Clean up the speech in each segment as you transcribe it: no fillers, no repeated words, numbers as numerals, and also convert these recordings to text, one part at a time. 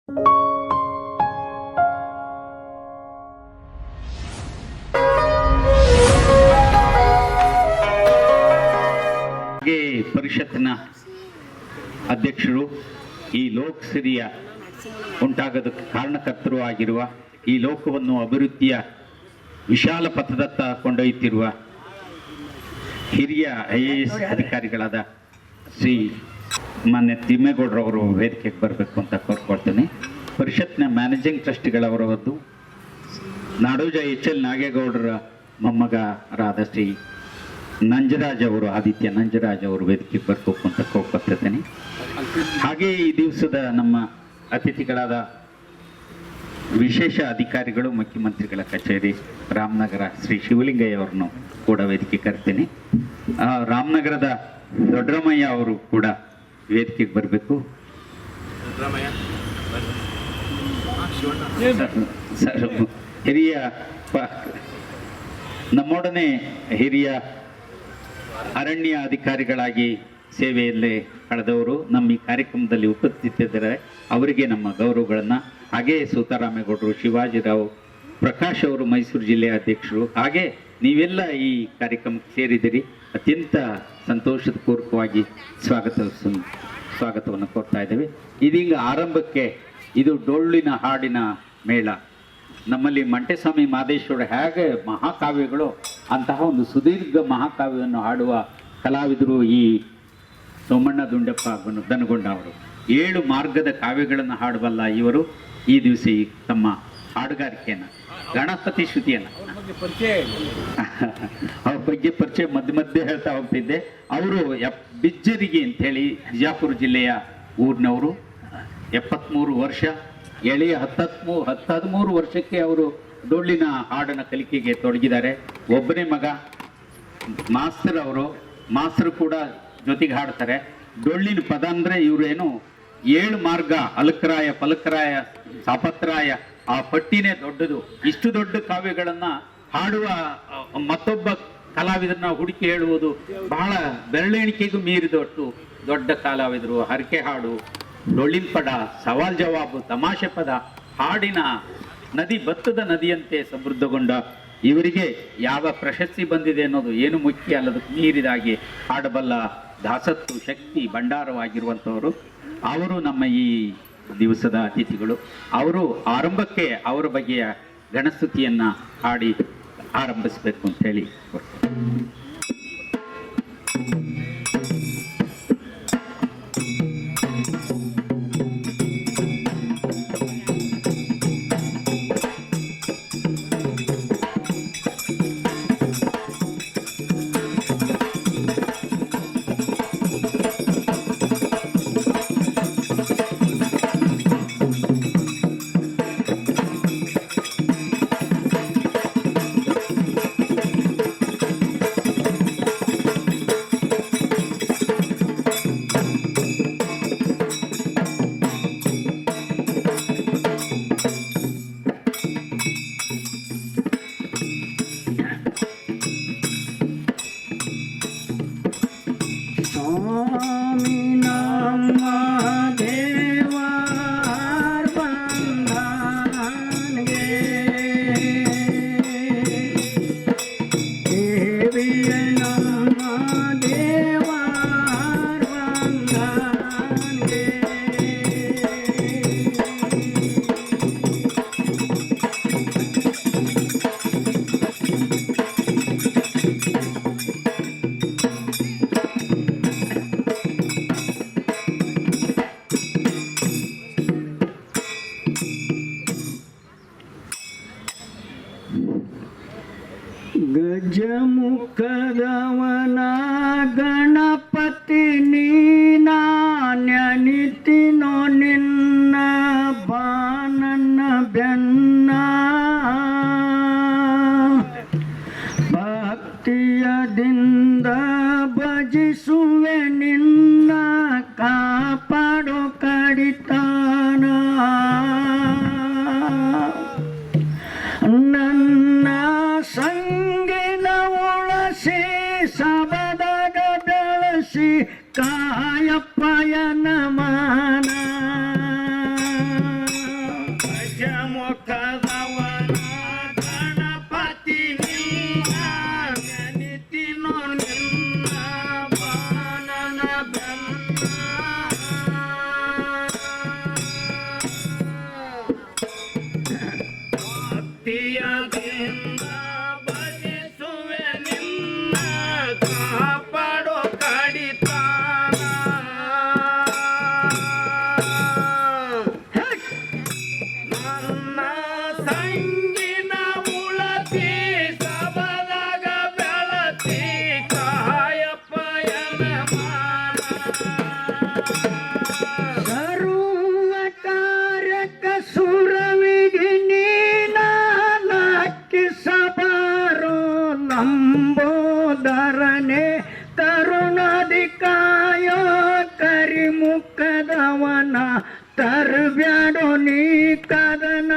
ಹಾಗೆ ಪರಿಷತ್ನ ಅಧ್ಯಕ್ಷರು, ಈ ಲೋಕಸರಿಯ ಉಂಟಾಗೋದಕ್ಕೆ ಕಾರಣಕರ್ತರು ಆಗಿರುವ, ಈ ಲೋಕವನ್ನು ಅಭಿವೃದ್ಧಿಯ ವಿಶಾಲ ಪಥದತ್ತ ಕೊಂಡೊಯ್ಯುತ್ತಿರುವ ಹಿರಿಯ IAS ಅಧಿಕಾರಿಗಳಾದ ಶ್ರೀ ಮಾನ್ಯ ತಿಮ್ಮೇಗೌಡರವರು ವೇದಿಕೆಗೆ ಬರಬೇಕು ಅಂತ ಕೋರ್ಕೊಳ್ತೇನೆ. ಪರಿಷತ್ನ ಮ್ಯಾನೇಜಿಂಗ್ ಟ್ರಸ್ಟಿಗಳವರದ್ದು ನಾಡೋಜ HL ನಾಗೇಗೌಡರ ಮೊಮ್ಮಗರಾದ ಶ್ರೀ ನಂಜರಾಜ್ ಅವರು, ಆದಿತ್ಯ ನಂಜರಾಜ್ ಅವರು ವೇದಿಕೆಗೆ ಬರಬೇಕು ಅಂತ ಕೋರ್ಕೊಳ್ತೇನೆ. ಹಾಗೆ ಈ ದಿವಸದ ನಮ್ಮ ಅತಿಥಿಗಳಾದ ವಿಶೇಷ ಅಧಿಕಾರಿಗಳು, ಮುಖ್ಯಮಂತ್ರಿಗಳ ಕಚೇರಿ ರಾಮನಗರ ಶ್ರೀ ಶಿವಲಿಂಗಯ್ಯ ಅವರನ್ನು ಕೂಡ ವೇದಿಕೆ ಕರಿತೀನಿ. ರಾಮನಗರದ ದೊಡ್ಡರಾಮಯ್ಯ ಅವರು ಕೂಡ ವೇದಿಕೆಗೆ ಬರಬೇಕು. ಸರ್, ಹಿರಿಯ ನಮ್ಮೊಡನೆ ಹಿರಿಯ ಅರಣ್ಯ ಅಧಿಕಾರಿಗಳಾಗಿ ಸೇವೆಯಲ್ಲೇ ಕಳೆದವರು ನಮ್ಮ ಈ ಕಾರ್ಯಕ್ರಮದಲ್ಲಿ ಉಪಸ್ಥಿತಿದ್ದಾರೆ. ಅವರಿಗೆ ನಮ್ಮ ಗೌರವಗಳನ್ನು. ಹಾಗೆ ಸೂತಾರಾಮೇಗೌಡರು, ಶಿವಾಜಿರಾವ್, ಪ್ರಕಾಶ್ ಅವರು ಮೈಸೂರು ಜಿಲ್ಲೆಯ ಅಧ್ಯಕ್ಷರು. ಹಾಗೆ ನೀವೆಲ್ಲ ಈ ಕಾರ್ಯಕ್ರಮಕ್ಕೆ ಸೇರಿದಿರಿ. ಅತ್ಯಂತ ಸಂತೋಷದ ಪೂರ್ವಕವಾಗಿ ಸ್ವಾಗತವನ್ನು ಕೋರ್ತಾ ಇದ್ದೇವೆ. ಇದೀಗ ಆರಂಭಕ್ಕೆ ಇದು ಡೊಳ್ಳಿನ ಹಾಡಿನ ಮೇಳ. ನಮ್ಮಲ್ಲಿ ಮಂಟೆಸ್ವಾಮಿ ಮಾದೇಶ್ವರ ಹೇಗೆ ಮಹಾಕಾವ್ಯಗಳು, ಅಂತಹ ಒಂದು ಸುದೀರ್ಘ ಮಹಾಕಾವ್ಯವನ್ನು ಹಾಡುವ ಕಲಾವಿದರು ಈ ಸೋಮಣ್ಣ ದುಂಡಪ್ಪ ದನಗೊಂಡ ಅವರು. 7 ಮಾರ್ಗದ ಕಾವ್ಯಗಳನ್ನು ಹಾಡಬಲ್ಲ ಇವರು ಈ ದಿವಸ ತಮ್ಮ ಹಾಡುಗಾರಿಕೆಯನ್ನು, ಗಣಪತಿ ಶ್ರುತಿಯನ್ನು, ಅವ್ರ ಬಗ್ಗೆ ಪರಿಚಯ ಮಧ್ಯೆ ಹೇಳ್ತಾ ಹೋಗ್ತಿದ್ದೆ. ಅವರು ಬಿಜ್ಜರಿಗೆ ಅಂಥೇಳಿ ಬಿಜಾಪುರ ಜಿಲ್ಲೆಯ ಊರಿನವರು. 73 ವರ್ಷ, ಎಳೆಯ 13 ವರ್ಷಕ್ಕೆ ಅವರು ಡೊಳ್ಳಿನ ಹಾಡನ ಕಲಿಕೆಗೆ ತೊಡಗಿದ್ದಾರೆ. ಒಬ್ಬನೇ ಮಗ ಮಾಸ್ತರ್ ಅವರು. ಮಾಸ್ತರು ಕೂಡ ಜೊತೆಗೆ ಹಾಡ್ತಾರೆ. ಡೊಳ್ಳಿನ ಪದ ಅಂದರೆ ಇವರೇನು 7 ಮಾರ್ಗ, ಅಲಕರಾಯ, ಪಲಕರಾಯ, ಸಾಪತ್ರಾಯ, ಆ ಪಟ್ಟಿನೇ ದೊಡ್ಡದು. ಇಷ್ಟು ದೊಡ್ಡ ಕಾವ್ಯಗಳನ್ನು ಹಾಡುವ ಮತ್ತೊಬ್ಬ ಕಲಾವಿದರನ್ನ ಹುಡುಕಿ ಹೇಳುವುದು ಬಹಳ ಬೆರಳೆಣಿಕೆಗೂ ಮೀರಿದೊಟ್ಟು ದೊಡ್ಡ ಕಲಾವಿದರು. ಹರಕೆ ಹಾಡು, ಡೊಳ್ಳಿನ ಪದ, ಸವಾಲ್ ಜವಾಬು, ತಮಾಷೆ ಪದ, ಹಾಡಿನ ನದಿ ಭತ್ತದ ನದಿಯಂತೆ ಸಮೃದ್ಧಗೊಂಡ ಇವರಿಗೆ ಯಾವ ಪ್ರಶಸ್ತಿ ಬಂದಿದೆ ಅನ್ನೋದು ಏನು ಮುಖ್ಯ ಅಲ್ಲದಕ್ಕೆ ಮೀರಿದಾಗಿ ಹಾಡಬಲ್ಲ ದಾಸತ್ತು ಶಕ್ತಿ ಭಂಡಾರವಾಗಿರುವಂಥವರು ಅವರು ನಮ್ಮ ಈ ದಿವಸದ ಅತಿಥಿಗಳು. ಅವರು ಆರಂಭಕ್ಕೆ ಅವರ ಬಗೆಯ ಗಣಸ್ತುತಿಯನ್ನು ಹಾಡಿ ಆರಂಭಿಸಬೇಕು ಅಂತ ಹೇಳಿ ಗಜಮುಖದವನ ಗಣಪತಿ ನೀನಾನ್ಯನಿತಿನೋ ನಿನ್ನ ಬಾನನ್ನ ಬೆನ್ನ ಭಕ್ತಿಯದಿಂದ ಭಜಿಸುವೆ ನಿನ್ನ ಕಾಪಾಡೋ ಕಡಿತಾನ ನನ್ನ ಸಂಗಿನ ಉಳಸಿ ಭಕ್ತಿಯದಿಂದ ಭಜಿಸುವೆ ನಿನ್ನ ಕಾಪಾಡೋ ಕಡಿತಾನ ನನ್ನ ಸಂಗಿನ ಉಳತಿ ಸಬದಾಗ ಬೆಳತಿ ಕಾಯಪ್ಪಯನ ಮಾನ ಸರ್ವ ಕಾರ್ಯಕ ಸುರವಿಗೆ ನೀನಾಕಿ ಸಬಾರೋ ಲಂಬೋದರನೆ ಕರುಣಾದಿ ಕಾಯೋ ಕರಿಮುಖದವನ ತರ್ಬ್ಯಾಡೋ ನೀ ಕದನ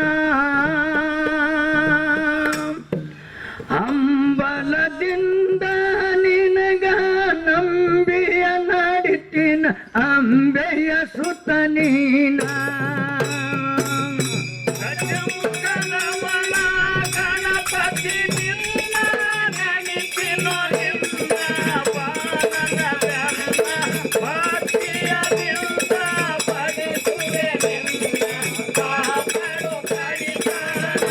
ಅಂಬಲದಿಂದ ನಿನಗ ನಂಬಿಯ ನಡಿತಿನ ಅಂಬೆಯ ಸುತ ನೀನ ಗಜಮುಖನವನ ಗಣಪತಿ ನಿನ್ನ ನೆನಪಿನೋ ನಿನ್ನ ಬಾಲನ ವ್ಯರ್ಥ ಭಕ್ತಿಯದಿಂದ ಭಜಿಸುವೆ ನಿನ್ನ ಕಾಪಾಡು ಕಡಿತಾನ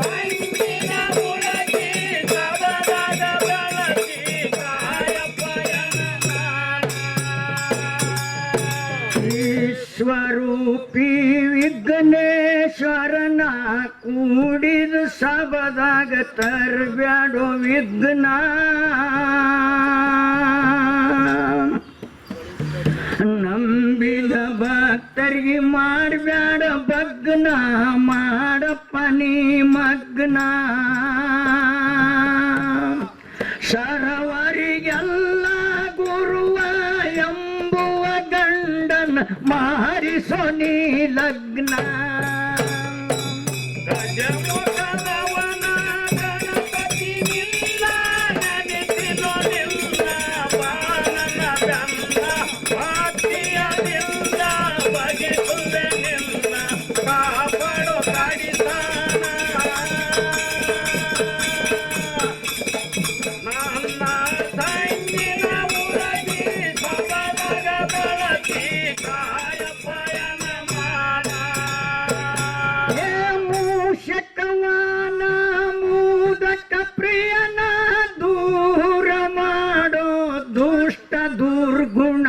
ಭಂಗಿನ ಉಳಗಿ ಸಬದಾಗ ಬೆಳಗಿ ಕಾಯಪ್ಪಯನ ಈಶ್ವರೂಪಿ ವಿಘ್ನೇಶ್ವರನ ಕೂಡಿದ ಸಬದಾಗ ತರ್ಬ್ಯಾಡೋ ವಿಘ್ನ ನಂಬಿದ ಭಕ್ತರಿಗೆ ಮಾಡಬ್ಯಾಡ ಬಗ್ನ ಮಾಡಪ್ಪ ನೀ ಮಗ್ನ ಶರವರಿಗೆಲ್ಲ ಗುರುವ ಎಂಬುವ ಗಂಡನ ಮಾರಿಸೋ ನೀ ಲಗ್ನ ಗಜಮುಖದವನ ಗಣಪತಿ ನಿಲ್ಲ ನೆನಪಿನೋ ನಿಲ್ಲ ಬಾಲನ ಬೆನ್ನ ಭಕ್ತಿಯದಿಂದ ಭಜಿಸುವೆ ನಿನ್ನ ಕಾಪಾಡೋ ಕಡಿತಾನ ನನ್ನ ತಂಗಿನ ಉರಗಿ ಸಬದಾಗ ಬೆಳಗಿ ಕಾಯಪ್ಪಯನ ಮಾನ ಹೇ ಮೂಷಕವಾನ ಮೂದಕ ಪ್ರಿಯನ ದೂರ ಮಾಡೋ ದುಷ್ಟ ದುರ್ಗುಣ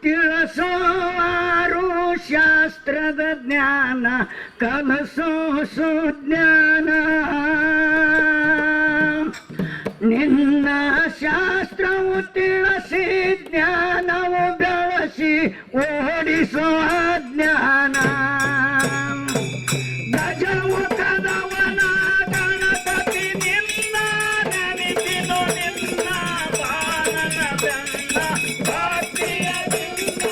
ತಿಳಿಸೋವಾರು ಶಾಸ್ತ್ರದ ಜ್ಞಾನ ಕಲಸೋ ಸುಜ್ಞಾನ ನಿನ್ನ ಶಾಸ್ತ್ರವು ತಿಳಿಸಿ ಜ್ಞಾನವು ಬೆಳೆಸಿ ಓಡಿಸೋ ಅಜ್ಞಾನ ಗಜಮುಖದವನ ಗಣಪತಿ ನಿನ್ನ ನೆನಪಿನೋ ನಿನ್ನ ಬಾಲನ ಬೆನ್ನ ಭಕ್ತಿಯದಿಂದ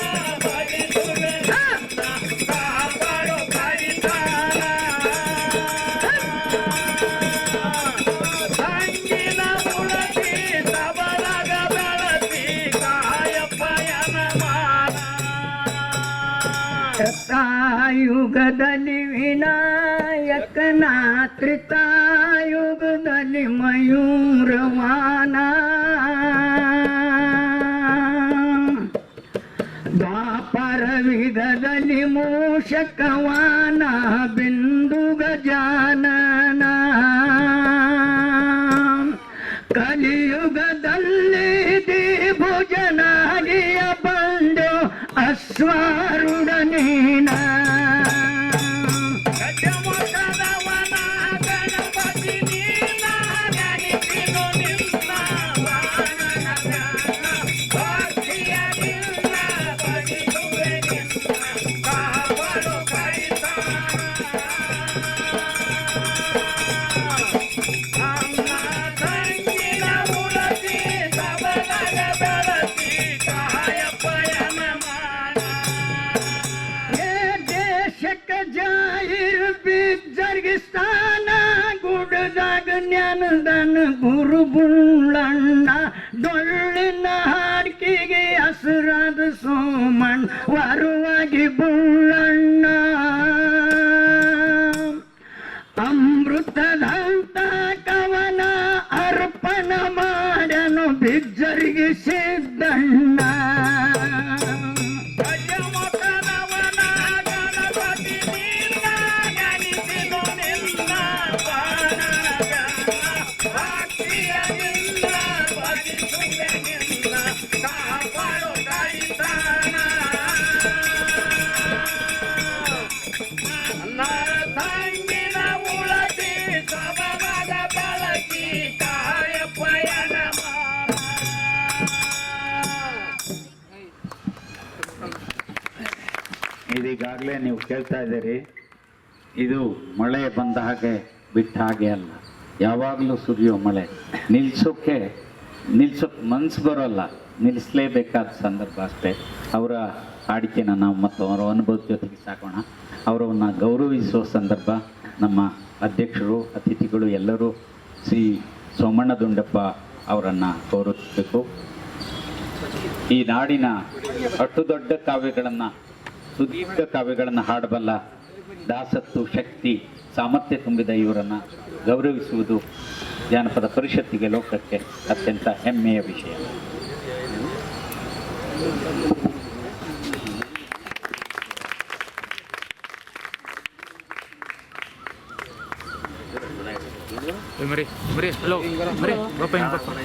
ಭಜಿಸುವೆ ನಿನ್ನ ಕಾಪಾಡೋ ಕಡಿತಾನ ಸಂಗಿನ ಉಳತಿ ಸಬಲಗ ಬೆಳತಿ ಕಾಯಪ್ಪಯನ ಮಾನ ಯುಗದಲ್ಲಿ ವಿನಾಯಕನ ತ್ರಿತಾಯುಗದಲ್ಲಿ ಮಯೂರವಾನ ದ್ವಾಪರ ಯುಗದಲ್ಲಿ ಮೂಷಕವಾನ ಬಿಂದು ಗಜಾನನ ಕಲಿಯುಗದಲ್ಲಿ ಭುಜನಾಗಿಯ ಬಂದು ಅಶ್ವಾರುಡ ನೀನ ಗಜಮುಖದವನ ಗಣಪತಿ ನೀನ ನೆನಪಿನೋ ನಿನ್ನ ಬಾಲನ ಬೆನ್ನ ಭಕ್ತಿಯದಿಂದ ಭಜಿಸುವೆ ನಿನ್ನ ಕಾಪಾಡೋ ಕಡಿತಾನ ನನ್ನ ತಂಗಿನ ಉಳತಿ ಸಬಲಗ ಬೆಳತಿ ಕಾಯಪ್ಪಯನ ಮಾನ ಹೇ ದೇಶಕ ಜಾಹಿರ್ ಬಿಜ್ಜರ್ಗಿ ಸ್ಥಾನ ಗುಡದಾಗ ಜ್ಞಾನದನ ಗುರು ಬುಳ್ಳಣ್ಣ ಡೊಳ್ಳಿನ ಹಾಡ್ಕಿಗೆ ಹಸುರಾದ ಸೋಮಣ್ಣ ವರುವಾಗಿ ಬುಳ್ಳಣ್ಣ ಅಮೃತದಂತ ಕವನ ಅರ್ಪಣ ಮಾಡನು ಬಿಜ್ಜರಿಗೆ ಸಿದ್ದಣ್ಣ ಗಜಮುಖದವನ ಇದೀಗಾಗಲೇ ನೀವು ಕೇಳ್ತಾ ಇದ್ದೀರಿ, ಇದು ಮಳೆ ಬಂದ ಹಾಗೆ ಬಿಟ್ಟ ಹಾಗೆ ಅಲ್ಲ, ಯಾವಾಗಲೂ ಸುರಿಯೋ ಮಳೆ. ನಿಲ್ಸೋಕ್ಕೆ ಮನಸ್ಸು ಬರೋಲ್ಲ, ನಿಲ್ಲಿಸಲೇಬೇಕಾದ ಸಂದರ್ಭ ಅಷ್ಟೇ. ಅವರ ಹಾಡಿಕೆನ ನಾವು ಮತ್ತು ಅವರ ಅನುಭವದ ಜೊತೆಗೆ ಸಾಕೋಣ. ಅವರನ್ನು ಗೌರವಿಸುವ ಸಂದರ್ಭ ನಮ್ಮ ಅಧ್ಯಕ್ಷರು, ಅತಿಥಿಗಳು ಎಲ್ಲರೂ ಶ್ರೀ ಸೋಮಣ್ಣ ದುಂಡಪ್ಪ ಅವರನ್ನು ಗೌರವಿಸಬೇಕು. ಈ ನಾಡಿನ ಅಷ್ಟು ದೊಡ್ಡ ಕಾವ್ಯಗಳನ್ನು, ಸುದೀರ್ಘ ಕಾವ್ಯಗಳನ್ನು ಹಾಡಬಲ್ಲ ದಾಸತ್ತು, ಶಕ್ತಿ, ಸಾಮರ್ಥ್ಯ ತುಂಬಿದ ಇವರನ್ನು ಗೌರವಿಸುವುದು ಜಾನಪದ ಪರಿಷತ್ತಿಗೆ, ಲೋಕಕ್ಕೆ ಅತ್ಯಂತ ಹೆಮ್ಮೆಯ ವಿಷಯ. Halo, Bapak yang Bapak.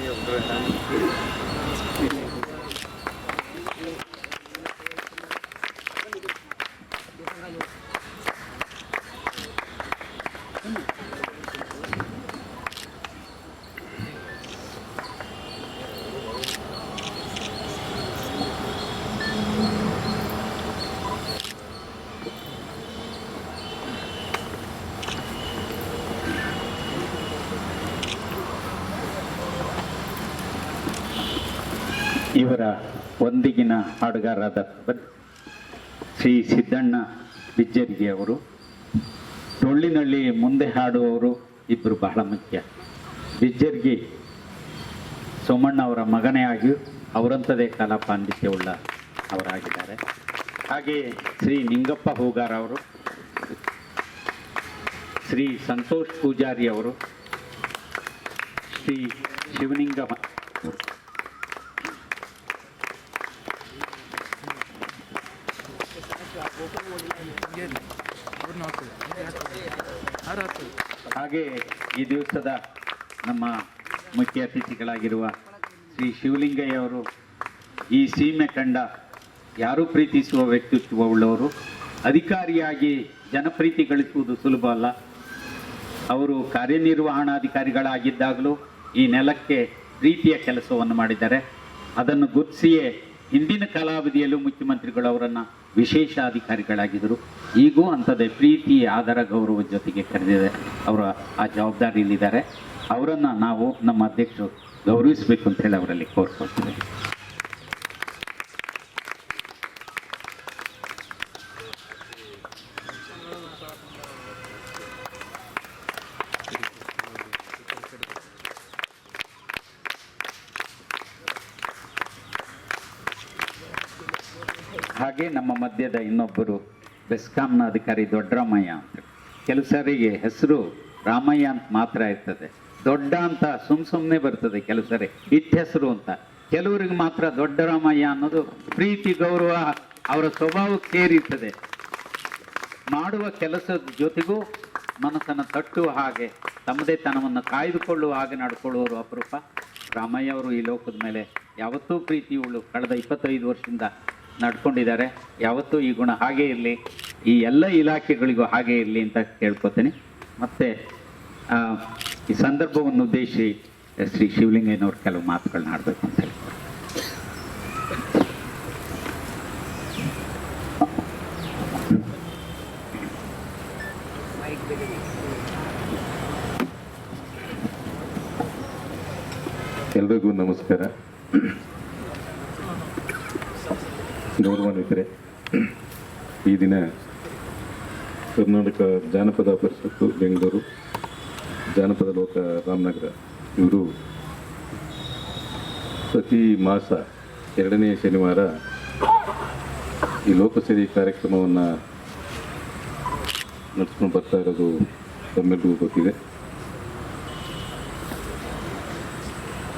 ಇವರ ಒಂದಿಗಿನ ಹಾಡುಗಾರರಾದ ಶ್ರೀ ಸಿದ್ದಣ್ಣ ಬಿಜ್ಜರಿಗೆ ಅವರು, ಡೊಳ್ಳಿನಲ್ಲಿ ಮುಂದೆ ಹಾಡುವವರು ಇಬ್ಬರು ಬಹಳ ಮುಖ್ಯ. ಬಿಜ್ಜರ್ಗಿ ಸೋಮಣ್ಣ ಅವರ ಮಗನೇ ಆಗಿ ಅವರಂಥದೇ ಕಲಾ ಪಾಂಡಿತ್ಯವುಳ್ಳ ಅವರಾಗಿದ್ದಾರೆ. ಹಾಗೆ ಶ್ರೀ ನಿಂಗಪ್ಪ ಹೂಗಾರ ಅವರು, ಶ್ರೀ ಸಂತೋಷ್ ಪೂಜಾರಿ ಅವರು, ಶ್ರೀ ಶಿವಲಿಂಗ ಹಾಗೆ ಈ ದಿವಸದ ನಮ್ಮ ಮುಖ್ಯ ಅತಿಥಿಗಳಾಗಿರುವ ಶ್ರೀ ಶಿವಲಿಂಗಯ್ಯ ಅವರು ಈ ಸೀಮೆ ಕಂಡ ಯಾರೂ ಪ್ರೀತಿಸುವ ವ್ಯಕ್ತಿತ್ವವುಳ್ಳವರು. ಅಧಿಕಾರಿಯಾಗಿ ಜನಪ್ರೀತಿ ಗಳಿಸುವುದು ಸುಲಭ ಅಲ್ಲ. ಅವರು ಕಾರ್ಯನಿರ್ವಹಣಾಧಿಕಾರಿಗಳಾಗಿದ್ದಾಗಲೂ ಈ ನೆಲಕ್ಕೆ ಪ್ರೀತಿಯ ಕೆಲಸವನ್ನು ಮಾಡಿದ್ದಾರೆ. ಅದನ್ನು ಗುರುತಿಸಿಯೇ ಹಿಂದಿನ ಕಾಲಾವಧಿಯಲ್ಲೂ ಮುಖ್ಯಮಂತ್ರಿಗಳು ಅವರನ್ನು ವಿಶೇಷ ಅಧಿಕಾರಿಗಳಾಗಿದ್ದರು. ಈಗೂ ಅಂಥದ್ದೇ ಪ್ರೀತಿ, ಆದರ, ಗೌರವದ ಜೊತೆಗೆ ಕರೆದಿದೆ. ಅವರ ಆ ಜವಾಬ್ದಾರಿಯಲ್ಲಿದ್ದಾರೆ. ಅವರನ್ನು ನಾವು ನಮ್ಮ ಅಧ್ಯಕ್ಷರು ಗೌರವಿಸಬೇಕು ಅಂತ ಹೇಳಿ ಅವರಲ್ಲಿ ಕೋರ್ಕೊಳ್ತೀವಿ. ಹಾಗೆ ನಮ್ಮ ಮಧ್ಯದ ಇನ್ನೊಬ್ಬರು ಬೆಸ್ಕಾಂನ ಅಧಿಕಾರಿ ದೊಡ್ಡರಾಮಯ್ಯ ಅಂತ. ಕೆಲವು ಸಾರಿಗೆ ಹೆಸರು ರಾಮಯ್ಯ ಅಂತ ಮಾತ್ರ ಇರ್ತದೆ, ದೊಡ್ಡ ಅಂತ ಸುಮ್ಮನೆ ಬರ್ತದೆ. ಕೆಲವು ಸಾರಿ ಇಟ್ಟ ಹೆಸರು ಅಂತ, ಕೆಲವರಿಗೆ ಮಾತ್ರ ದೊಡ್ಡರಾಮಯ್ಯ ಅನ್ನೋದು ಪ್ರೀತಿ, ಗೌರವ ಅವರ ಸ್ವಭಾವಕ್ಕೆ ಸೇರಿರ್ತದೆ. ಮಾಡುವ ಕೆಲಸದ ಜೊತೆಗೂ ಮನಸ್ಸನ್ನು ತಟ್ಟುವ ಹಾಗೆ, ತಮ್ಮದೇ ತನವನ್ನು ಕಾಯ್ದುಕೊಳ್ಳುವ ಹಾಗೆ ನಡ್ಕೊಳ್ಳುವವರು ಅಪರೂಪ. ರಾಮಯ್ಯ ಅವರು ಈ ಲೋಕದ ಮೇಲೆ ಯಾವತ್ತೂ ಪ್ರೀತಿಯುಳ್ಳು ಕಳೆದ 25 ವರ್ಷದಿಂದ ನಡ್ಕೊಂಡಿದ್ದಾರೆ. ಯಾವತ್ತೂ ಈ ಗುಣ ಹಾಗೇ ಇರಲಿ, ಈ ಎಲ್ಲ ಇಲಾಖೆಗಳಿಗೂ ಹಾಗೇ ಇರಲಿ ಅಂತ ಕೇಳ್ಕೊತೀನಿ. ಮತ್ತು ಈ ಸಂದರ್ಭವನ್ನು ಉದ್ದೇಶಿಸಿ ಶ್ರೀ ಶಿವಲಿಂಗಯ್ಯನವ್ರು ಕೆಲವು ಮಾತುಗಳನ್ನ ಆಡಬೇಕು ಅಂತ ಹೇಳಿ. ಎಲ್ರಿಗೂ ನಮಸ್ಕಾರ. ಗೌರವಾನ್ವಿತರೆ, ಈ ದಿನ ಕರ್ನಾಟಕ ಜಾನಪದ ಪರಿಷತ್ತು ಬೆಂಗಳೂರು, ಜಾನಪದ ಲೋಕ ರಾಮನಗರ ಇವರು ಪ್ರತಿ ಮಾಸ 2ನೇ ಶನಿವಾರ ಈ ಲೋಕಸೇರಿ ಕಾರ್ಯಕ್ರಮವನ್ನು ನಡೆಸ್ಕೊಂಡು ಬರ್ತಾ ಇರೋದು ತಮ್ಮೆಲ್ಲರಿಗೂ ಗೊತ್ತಿದೆ.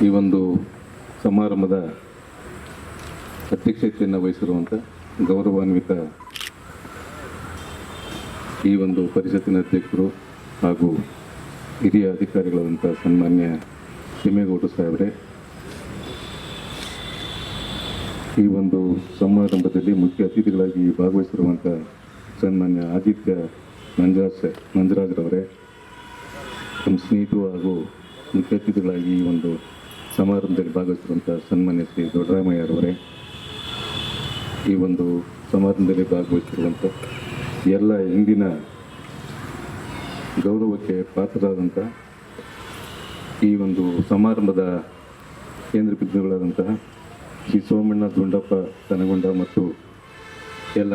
ಈ ಒಂದು ಸಮಾರಂಭದ ಅಧ್ಯಕ್ಷತೆಯನ್ನು ವಹಿಸಿರುವಂಥ ಗೌರವಾನ್ವಿತ ಈ ಒಂದು ಪರಿಷತ್ತಿನ ಅಧ್ಯಕ್ಷರು ಹಾಗೂ ಹಿರಿಯ ಅಧಿಕಾರಿಗಳಾದಂಥ ಸನ್ಮಾನ್ಯ ತಿಮ್ಮೇಗೌಡರು ಸಾಹೇಬರೇ, ಈ ಒಂದು ಸಮಾರಂಭದಲ್ಲಿ ಮುಖ್ಯ ಅತಿಥಿಗಳಾಗಿ ಭಾಗವಹಿಸಿರುವಂಥ ಸನ್ಮಾನ್ಯ ಆದಿತ್ಯ ನಂಜರಾಜ್ರವರೇ, ನಮ್ಮ ಸ್ನೇಹಿತರು ಹಾಗೂ ಮುಖ್ಯ ಅತಿಥಿಗಳಾಗಿ ಈ ಒಂದು ಸಮಾರಂಭದಲ್ಲಿ ಭಾಗವಹಿಸಿರುವಂಥ ಸನ್ಮಾನ್ಯ ಶ್ರೀ ದೊಡ್ಡರಾಮಯ್ಯರವರೇ, ಈ ಒಂದು ಸಮಾರಂಭದಲ್ಲಿ ಭಾಗವಹಿಸಿರುವಂಥ ಎಲ್ಲ ಇಂದಿನ ಗೌರವಕ್ಕೆ ಪಾತ್ರರಾದಂಥ ಈ ಒಂದು ಸಮಾರಂಭದ ಕೇಂದ್ರ ಬಿಂದುಗಳಾದಂತಹ ಶ್ರೀ ಸೋಮಣ್ಣ ದುಂಡಪ್ಪ ತನಗೊಂಡ ಮತ್ತು ಎಲ್ಲ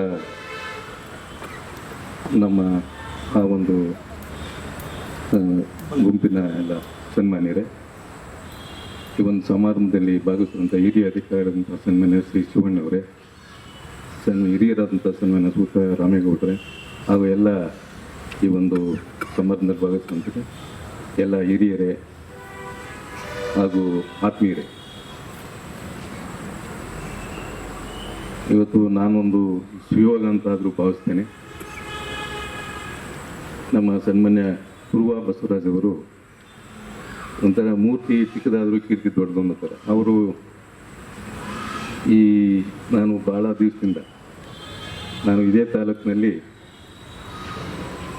ನಮ್ಮ ಆ ಒಂದು ಗುಂಪಿನ ಎಲ್ಲ ಸನ್ಮಾನ್ಯರೇ, ಈ ಒಂದು ಸಮಾರಂಭದಲ್ಲಿ ಭಾಗವಹಿಸಿದಂಥ ಹಿರಿಯ ಅಧಿಕಾರಿಯಾದಂಥ ಸನ್ಮಾನ್ಯ ಶ್ರೀ ಶಿವಣ್ಣವರೇ, ಹಿರಿಯರಾದಂಥ ಸನ್ಮಾನ್ಯ ಸೂತ ರಾಮೇಗೌಡರೇ, ಹಾಗೂ ಎಲ್ಲ ಈ ಒಂದು ಸಮಾರಂಭದಲ್ಲಿ ಭಾಗವಹಿಸಿದಂಥ ಎಲ್ಲ ಹಿರಿಯರೇ ಹಾಗೂ ಆತ್ಮೀಯರೇ, ಇವತ್ತು ನಾನೊಂದು ಸುಯೋಗ ಅಂತಾದರೂ ಭಾವಿಸ್ತೇನೆ. ನಮ್ಮ ಸನ್ಮಾನ್ಯ ಪೂರ್ವ ಬಸವರಾಜ್ ಅವರು ಒಂಥರ ಮೂರ್ತಿ ಚಿಕ್ಕದಾದರೂ ಕೀರ್ತಿ ದೊಡ್ಡದು ಅನ್ನೋತಾರೆ. ಅವರು ನಾನು ಭಾಳ ದಿವಸದಿಂದ ನಾನು ಇದೇ ತಾಲೂಕಿನಲ್ಲಿ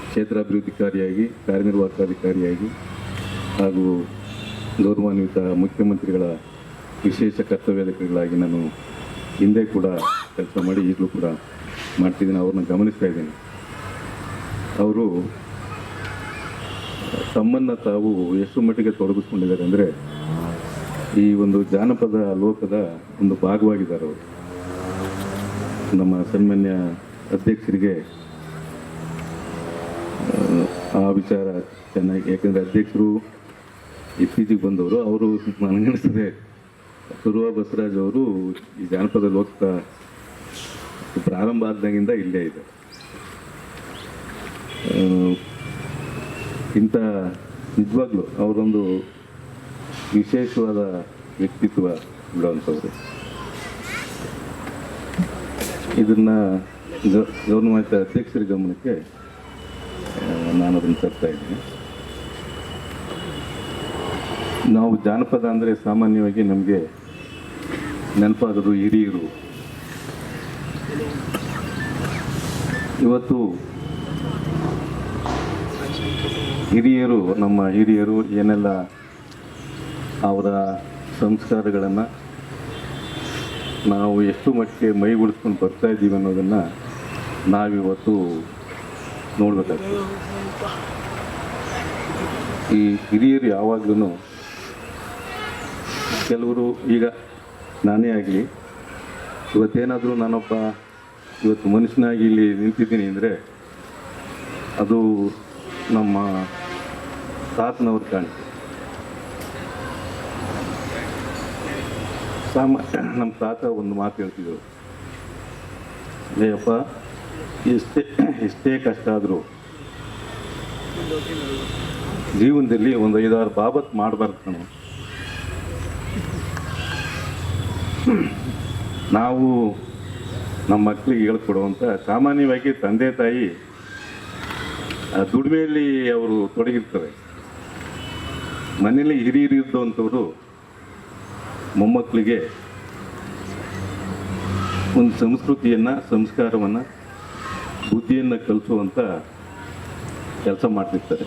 ಕ್ಷೇತ್ರಾಭಿವೃದ್ಧಿಕಾರಿಯಾಗಿ, ಕಾರ್ಯನಿರ್ವಾಹಕಾಧಿಕಾರಿಯಾಗಿ ಹಾಗೂ ಗೌರವಾನ್ವಿತ ಮುಖ್ಯಮಂತ್ರಿಗಳ ವಿಶೇಷ ಕರ್ತವ್ಯಾಧಿಕಾರಿಗಳಾಗಿ ನಾನು ಹಿಂದೆ ಕೂಡ ಕೆಲಸ ಮಾಡಿ ಈಗಲೂ ಕೂಡ ಮಾಡ್ತಿದ್ದೀನಿ. ಅವ್ರನ್ನ ಗಮನಿಸ್ತಾ ಇದ್ದೀನಿ. ಅವರು ತಮ್ಮನ್ನು ತಾವು ಎಷ್ಟು ಮಟ್ಟಿಗೆ ತೊಡಗಿಸ್ಕೊಂಡಿದ್ದಾರೆ ಅಂದರೆ ಈ ಒಂದು ಜಾನಪದ ಲೋಕದ ಒಂದು ಭಾಗವಾಗಿದ್ದಾರೆ ಅವರು. ನಮ್ಮ ಸನ್ಮಾನ್ಯ ಅಧ್ಯಕ್ಷರಿಗೆ ಆ ವಿಚಾರ ಚೆನ್ನಾಗಿ, ಯಾಕೆಂದರೆ ಅಧ್ಯಕ್ಷರು ಇತ್ತೀಚೆಗೆ ಬಂದವರು. ಅವರು ನನಗನ್ನಿಸ್ತದೆ ಪೂರ್ವ ಬಸವರಾಜ್ ಅವರು ಈ ಜಾನಪದ ಲೋಕ ಪ್ರಾರಂಭ ಆದಾಗಿಂದ ಇಲ್ಲೇ ಇದೆ. ಇಂಥ ನಿಜವಾಗ್ಲೂ ಅವರೊಂದು ವಿಶೇಷವಾದ ವ್ಯಕ್ತಿತ್ವ ಇರುವಂಥವ್ರು. ಇದನ್ನು ಗೌರವಾನ್ವಿತ ಅಧ್ಯಕ್ಷರ ಗಮನಕ್ಕೆ ನಾನು ಅದನ್ನು ತರ್ತಾ ಇದ್ದೀನಿ. ನಾವು ಜಾನಪದ ಅಂದರೆ ಸಾಮಾನ್ಯವಾಗಿ ನಮಗೆ ನೆನಪಾಗೋದು ಹಿರಿಯರು. ಇವತ್ತು ಹಿರಿಯರು, ನಮ್ಮ ಹಿರಿಯರು ಏನೆಲ್ಲ ಅವರ ಸಂಸ್ಕಾರಗಳನ್ನು ನಾವು ಎಷ್ಟು ಮಟ್ಟಿಗೆ ಮೈಗೂಡಿಸ್ಕೊಂಡು ಬರ್ತಾ ಇದ್ದೀವಿ ಅನ್ನೋದನ್ನು ನಾವಿವತ್ತು ನೋಡಬೇಕಾಗ್ತದೆ. ಈ ಹಿರಿಯರು ಯಾವಾಗಲೂ ಕೆಲವರು, ಈಗ ನಾನೇ ಆಗಲಿ ಇವತ್ತೇನಾದರೂ ನಾನೊಬ್ಬ ಇವತ್ತು ಮನುಷ್ಯನಾಗಿ ಇಲ್ಲಿ ನಿಂತಿದ್ದೀನಿ ಅಂದರೆ ಅದು ನಮ್ಮ ತಾತನವ್ರು ಕಾಣ್ತೀವಿ. ನಮ್ಮ ತಾತ ಒಂದು ಮಾತು ಹೇಳ್ತಿದ್ರು, ಅಯ್ಯಪ್ಪ ಎಷ್ಟೇ ಕಷ್ಟ ಆದರೂ ಜೀವನದಲ್ಲಿ ಒಂದು 5-6 ಬಾಬತ್ ಮಾಡಬಾರ್ದು ನಾವು. ನಾವು ನಮ್ಮ ಮಕ್ಕಳಿಗೆ ಹೇಳ್ಕೊಡುವಂಥ, ಸಾಮಾನ್ಯವಾಗಿ ತಂದೆ ತಾಯಿ ದುಡಿಮೆಯಲ್ಲಿ ಅವರು ತೊಡಗಿರ್ತಾರೆ. ಮನೇಲಿ ಹಿರಿಯರಿದ್ದಂಥವರು ಮೊಮ್ಮಕ್ಕಳಿಗೆ ಒಂದು ಸಂಸ್ಕೃತಿಯನ್ನು, ಸಂಸ್ಕಾರವನ್ನು, ಬುದ್ಧಿಯನ್ನು ಕಲಿಸುವಂಥ ಕೆಲಸ ಮಾಡ್ತಿರ್ತಾರೆ.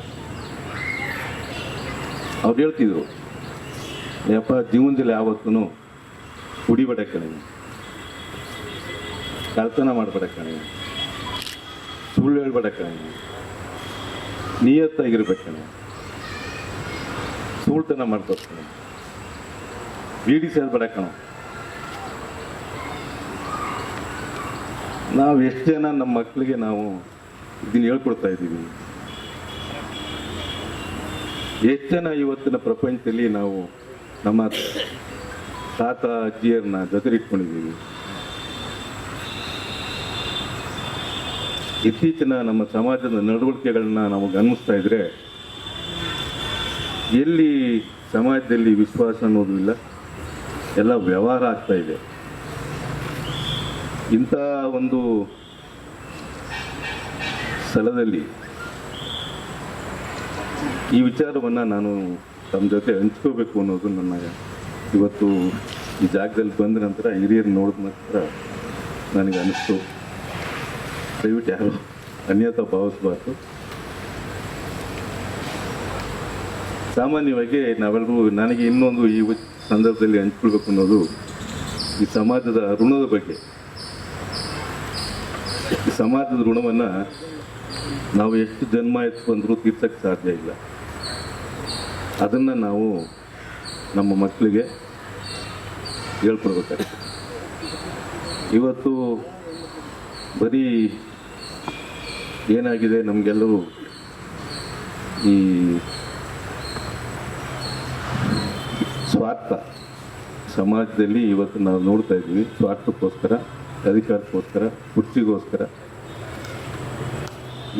ಅವ್ರು ಹೇಳ್ತಿದ್ರು, ಯಪ್ಪ ಜೀವನದಲ್ಲಿ ಯಾವತ್ತೂ ಕುಡಿಬೇಡ ಕಣೆ, ಕಳ್ತನ ಮಾಡಬೇಡ ಕಣೆ, ಸುಳ್ಳು ಹೇಳ್ಬೇಡ ಕಣೆ, ನಿಯತ್ತಾಗಿರ್ಬೇಕು ಕಣೆ, ಸುಳ್ತನ ಮಾಡ್ಬೇಕು ಕಣೆ, ಬೀಡಿ ಸೇರ್ಬೇಡ ಕಣ. ನಾವು ಎಷ್ಟು ಜನ ನಮ್ಮ ಮಕ್ಕಳಿಗೆ ನಾವು ಇದನ್ನು ಹೇಳ್ಕೊಡ್ತಾ ಇದ್ದೀವಿ? ಎಷ್ಟು ಜನ ಇವತ್ತಿನ ಪ್ರಪಂಚದಲ್ಲಿ ನಾವು ನಮ್ಮ ತಾತ ಅಜ್ಜಿಯರನ್ನ ಜೊತೆಲಿಟ್ಕೊಂಡಿದ್ದೀವಿ? ಇತ್ತೀಚಿನ ನಮ್ಮ ಸಮಾಜದ ನಡವಳಿಕೆಗಳನ್ನ ನಾವು ಗಮನಿಸ್ತಾ ಇದ್ರೆ ಎಲ್ಲಿ ಸಮಾಜದಲ್ಲಿ ವಿಶ್ವಾಸ ಅನ್ನೋದು ಇಲ್ಲ, ಎಲ್ಲ ವ್ಯವಹಾರ ಆಗ್ತಾ ಇದೆ. ಇಂಥ ಒಂದು ಸ್ಥಳದಲ್ಲಿ ಈ ವಿಚಾರವನ್ನು ನಾನು ತಮ್ಮ ಜೊತೆ ಹಂಚ್ಕೋಬೇಕು ಅನ್ನೋದು ನನ್ನ ಇವತ್ತು ಈ ಜಾಗದಲ್ಲಿ ಬಂದ ನಂತರ, ಹಿರಿಯರು ನೋಡಿದ ನಂತರ ನನಗೆ ಅನ್ನಿಸ್ತು. ದಯವಿಟ್ಟು ಯಾರು ಅನ್ಯತಾ ಭಾವಿಸಬಾರ್ದು. ಸಾಮಾನ್ಯವಾಗಿ ನಾವೆಲ್ಲರೂ, ನನಗೆ ಇನ್ನೊಂದು ಈ ಸಂದರ್ಭದಲ್ಲಿ ಹಂಚ್ಕೊಳ್ಬೇಕು ಅನ್ನೋದು ಈ ಸಮಾಜದ ಋಣದ ಬಗ್ಗೆ. ಈ ಸಮಾಜದ ಋಣವನ್ನು ನಾವು ಎಷ್ಟು ಜನ್ಮ ಎತ್ತು ಬಂದರೂ ತೀರ್ಸಕ್ಕೆ ಸಾಧ್ಯ ಇಲ್ಲ. ಅದನ್ನು ನಾವು ನಮ್ಮ ಮಕ್ಕಳಿಗೆ ಹೇಳ್ಕೊಡ್ಬೇಕಾಗ್ತದೆ. ಇವತ್ತು ಬರೀ ಏನಾಗಿದೆ, ನಮಗೆಲ್ಲರೂ ಈ ಸ್ವಾರ್ಥ ಸಮಾಜದಲ್ಲಿ ಇವತ್ತು ನಾವು ನೋಡ್ತಾ ಇದ್ವಿ. ಸ್ವಾರ್ಥಕ್ಕೋಸ್ಕರ, ಅಧಿಕಾರಕ್ಕೋಸ್ಕರ, ಕುರ್ಚಿಗೋಸ್ಕರ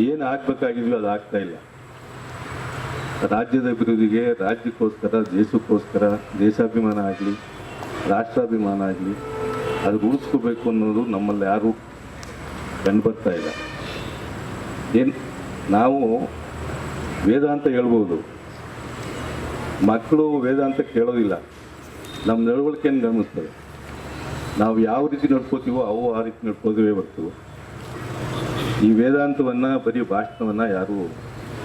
ಏನು ಆಗಬೇಕಾಗಿದ್ವಿ ಅದು ಆಗ್ತಾ ಇಲ್ಲ. ರಾಜ್ಯದ ಅಭಿವೃದ್ಧಿಗೆ, ರಾಜ್ಯಕ್ಕೋಸ್ಕರ, ದೇಶಕ್ಕೋಸ್ಕರ, ದೇಶಾಭಿಮಾನ ಆಗಲಿ, ರಾಷ್ಟ್ರಾಭಿಮಾನ ಆಗಲಿ, ಅದು ಉಳಿಸ್ಕೋಬೇಕು ಅನ್ನೋದು ನಮ್ಮಲ್ಲಿ ಯಾರೂ ಕಂಡುಬರ್ತಾ ಇಲ್ಲ. ನಾವು ವೇದಾಂತ ಹೇಳ್ಬೋದು, ಮಕ್ಕಳು ವೇದಾಂತ ಕೇಳೋದಿಲ್ಲ. ನಮ್ಮ ನಡವಳಿಕೆಯನ್ನು ಗಮನಿಸ್ತವೆ. ನಾವು ಯಾವ ರೀತಿ ನಡ್ಕೋತೀವೋ ಅವು ಆ ರೀತಿ ನಡ್ಕೋದೇ ಬರ್ತವೆ. ಈ ವೇದಾಂತವನ್ನು, ಬರೀ ಭಾಷಣವನ್ನು ಯಾರೂ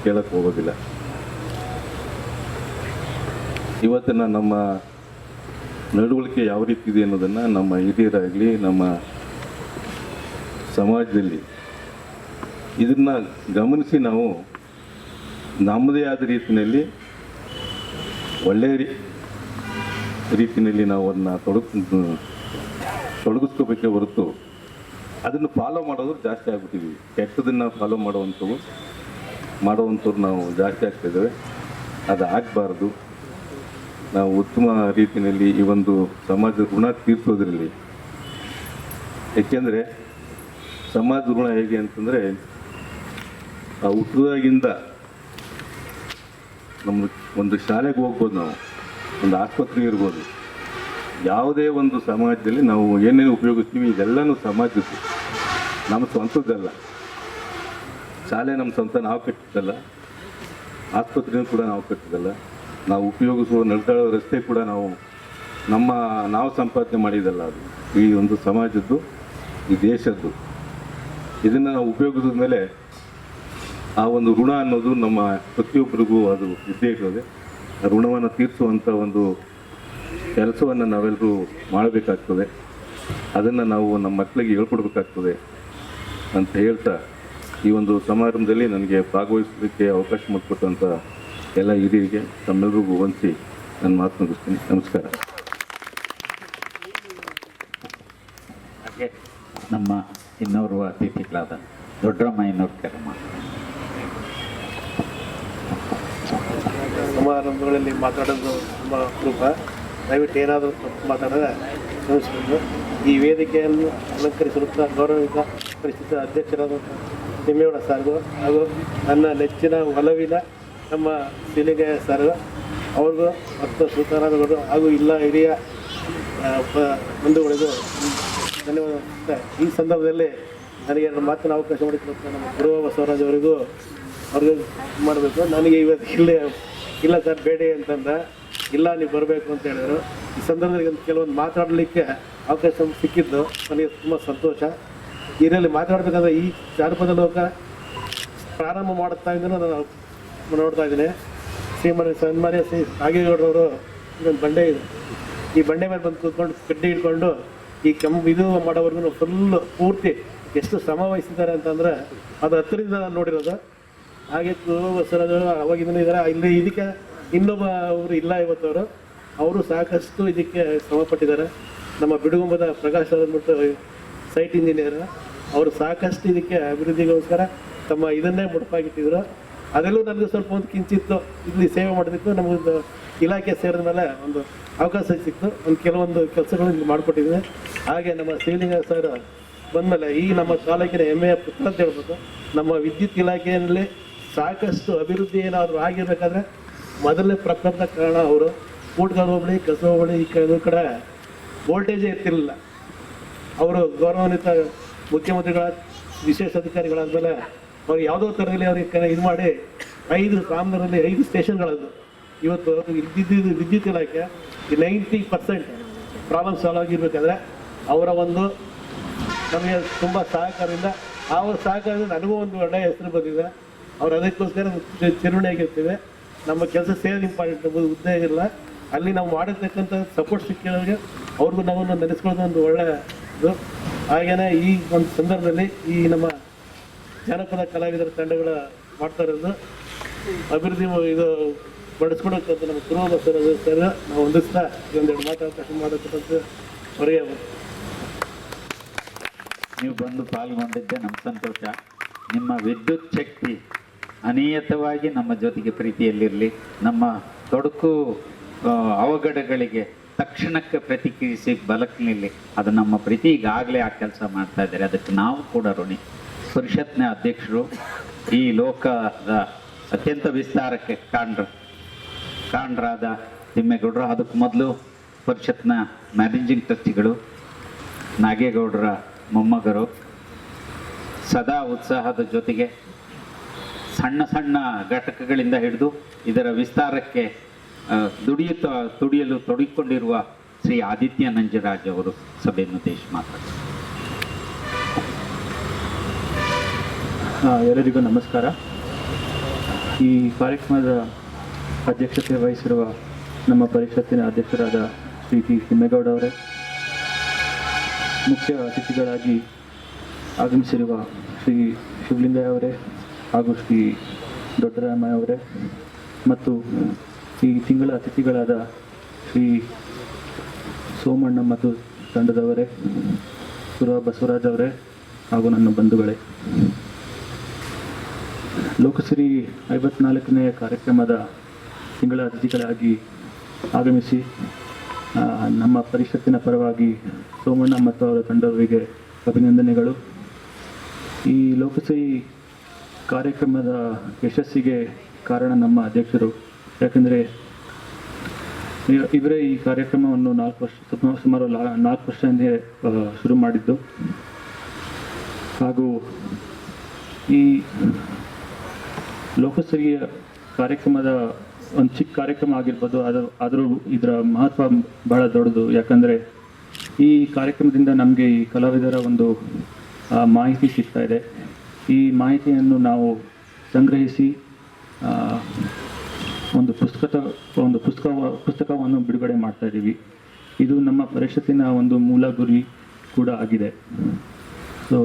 ಕೇಳಕ್ಕೆ ಹೋಗೋದಿಲ್ಲ. ಇವತ್ತಿನ ನಮ್ಮ ನಡವಳಿಕೆ ಯಾವ ರೀತಿ ಇದೆ ಅನ್ನೋದನ್ನು ನಮ್ಮ ಹಿರಿಯರಾಗಲಿ, ನಮ್ಮ ಸಮಾಜದಲ್ಲಿ ಇದನ್ನು ಗಮನಿಸಿ ನಾವು ನಮ್ಮದೇ ಆದ ರೀತಿಯಲ್ಲಿ ಒಳ್ಳೆಯ ರೀತಿಯಲ್ಲಿ ನಾವು ಅದನ್ನು ತೊಡಗಿಸ್ಕೋಬೇಕೇ ಹೊರತು ಅದನ್ನು ಫಾಲೋ ಮಾಡೋದು ಜಾಸ್ತಿ ಆಗ್ಬಿಟ್ಟಿದ್ವಿ. ಕೆಟ್ಟದನ್ನು ಫಾಲೋ ಮಾಡುವಂಥವ್ರು ನಾವು ಜಾಸ್ತಿ ಆಗ್ತಾಯಿದ್ದೇವೆ. ಅದು ಆಗಬಾರ್ದು. ನಾವು ಉತ್ತಮ ರೀತಿಯಲ್ಲಿ ಈ ಒಂದು ಸಮಾಜದ ಋಣ ತೀರಿಸೋದ್ರಲ್ಲಿ, ಏಕೆಂದರೆ ಸಮಾಜದ ಋಣ ಹೇಗೆ ಅಂತಂದರೆ, ಆ ಹುಟ್ಟಿದಾಗಿಂದ ನಮ್ಮ ಒಂದು ಶಾಲೆಗೆ ಹೋಗ್ಬೋದು, ನಾವು ಒಂದು ಆಸ್ಪತ್ರೆಗೆ ಇರ್ಬೋದು, ಯಾವುದೇ ಒಂದು ಸಮಾಜದಲ್ಲಿ ನಾವು ಏನೇನು ಉಪಯೋಗಿಸ್ತೀವಿ ಇದೆಲ್ಲನೂ ಸಮಾಜದ್ದು, ನಮ್ಮ ಸ್ವಂತದ್ದಲ್ಲ. ಶಾಲೆ ನಮ್ಮ ಸ್ವಂತ ನಾವು ಕಟ್ಟಿದ್ದಲ್ಲ, ಆಸ್ಪತ್ರೆಯೂ ಕೂಡ ನಾವು ಕಟ್ಟಿದ್ದಲ್ಲ, ನಾವು ಉಪಯೋಗಿಸುವ ನಡೆದಾಡೋ ರಸ್ತೆ ಕೂಡ ನಾವು ಸಂಪಾದನೆ ಮಾಡಿದ್ದಲ್ಲ. ಅದು ಈ ಒಂದು ಸಮಾಜದ್ದು, ಈ ದೇಶದ್ದು. ಇದನ್ನು ನಾವು ಉಪಯೋಗಿಸಿದ ಮೇಲೆ ಆ ಒಂದು ಋಣ ಅನ್ನೋದು ನಮ್ಮ ಪ್ರತಿಯೊಬ್ಬರಿಗೂ ಅದು ಇದ್ದೇ ಇರ್ತದೆ. ಆ ಋಣವನ್ನು ತೀರಿಸುವಂಥ ಒಂದು ಕೆಲಸವನ್ನು ನಾವೆಲ್ಲರೂ ಮಾಡಬೇಕಾಗ್ತದೆ. ಅದನ್ನು ನಾವು ನಮ್ಮ ಮಕ್ಕಳಿಗೆ ಹೇಳ್ಕೊಡ್ಬೇಕಾಗ್ತದೆ ಅಂತ ಹೇಳ್ತಾ, ಈ ಒಂದು ಸಮಾರಂಭದಲ್ಲಿ ನನಗೆ ಭಾಗವಹಿಸೋದಕ್ಕೆ ಅವಕಾಶ ಮಾಡಿಕೊಟ್ಟಂಥ ಎಲ್ಲ ಹಿರಿಯರಿಗೆ ತಮ್ಮೆಲ್ಲರಿಗೂ ವಂದಿಸಿ ನನ್ನ ಮಾತು ಮುಗಿಸ್ತೀನಿ. ನಮಸ್ಕಾರ. ಹಾಗೆ ನಮ್ಮ ಇನ್ನೋರ್ವ ಅತಿಥಿಗಳಾದ ದೊಡ್ಡರಾಮಯ್ಯನವ್ರ ಕರ್ಮ ಸಮಾರಂಭಗಳಲ್ಲಿ ಮಾತಾಡೋದು ತುಂಬ ಅಪರೂಪ. ದಯವಿಟ್ಟು ಏನಾದರೂ ತಪ್ಪು ಮಾತಾಡಿದ್ರೆ ಕ್ಷಮಿಸಬೇಕು. ಈ ವೇದಿಕೆಯನ್ನು ಅಲಂಕರಿಸಿರುತ್ತಾ ಗೌರವಿತ ಪರಿಸ್ಥಿತಿ ಅಧ್ಯಕ್ಷರಾದಂಥ ತಿಮ್ಮೇಗೌಡ ಸಾರ್ಗೂ ಹಾಗೂ ನನ್ನ ನೆಚ್ಚಿನ ಒಲವಿನ ನಮ್ಮ ಸಿಲಿಗೆಯ ಸಾರ್ಗೂ ಅವ್ರಿಗೂ ಮತ್ತು ಸುತಾರಾದವರು ಹಾಗೂ ಇಲ್ಲ ಹಿರಿಯ ಬಂಧುಗಳಿಗೂ ಧನ್ಯವಾದ. ಈ ಸಂದರ್ಭದಲ್ಲಿ ನನಗೆ ಮಾತಿನ ಅವಕಾಶ ಮಾಡಿಕೊಡ್ತಾರೆ ನಮ್ಮ ಗುರು ಬಸವರಾಜ್ ಅವರಿಗೂ ಅವ್ರಿಗೆ ಮಾಡಬೇಕು. ನನಗೆ ಇವತ್ತು ಇಲ್ಲ ಸರ್ ಬೇಡಿ ಅಂತಂದ, ಇಲ್ಲ ನೀವು ಬರಬೇಕು ಅಂತ ಹೇಳಿದರು. ಈ ಸಂದರ್ಭದಲ್ಲಿ ಕೆಲವೊಂದು ಮಾತಾಡಲಿಕ್ಕೆ ಅವಕಾಶ ಸಿಕ್ಕಿದ್ದು ನನಗೆ ತುಂಬ ಸಂತೋಷ. ಇದರಲ್ಲಿ ಮಾತಾಡಬೇಕಾದ್ರೆ ಈ ಜಾನಪದ ಲೋಕ ಪ್ರಾರಂಭ ಮಾಡುತ್ತಾ ಇದ್ದನ್ನು ನಾನು ನೋಡ್ತಾ ಇದ್ದೀನಿ. ಸನ್ಮಾನ್ಯ ಶ್ರೀ ನಾಗೇಗೌಡರವರು ಇನ್ನೊಂದು ಬಂಡೆ ಇದೆ, ಈ ಬಂಡೆ ಮೇಲೆ ಬಂದು ಕೂತ್ಕೊಂಡು ಕಡ್ಡಿ ಹಿಡ್ಕೊಂಡು ಈ ಇದು ಮಾಡೋವರೆಗೂ ಫುಲ್ಲು ಪೂರ್ತಿ ಎಷ್ಟು ಶ್ರಮ ವಹಿಸಿದ್ದಾರೆ ಅಂತಂದರೆ ಅದು ಹತ್ತಿರದಿಂದ ನಾನು ನೋಡಿರೋದು. ಹಾಗೆ ಬಸವರಾಜ್ ಅವಾಗಿಂದಲೂ ಇದ್ದಾರೆ. ಇಲ್ಲಿ ಇದಕ್ಕೆ ಇನ್ನೊಬ್ಬ ಅವರು ಇಲ್ಲ ಇವತ್ತವರು, ಅವರು ಸಾಕಷ್ಟು ಇದಕ್ಕೆ ಶ್ರಮಪಟ್ಟಿದ್ದಾರೆ. ನಮ್ಮ ಬಿಡುಗುಂಬದ ಪ್ರಕಾಶ್ ಅಂದ್ಬಿಟ್ಟು ಸೈಟ್ ಇಂಜಿನಿಯರ್, ಅವರು ಸಾಕಷ್ಟು ಇದಕ್ಕೆ ಅಭಿವೃದ್ಧಿಗೋಸ್ಕರ ತಮ್ಮ ಇದನ್ನೇ ಮುಡುಪಾಗಿಟ್ಟಿದ್ರು. ಅದೆಲ್ಲೂ ನನಗೂ ಸ್ವಲ್ಪ ಒಂದು ಕಿಂಚಿತ್ತು ಇಲ್ಲಿ ಸೇವೆ ಮಾಡೋದಕ್ಕೂ ನಮಗೊಂದು ಇಲಾಖೆ ಸೇರಿದ ಮೇಲೆ ಒಂದು ಅವಕಾಶ ಸಿಕ್ತು. ಒಂದು ಕೆಲವೊಂದು ಕೆಲಸಗಳನ್ನು ಇಲ್ಲಿ ಮಾಡಿಕೊಟ್ಟಿದ್ದೀನಿ. ಹಾಗೆ ನಮ್ಮ ಶಿವಲಿಂಗ ಸರ್ ಬಂದಮೇಲೆ ಈ ನಮ್ಮ ತಾಲೂಕಿನ ಹೆಮ್ಮೆಯ ಪುತ್ರ ಅಂತ ಹೇಳ್ಬೇಕು. ನಮ್ಮ ವಿದ್ಯುತ್ ಇಲಾಖೆಯಲ್ಲಿ ಸಾಕಷ್ಟು ಅಭಿವೃದ್ಧಿ ಏನಾದರೂ ಆಗಿರಬೇಕಾದ್ರೆ ಮೊದಲನೇ ಪ್ರಪ್ರಥಮ ಕಾರಣ ಅವರು. ಕೂಟ್ಗಾಲ ಹೋಬಳಿ, ಕಸ ಹೋಬಳಿ ಈ ಕಡೆ ವೋಲ್ಟೇಜೇ ಇರ್ತಿರಲಿಲ್ಲ. ಅವರು ಗೌರವಾನ್ವಿತ ಮುಖ್ಯಮಂತ್ರಿಗಳ ವಿಶೇಷ ಅಧಿಕಾರಿಗಳಾದಮೇಲೆ ಅವ್ರು ಯಾವುದೋ ಥರದಲ್ಲಿ ಅವ್ರಿಗೆ ಇದು ಮಾಡಿ 5 ರಾಮನಗರದಲ್ಲಿ 5 ಸ್ಟೇಷನ್ಗಳದ್ದು ಇವತ್ತು ಇದ್ದಿದ್ದು ವಿದ್ಯುತ್ ಇಲಾಖೆ ಈ 90% ಪ್ರಾಬ್ಲಮ್ ಸಾಲ್ವ್ ಆಗಿರ್ಬೇಕಾದ್ರೆ ಅವರ ಒಂದು ನಮಗೆ ತುಂಬ ಸಹಕಾರದಿಂದ, ಅವರ ಸಹಕಾರದಿಂದ ನನಗೂ ಒಂದು ಒಳ್ಳೆಯ ಹೆಸರು ಬಂದಿದೆ. ಅವ್ರು ಅದಕ್ಕೋಸ್ಕರ ಚಿರುಣಿಯಾಗಿರ್ತೀವಿ. ನಮ್ಮ ಕೆಲಸ ಸೇರಿ ಇಂಪಾರ್ಟೆಂಟ್, ಹುದ್ದೆ ಇಲ್ಲ, ಅಲ್ಲಿ ನಾವು ಮಾಡಿರ್ತಕ್ಕಂಥ ಸಪೋರ್ಟ್ ಸಿಕ್ಕಿರೋರಿಗೆ ಅವ್ರಿಗೂ ನಾವು ನೆನೆಸ್ಕೊಳ್ಳೋದು ಒಂದು ಒಳ್ಳೆಯ ಇದು. ಹಾಗೇನೆ ಈ ಒಂದು ಸಂದರ್ಭದಲ್ಲಿ ಈ ನಮ್ಮ ಜಾನಪದ ಕಲಾವಿದರ ತಂಡಗಳ ಮಾಡ್ತಾ ಇರೋದು ಅಭಿವೃದ್ಧಿ ಇದು ಪಡಿಸ್ಕೊಡೋಕ್ಕಂತ ನಮ್ಮ ಕುರುಬ ಬಸವರಾಜ ಸರ್ ನಾವು ಹೊಂದಿಸ್ತಾ ಒಂದೆರಡು ಮಾತಾವಕಾಶ ಮಾಡೋಕ್ಕಂತ ಹೊರಗೆ ನೀವು ಬಂದು ಪಾಲ್ಗೊಂಡಿದ್ದೆ ನಮ್ಮ ಸಂತೋಷ. ನಿಮ್ಮ ವಿದ್ಯುತ್ ಶಕ್ತಿ ಅನಿಯತವಾಗಿ ನಮ್ಮ ಜೊತೆಗೆ ಪ್ರೀತಿಯಲ್ಲಿರಲಿ. ನಮ್ಮ ತೊಡಕು ಅವಘಡಗಳಿಗೆ ತಕ್ಷಣಕ್ಕೆ ಪ್ರತಿಕ್ರಿಯಿಸಿ ಬಲಕ್ನಿಲ್ಲಿ. ಅದು ನಮ್ಮ ಪ್ರೀತಿ ಈಗಾಗಲೇ ಆ ಕೆಲಸ ಮಾಡ್ತಾ ಇದ್ದಾರೆ. ಅದಕ್ಕೆ ನಾವು ಕೂಡ ಋಣಿ. ಪರಿಷತ್ನ ಅಧ್ಯಕ್ಷರು, ಈ ಲೋಕದ ಅತ್ಯಂತ ವಿಸ್ತಾರಕ್ಕೆ ಕಾಂಡ್ರಾದ ತಿಮ್ಮೇಗೌಡರು, ಅದಕ್ಕೆ ಮೊದಲು ಪರಿಷತ್ನ ಮ್ಯಾನೇಜಿಂಗ್ ಟ್ರಸ್ಟಿಗಳು, ನಾಗೇಗೌಡರ ಮೊಮ್ಮಗರು, ಸದಾ ಉತ್ಸಾಹದ ಜೊತೆಗೆ ಸಣ್ಣ ಸಣ್ಣ ಘಟಕಗಳಿಂದ ಹಿಡಿದು ಇದರ ವಿಸ್ತಾರಕ್ಕೆ ದುಡಿಯಲು ತೊಡಗಿಕೊಂಡಿರುವ ಶ್ರೀ ಆದಿತ್ಯ ನಂಜರಾಜ್ ಅವರು ಸಭೆಯನ್ನು ಉದ್ದೇಶಿಸಿ ಮಾತಾಡ್ತಾರೆ. ಎಲ್ಲರಿಗೂ ನಮಸ್ಕಾರ. ಈ ಕಾರ್ಯಕ್ರಮದ ಅಧ್ಯಕ್ಷತೆ ವಹಿಸಿರುವ ನಮ್ಮ ಪರಿಷತ್ತಿನ ಅಧ್ಯಕ್ಷರಾದ ಶ್ರೀ ಟಿ ತಿಮ್ಮೇಗೌಡ ಅವರೇ, ಮುಖ್ಯ ಅತಿಥಿಗಳಾಗಿ ಆಗಮಿಸಿರುವ ಶ್ರೀ ಶಿವಲಿಂಗಯ್ಯ ಅವರೇ ಹಾಗೂ ಶ್ರೀ ದೊಡ್ಡರಾಮಯ್ಯ ಅವರೇ, ಮತ್ತು ಈ ತಿಂಗಳ ಅತಿಥಿಗಳಾದ ಶ್ರೀ ಸೋಮಣ್ಣ ಮತ್ತು ತಂಡದವರೇ, ಕುರುಬ ಬಸವರಾಜ್ ಅವರೇ ಹಾಗೂ ನನ್ನ ಬಂಧುಗಳೇ, ಲೋಕಶ್ರೀ 54ನೇ ಕಾರ್ಯಕ್ರಮದ ತಿಂಗಳ ಅತಿಥಿಗಳಾಗಿ ಆಗಮಿಸಿ ನಮ್ಮ ಪರಿಷತ್ತಿನ ಪರವಾಗಿ ಸೋಮಣ್ಣ ಮತ್ತು ಅವರ ತಂಡವರಿಗೆ ಅಭಿನಂದನೆಗಳು. ಈ ಲೋಕಶ್ರೀ ಕಾರ್ಯಕ್ರಮದ ಯಶಸ್ಸಿಗೆ ಕಾರಣ ನಮ್ಮ ಅಧ್ಯಕ್ಷರು. ಯಾಕೆಂದರೆ ಇವರೇ ಈ ಕಾರ್ಯಕ್ರಮವನ್ನು ಸುಮಾರು 4 ವರ್ಷ ಹಿಂದೆ ಶುರು ಮಾಡಿದ್ದು. ಹಾಗೂ ಈ ಲೋಕಸಭೆಯ ಕಾರ್ಯಕ್ರಮದ ಒಂದು ಚಿಕ್ಕ ಕಾರ್ಯಕ್ರಮ ಆಗಿರ್ಬೋದು, ಆದರೂ ಇದರ ಮಹತ್ವ ಬಹಳ ದೊಡ್ಡದು. ಯಾಕಂದರೆ ಈ ಕಾರ್ಯಕ್ರಮದಿಂದ ನಮಗೆ ಈ ಕಲಾವಿದರ ಒಂದು ಮಾಹಿತಿ ಸಿಗ್ತಾ ಇದೆ. ಈ ಮಾಹಿತಿಯನ್ನು ನಾವು ಸಂಗ್ರಹಿಸಿ ಒಂದು ಪುಸ್ತಕವನ್ನು ಬಿಡುಗಡೆ ಮಾಡ್ತಾ ಇದ್ದೀವಿ. ಇದು ನಮ್ಮ ಪರಿಷತ್ತಿನ ಒಂದು ಮೂಲ ಗುರಿ ಕೂಡ ಆಗಿದೆ. ಸೊ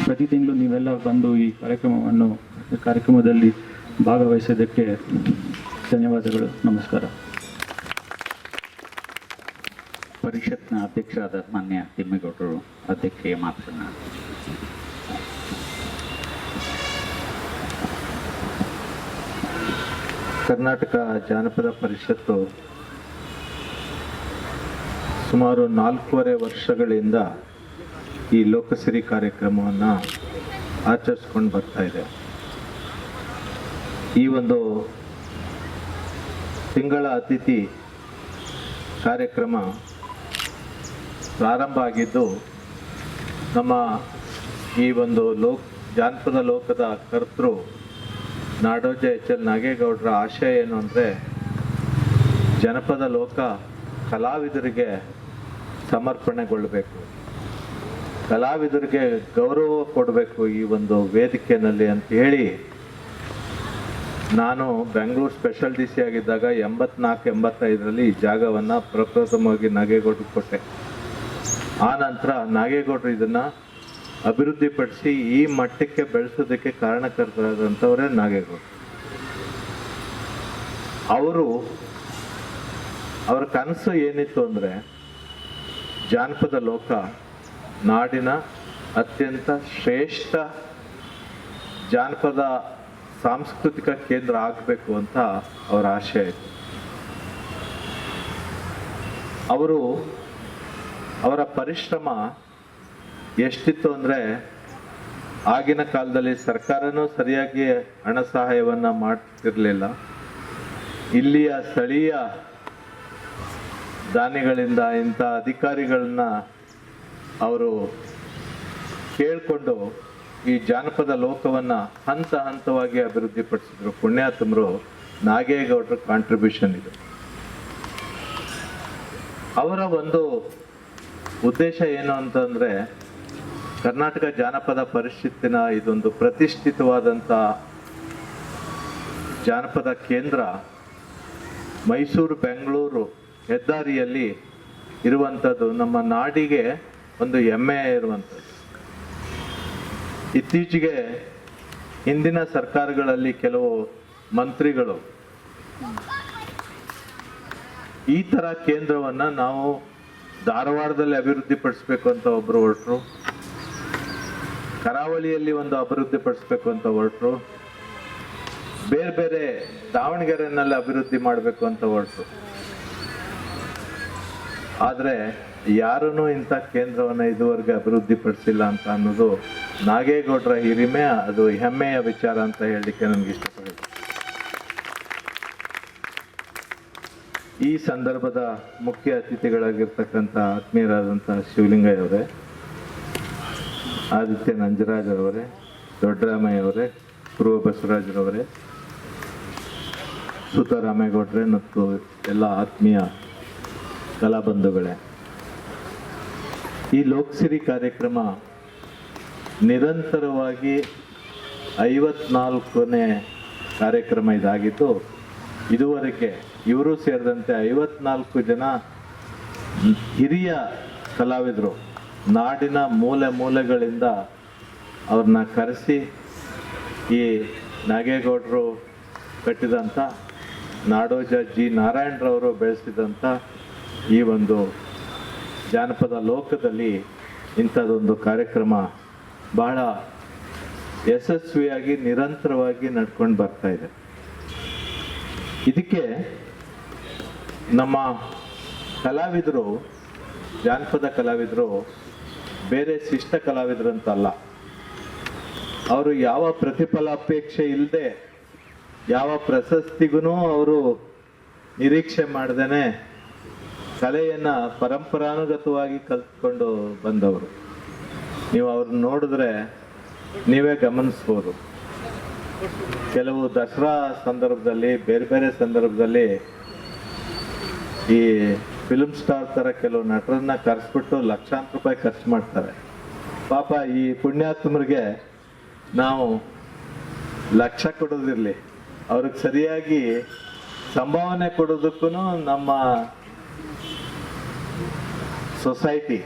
ಪ್ರತಿ ತಿಂಗಳು ನೀವೆಲ್ಲ ಬಂದು ಈ ಕಾರ್ಯಕ್ರಮದಲ್ಲಿ ಭಾಗವಹಿಸೋದಕ್ಕೆ ಧನ್ಯವಾದಗಳು. ನಮಸ್ಕಾರ. ಪರಿಷತ್ನ ಅಧ್ಯಕ್ಷರಾದ ಮಾನ್ಯ ತಿಮ್ಮೇಗೌಡರು ಅಧ್ಯಕ್ಷೀಯ ಮಾತನಾಡಿ. ಕರ್ನಾಟಕ ಜಾನಪದ ಪರಿಷತ್ತು ಸುಮಾರು 4.5 ವರ್ಷಗಳಿಂದ ಈ ಲೋಕಸಿರಿ ಕಾರ್ಯಕ್ರಮವನ್ನು ಆಚರಿಸ್ಕೊಂಡು ಬರ್ತಾ ಇದೆ. ಈ ಒಂದು ತಿಂಗಳ ಅತಿಥಿ ಕಾರ್ಯಕ್ರಮ ಪ್ರಾರಂಭ ಆಗಿದ್ದು ನಮ್ಮ ಈ ಒಂದು ಜಾನಪದ ಲೋಕದ ಕರ್ತೃ ನಾಡೋಜ ಎಚ್.ಎಲ್. ನಾಗೇಗೌಡರ ಆಶಯ ಏನು ಅಂದರೆ, ಜನಪದ ಲೋಕ ಕಲಾವಿದರಿಗೆ ಸಮರ್ಪಣೆಗೊಳ್ಳಬೇಕು, ಕಲಾವಿದರಿಗೆ ಗೌರವ ಕೊಡಬೇಕು ಈ ಒಂದು ವೇದಿಕೆಯಲ್ಲಿ ಅಂತ ಹೇಳಿ, ನಾನು ಬೆಂಗಳೂರು ಸ್ಪೆಷಲ್ ಡಿ ಸಿ ಆಗಿದ್ದಾಗ 84-85ರಲ್ಲಿ ಈ ಜಾಗವನ್ನು ಪ್ರಪ್ರಥಮವಾಗಿ ನಾಗೇಗೌಡರು ಕೊಟ್ಟೆ. ಆ ನಂತರ ನಾಗೇಗೌಡರು ಇದನ್ನು ಅಭಿವೃದ್ಧಿಪಡಿಸಿ ಈ ಮಟ್ಟಕ್ಕೆ ಬೆಳೆಸೋದಕ್ಕೆ ಕಾರಣಕರ್ತರಾದಂಥವರೇ ನಾಗೇಗೌಡರು. ಅವರ ಕನಸು ಏನಿತ್ತು ಅಂದರೆ, ಜಾನಪದ ಲೋಕ ನಾಡಿನ ಅತ್ಯಂತ ಶ್ರೇಷ್ಠ ಜಾನಪದ ಸಾಂಸ್ಕೃತಿಕ ಕೇಂದ್ರ ಆಗಬೇಕು ಅಂತ ಅವರ ಆಶಯ ಇತ್ತು. ಅವರ ಪರಿಶ್ರಮ ಎಷ್ಟಿತ್ತು ಅಂದರೆ, ಆಗಿನ ಕಾಲದಲ್ಲಿ ಸರ್ಕಾರನೂ ಸರಿಯಾಗಿ ಹಣ ಸಹಾಯವನ್ನು ಮಾಡ್ತಿರಲಿಲ್ಲ. ಇಲ್ಲಿಯ ಸ್ಥಳೀಯ ದಾನಿಗಳಿಂದ ಇಂಥ ಅಧಿಕಾರಿಗಳನ್ನ ಅವರು ಕೇಳಿಕೊಂಡು ಈ ಜಾನಪದ ಲೋಕವನ್ನು ಹಂತ ಹಂತವಾಗಿ ಅಭಿವೃದ್ಧಿಪಡಿಸಿದ್ರು. ಪುಣ್ಯಾತ್ಮರು ನಾಗೇಗೌಡರ ಕಾಂಟ್ರಿಬ್ಯೂಷನ್ ಇದು. ಅವರ ಒಂದು ಉದ್ದೇಶ ಏನು ಅಂತಂದರೆ, ಕರ್ನಾಟಕ ಜಾನಪದ ಪರಿಷತ್ತಿನ ಇದೊಂದು ಪ್ರತಿಷ್ಠಿತವಾದಂಥ ಜಾನಪದ ಕೇಂದ್ರ ಮೈಸೂರು ಬೆಂಗಳೂರು ಹೆದ್ದಾರಿಯಲ್ಲಿ ಇರುವಂಥದ್ದು. ನಮ್ಮ ನಾಡಿಗೆ ಒಂದು ಹೆಮ್ಮೆ ಇರುವಂಥದ್ದು. ಇತ್ತೀಚೆಗೆ ಹಿಂದಿನ ಸರ್ಕಾರಗಳಲ್ಲಿ ಕೆಲವು ಮಂತ್ರಿಗಳು ಈ ಥರ ಕೇಂದ್ರವನ್ನು ನಾವು ಧಾರವಾಡದಲ್ಲಿ ಅಭಿವೃದ್ಧಿಪಡಿಸ್ಬೇಕು ಅಂತ ಒಬ್ಬರು ಹೊರಟರು, ಕರಾವಳಿಯಲ್ಲಿ ಒಂದು ಅಭಿವೃದ್ಧಿಪಡಿಸ್ಬೇಕು ಅಂತ ಹೊರಟರು, ಬೇರೆ ಬೇರೆ ದಾವಣಗೆರೆಯಲ್ಲಿ ಅಭಿವೃದ್ಧಿ ಮಾಡಬೇಕು ಅಂತ ಹೊರಟರು. ಆದರೆ ಯಾರೂ ಇಂಥ ಕೇಂದ್ರವನ್ನು ಇದುವರೆಗೆ ಅಭಿವೃದ್ಧಿಪಡಿಸಿಲ್ಲ ಅಂತ ಅನ್ನೋದು ನಾಗೇಗೌಡರ ಹಿರಿಮೆ, ಅದು ಹೆಮ್ಮೆಯ ವಿಚಾರ ಅಂತ ಹೇಳಲಿಕ್ಕೆ ನನಗೆ ಇಷ್ಟಪಡ್ತೀನಿ. ಈ ಸಂದರ್ಭದ ಮುಖ್ಯ ಅತಿಥಿಗಳಾಗಿರ್ತಕ್ಕಂಥ ಆತ್ಮೀಯರಾದಂಥ ಶಿವಲಿಂಗಯ್ಯ ಅವರೇ, ಆದಿತ್ಯ ನಂಜರಾಜರವರೇ, ದೊಡ್ಡರಾಮಯ್ಯ ಅವರೇ, ಪೂರ್ವ ಬಸವರಾಜರವರೇ, ಸುತಾರಾಮೇಗೌಡರೇ ಮತ್ತು ಎಲ್ಲ ಆತ್ಮೀಯ ಕಲಾಬಂಧುಗಳೇ, ಈ ಲೋಕಸಿರಿ ಕಾರ್ಯಕ್ರಮ ನಿರಂತರವಾಗಿ 54ನೇ ಕಾರ್ಯಕ್ರಮ ಇದಾಗಿದ್ದು, ಇದುವರೆಗೆ ಇವರು ಸೇರಿದಂತೆ 54 ಜನ ಹಿರಿಯ ಕಲಾವಿದರು ನಾಡಿನ ಮೂಲೆ ಮೂಲೆಗಳಿಂದ ಅವ್ರನ್ನ ಕರೆಸಿ ಈ ನಾಗೇಗೌಡರು ಕಟ್ಟಿದಂಥ ನಾಡೋಜ ಜಿ ನಾರಾಯಣರವರು ಬೆಳೆಸಿದಂಥ ಈ ಒಂದು ಜಾನಪದ ಲೋಕದಲ್ಲಿ ಇಂಥದ್ದೊಂದು ಕಾರ್ಯಕ್ರಮ ಬಹಳ ಯಶಸ್ವಿಯಾಗಿ ನಿರಂತರವಾಗಿ ನಡ್ಕೊಂಡು ಬರ್ತಾ ಇದೆ. ಇದಕ್ಕೆ ನಮ್ಮ ಕಲಾವಿದರು, ಜಾನಪದ ಕಲಾವಿದರು ಬೇರೆ ಶಿಷ್ಟ ಕಲಾವಿದರಂತಲ್ಲ. ಅವರು ಯಾವ ಪ್ರತಿಫಲಾಪೇಕ್ಷೆ ಇಲ್ಲದೆ, ಯಾವ ಪ್ರಶಸ್ತಿಗೂ ಅವರು ನಿರೀಕ್ಷೆ ಮಾಡ್ದೇನೆ ಕಲೆಯನ್ನು ಪರಂಪರಾನುಗತವಾಗಿ ಕಲ್ತ್ಕೊಂಡು ಬಂದವರು. ನೀವು ಅವ್ರನ್ನ ನೋಡಿದ್ರೆ ನೀವೇ ಗಮನಿಸ್ಬೋದು. ಕೆಲವು ದಸರಾ ಸಂದರ್ಭದಲ್ಲಿ, ಬೇರೆ ಬೇರೆ ಸಂದರ್ಭದಲ್ಲಿ ಈ ಫಿಲ್ಮ್ ಸ್ಟಾರ್ ಥರ ಕೆಲವು ನಟರನ್ನ ಕರೆಸ್ಬಿಟ್ಟು ಲಕ್ಷಾಂತರ ರೂಪಾಯಿ ಖರ್ಚು ಮಾಡ್ತಾರೆ. ಪಾಪ ಈ ಪುಣ್ಯಾತ್ಮರಿಗೆ ನಾವು ಲಕ್ಷ ಕೊಡೋದಿರಲಿ, ಅವ್ರಿಗೆ ಸರಿಯಾಗಿ ಸಂಭಾವನೆ ಕೊಡೋದಕ್ಕೂ ನಮ್ಮ ಸೊಸೈಟಿ,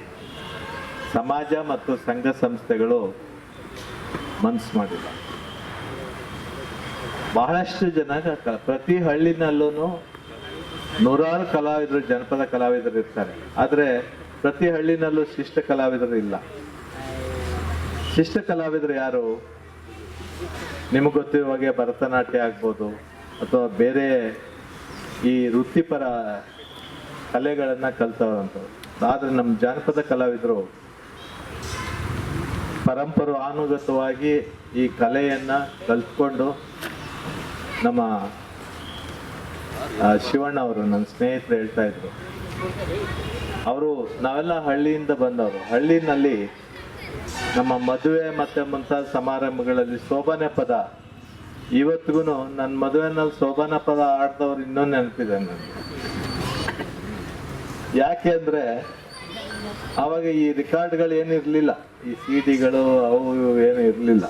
ಸಮಾಜ ಮತ್ತು ಸಂಘ ಸಂಸ್ಥೆಗಳು ಮನಸ್ಸು ಮಾಡಿಲ್ಲ. ಬಹಳಷ್ಟು ಜನ ಪ್ರತಿ ಹಳ್ಳಿನಲ್ಲೂ ನೂರಾರು ಕಲಾವಿದರು, ಜನಪದ ಕಲಾವಿದರು ಇರ್ತಾರೆ. ಆದರೆ ಪ್ರತಿ ಹಳ್ಳಿನಲ್ಲೂ ಶಿಷ್ಟ ಕಲಾವಿದರು ಇಲ್ಲ. ಶಿಷ್ಟ ಕಲಾವಿದರು ಯಾರು? ನಿಮಗೆ ಗೊತ್ತಿರುವ ಹಾಗೆ ಭರತನಾಟ್ಯ ಆಗ್ಬೋದು ಅಥವಾ ಬೇರೆ ಈ ವೃತ್ತಿಪರ ಕಲೆಗಳನ್ನು ಕಲ್ತವ್ರಂಥವ್ರು. ಆದರೆ ನಮ್ಮ ಜಾನಪದ ಕಲಾವಿದರು ಪರಂಪರಾನುಗತವಾಗಿ ಈ ಕಲೆಯನ್ನು ಕಲ್ತ್ಕೊಂಡು, ನಮ್ಮ ಶಿವಣ್ಣ ಅವರು, ನನ್ನ ಸ್ನೇಹಿತರು ಹೇಳ್ತಾ ಇದ್ರು, ಅವರು ನಾವೆಲ್ಲ ಹಳ್ಳಿಯಿಂದ ಬಂದವರು. ಹಳ್ಳಿನಲ್ಲಿ ನಮ್ಮ ಮದುವೆ ಮತ್ತು ಮುಂತಾದ ಸಮಾರಂಭಗಳಲ್ಲಿ ಸೋಬಾನೆ ಪದ, ಇವತ್ತಿಗೂ ನನ್ನ ಮದುವೆನಲ್ಲಿ ಸೋಬಾನೆ ಪದ ಆಡ್ದವ್ರು ಇನ್ನೊಂದು ನೆನಪಿದೆ ನನಗೆ. ಯಾಕೆ ಅಂದರೆ ಆವಾಗ ಈ ರೆಕಾರ್ಡ್ಗಳು ಏನಿರಲಿಲ್ಲ, ಈ CD-ಗಳು ಅವು ಏನು ಇರಲಿಲ್ಲ.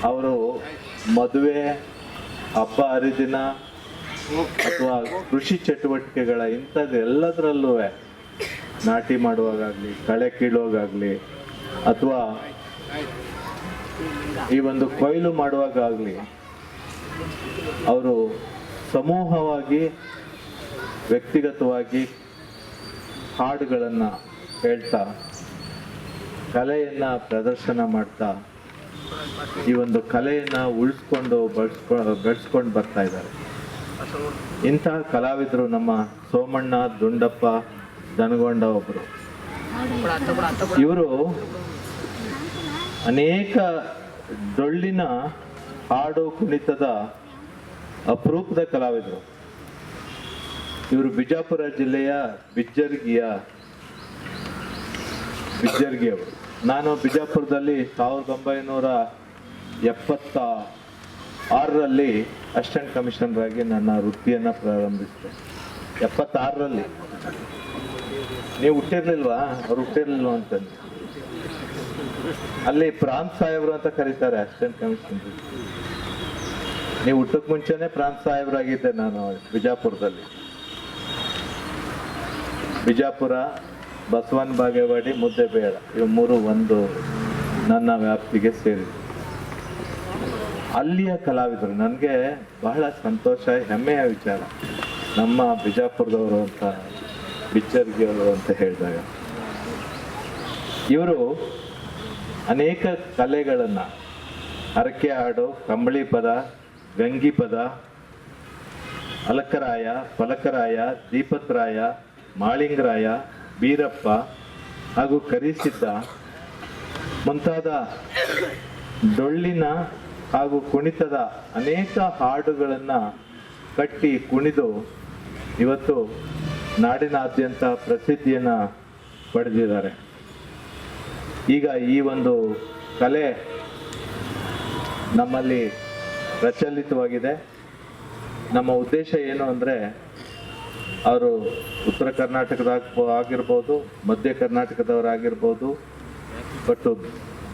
ಅವರು ಮದುವೆ, ಹಬ್ಬ ಹರಿದಿನ ಅಥವಾ ಕೃಷಿ ಚಟುವಟಿಕೆಗಳ ಇಂಥದ್ದು ಎಲ್ಲದರಲ್ಲೂ ನಾಟಿ ಮಾಡುವಾಗಲಿ, ಕಳೆ ಕೀಳುವಾಗಲಿ ಅಥವಾ ಈ ಒಂದು ಕೊಯ್ಲು ಮಾಡುವಾಗಲಿ ಅವರು ಸಮೂಹವಾಗಿ, ವ್ಯಕ್ತಿಗತವಾಗಿ ಹಾಡುಗಳನ್ನು ಹೇಳ್ತಾ, ಕಲೆಯನ್ನು ಪ್ರದರ್ಶನ ಮಾಡ್ತಾ ಈ ಒಂದು ಕಲೆಯನ್ನು ಉಳಿಸ್ಕೊಂಡು ಬೆಳೆಸ್ಕೊಂಡು ಬರ್ತಾ ಇದ್ದಾರೆ. ಇಂತಹ ಕಲಾವಿದರು ನಮ್ಮ ಸೋಮಣ್ಣ, ದುಂಡಪ್ಪ, ದನಗೊಂಡ ಒಬ್ಬರು. ಇವರು ಅನೇಕ ಡೊಳ್ಳಿನ ಹಾಡು ಕುಣಿತದ ಅಪರೂಪದ ಕಲಾವಿದರು. ಇವರು ಬಿಜಾಪುರ ಜಿಲ್ಲೆಯ ಬಿಜ್ಜರ್ಗಿಯವರು. ನಾನು ಬಿಜಾಪುರದಲ್ಲಿ 1976ರಲ್ಲಿ ಅಸಿಸ್ಟೆಂಟ್ ಕಮಿಷನರ್ ಆಗಿ ನನ್ನ ವೃತ್ತಿಯನ್ನು ಪ್ರಾರಂಭಿಸಿದೆ. 76ರಲ್ಲಿ. ನೀವು ಹುಟ್ಟಿರ್ಲಿಲ್ವಾ? ಅವ್ರು ಹುಟ್ಟಿರ್ಲಿಲ್ವ ಅಂತಂದು ಅಲ್ಲಿ ಪ್ರಾಂತ್ ಸಾಹೇಬ್ರು ಅಂತ ಕರೀತಾರೆ ಅಸಿಸ್ಟೆಂಟ್ ಕಮಿಷನರ್. ನೀವು ಹುಟ್ಟಕ್ಕೆ ಮುಂಚೆನೆ ಪ್ರಾಂತ್ ಸಾಹೇಬ್ರಾಗಿದ್ದೆ ನಾನು ಬಿಜಾಪುರದಲ್ಲಿ. ಬಿಜಾಪುರ, ಬಸವನ ಬಾಗೇವಾಡಿ, ಮುದ್ದೇಬೇಡ, ಇವು ಮೂರು ಒಂದು ನನ್ನ ವ್ಯಾಪ್ತಿಗೆ ಸೇರಿದೆ. ಅಲ್ಲಿಯ ಕಲಾವಿದರು ನನಗೆ ಬಹಳ ಸಂತೋಷ, ಹೆಮ್ಮೆಯ ವಿಚಾರ. ನಮ್ಮ ಬಿಜಾಪುರದವರು ಅಂತ, ಬಿಚ್ಚರ್ಗಿಯವರು ಅಂತ ಹೇಳಿದಾಗ ಇವರು ಅನೇಕ ಕಲೆಗಳನ್ನು, ಹರಕೆ ಹಾಡು, ಕಂಬಳಿ ಪದ, ಗಂಗಿ ಪದ, ಅಲಕರಾಯ, ಫಲಕರಾಯ, ದೀಪತ್ರಾಯ, ಮಾಳಿಂಗರಾಯ, ಬೀರಪ್ಪ ಹಾಗೂ ಕರಿಸಿದ್ದ ಮುಂತಾದ ಡೊಳ್ಳಿನ ಹಾಗೂ ಕುಣಿತದ ಅನೇಕ ಹಾಡುಗಳನ್ನು ಕಟ್ಟಿ ಕುಣಿದು ಇವತ್ತು ನಾಡಿನಾದ್ಯಂತ ಪ್ರಸಿದ್ಧಿಯನ್ನು ಪಡೆದಿದ್ದಾರೆ. ಈಗ ಈ ಒಂದು ಕಲೆ ನಮ್ಮಲ್ಲಿ ಪ್ರಚಲಿತವಾಗಿದೆ. ನಮ್ಮ ಉದ್ದೇಶ ಏನು ಅಂದರೆ, ಅವರು ಉತ್ತರ ಕರ್ನಾಟಕದ ಆಗಿರ್ಬೋದು, ಮಧ್ಯ ಕರ್ನಾಟಕದವರಾಗಿರ್ಬೋದು, ಬಟ್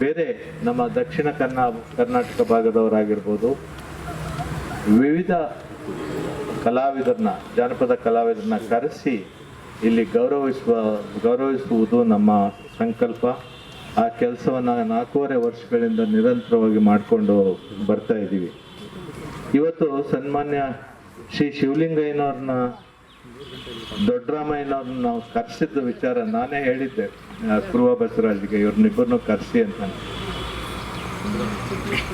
ಬೇರೆ ನಮ್ಮ ದಕ್ಷಿಣ ಕರ್ನಾಟಕ ಭಾಗದವರಾಗಿರ್ಬೋದು, ವಿವಿಧ ಕಲಾವಿದರನ್ನ, ಜಾನಪದ ಕಲಾವಿದರನ್ನ ಕರೆಸಿ ಇಲ್ಲಿ ಗೌರವಿಸುವುದು ನಮ್ಮ ಸಂಕಲ್ಪ. ಆ ಕೆಲಸವನ್ನು 4.5 ವರ್ಷಗಳಿಂದ ನಿರಂತರವಾಗಿ ಮಾಡಿಕೊಂಡು ಬರ್ತಾ ಇದ್ದೀವಿ. ಇವತ್ತು ಸನ್ಮಾನ್ಯ ಶ್ರೀ ಶಿವಲಿಂಗಯ್ಯನವ್ರನ್ನ, ದೊಡ್ಡರಾಮಯ್ಯನವ್ರನ್ನ ನಾವು ಕರೆಸಿದ್ದ ವಿಚಾರ ನಾನೇ ಹೇಳಿದ್ದೆ ಕುರುವ ಬಸವರಾಜ್ಗೆ, ಇವ್ರನ್ನಿಬ್ಬರನ್ನು ಕರೆಸಿ ಅಂತ.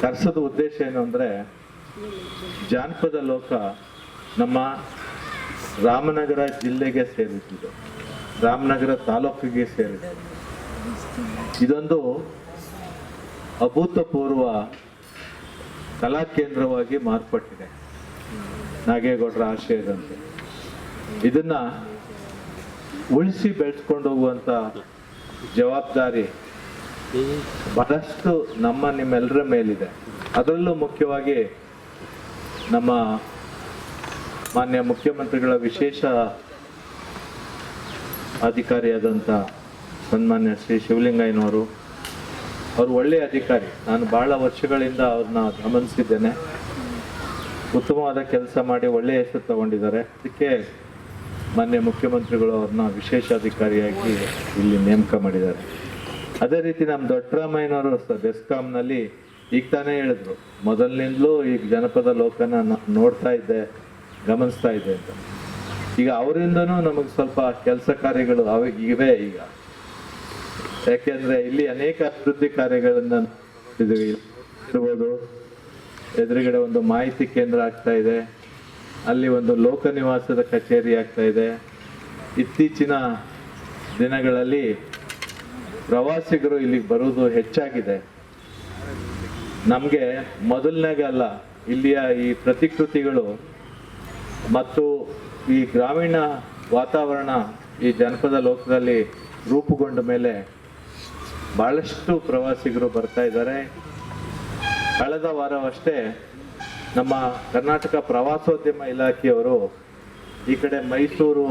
ಕರೆಸೋದ ಉದ್ದೇಶ ಏನು ಅಂದರೆ, ಜಾನಪದ ಲೋಕ ನಮ್ಮ ರಾಮನಗರ ಜಿಲ್ಲೆಗೆ ಸೇರಿಸಿದೆ, ರಾಮನಗರ ತಾಲೂಕಿಗೆ ಸೇರಿದೆ. ಇದೊಂದು ಅಭೂತಪೂರ್ವ ಕಲಾ ಕೇಂದ್ರವಾಗಿ ಮಾರ್ಪಟ್ಟಿದೆ ನಾಗೇಗೌಡರ ಆಶಯದಂತೆ. ಇದನ್ನ ಉಳಿಸಿ ಬೆಳೆಸ್ಕೊಂಡು ಹೋಗುವಂತ ಜವಾಬ್ದಾರಿ ಬಹಳಷ್ಟು ನಿಮ್ಮೆಲ್ಲರ ಮೇಲಿದೆ. ಅದರಲ್ಲೂ ಮುಖ್ಯವಾಗಿ ನಮ್ಮ ಮಾನ್ಯ ಮುಖ್ಯಮಂತ್ರಿಗಳ ವಿಶೇಷ ಅಧಿಕಾರಿಯಾದಂಥ ಸನ್ಮಾನ್ಯ ಶ್ರೀ ಶಿವಲಿಂಗಯ್ಯನವರು, ಅವರು ಒಳ್ಳೆಯ ಅಧಿಕಾರಿ. ನಾನು ಬಹಳ ವರ್ಷಗಳಿಂದ ಅವ್ರನ್ನ ಗಮನಿಸಿದ್ದೇನೆ. ಉತ್ತಮವಾದ ಕೆಲಸ ಮಾಡಿ ಒಳ್ಳೆಯ ಹೆಸರು ತಗೊಂಡಿದ್ದಾರೆ. ಅದಕ್ಕೆ ಮಾನ್ಯ ಮುಖ್ಯಮಂತ್ರಿಗಳು ಅವ್ರನ್ನ ವಿಶೇಷ ಅಧಿಕಾರಿಯಾಗಿ ಇಲ್ಲಿ ನೇಮಕ ಮಾಡಿದ್ದಾರೆ. ಅದೇ ರೀತಿ ನಮ್ಮ ದೊಡ್ಡರಾಮಯ್ಯನವರು ಬೆಸ್ಕಾಂನಲ್ಲಿ ಈಗ ತಾನೇ ಹೇಳಿದ್ರು, ಮೊದಲಿನಿಂದಲೂ ಈಗ ಜನಪದ ಲೋಕನ ನೋಡ್ತಾ ಇದ್ದೆ, ಗಮನಿಸ್ತಾ ಇದ್ದೆ ಅಂತ. ಈಗ ಅವರಿಂದನೂ ನಮಗೆ ಸ್ವಲ್ಪ ಕೆಲಸ ಕಾರ್ಯಗಳು ಇವೆ ಈಗ. ಯಾಕೆಂದ್ರೆ ಇಲ್ಲಿ ಅನೇಕ ಅಭಿವೃದ್ಧಿ ಕಾರ್ಯಗಳನ್ನ ಇರ್ಬೋದು. ಎದುರುಗಡೆ ಒಂದು ಮಾಹಿತಿ ಕೇಂದ್ರ ಆಗ್ತಾ ಇದೆ, ಅಲ್ಲಿ ಒಂದು ಲೋಕ ನಿವಾಸದ ಕಚೇರಿ ಆಗ್ತಾ ಇದೆ. ಇತ್ತೀಚಿನ ದಿನಗಳಲ್ಲಿ ಪ್ರವಾಸಿಗರು ಇಲ್ಲಿಗೆ ಬರುವುದು ಹೆಚ್ಚಾಗಿದೆ. ನಮಗೆ ಮೊದಲನೇಗಲ್ಲ, ಇಲ್ಲಿಯ ಈ ಪ್ರತಿಕೃತಿಗಳು ಮತ್ತು ಈ ಗ್ರಾಮೀಣ ವಾತಾವರಣ ಈ ಜನಪದ ಲೋಕದಲ್ಲಿ ರೂಪುಗೊಂಡ ಮೇಲೆ ಬಹಳಷ್ಟು ಪ್ರವಾಸಿಗರು ಬರ್ತಾ ಇದ್ದಾರೆ. ಕಳೆದ ವಾರವಷ್ಟೇ ನಮ್ಮ ಕರ್ನಾಟಕ ಪ್ರವಾಸೋದ್ಯಮ ಇಲಾಖೆಯವರು ಈ ಕಡೆ ಮೈಸೂರು,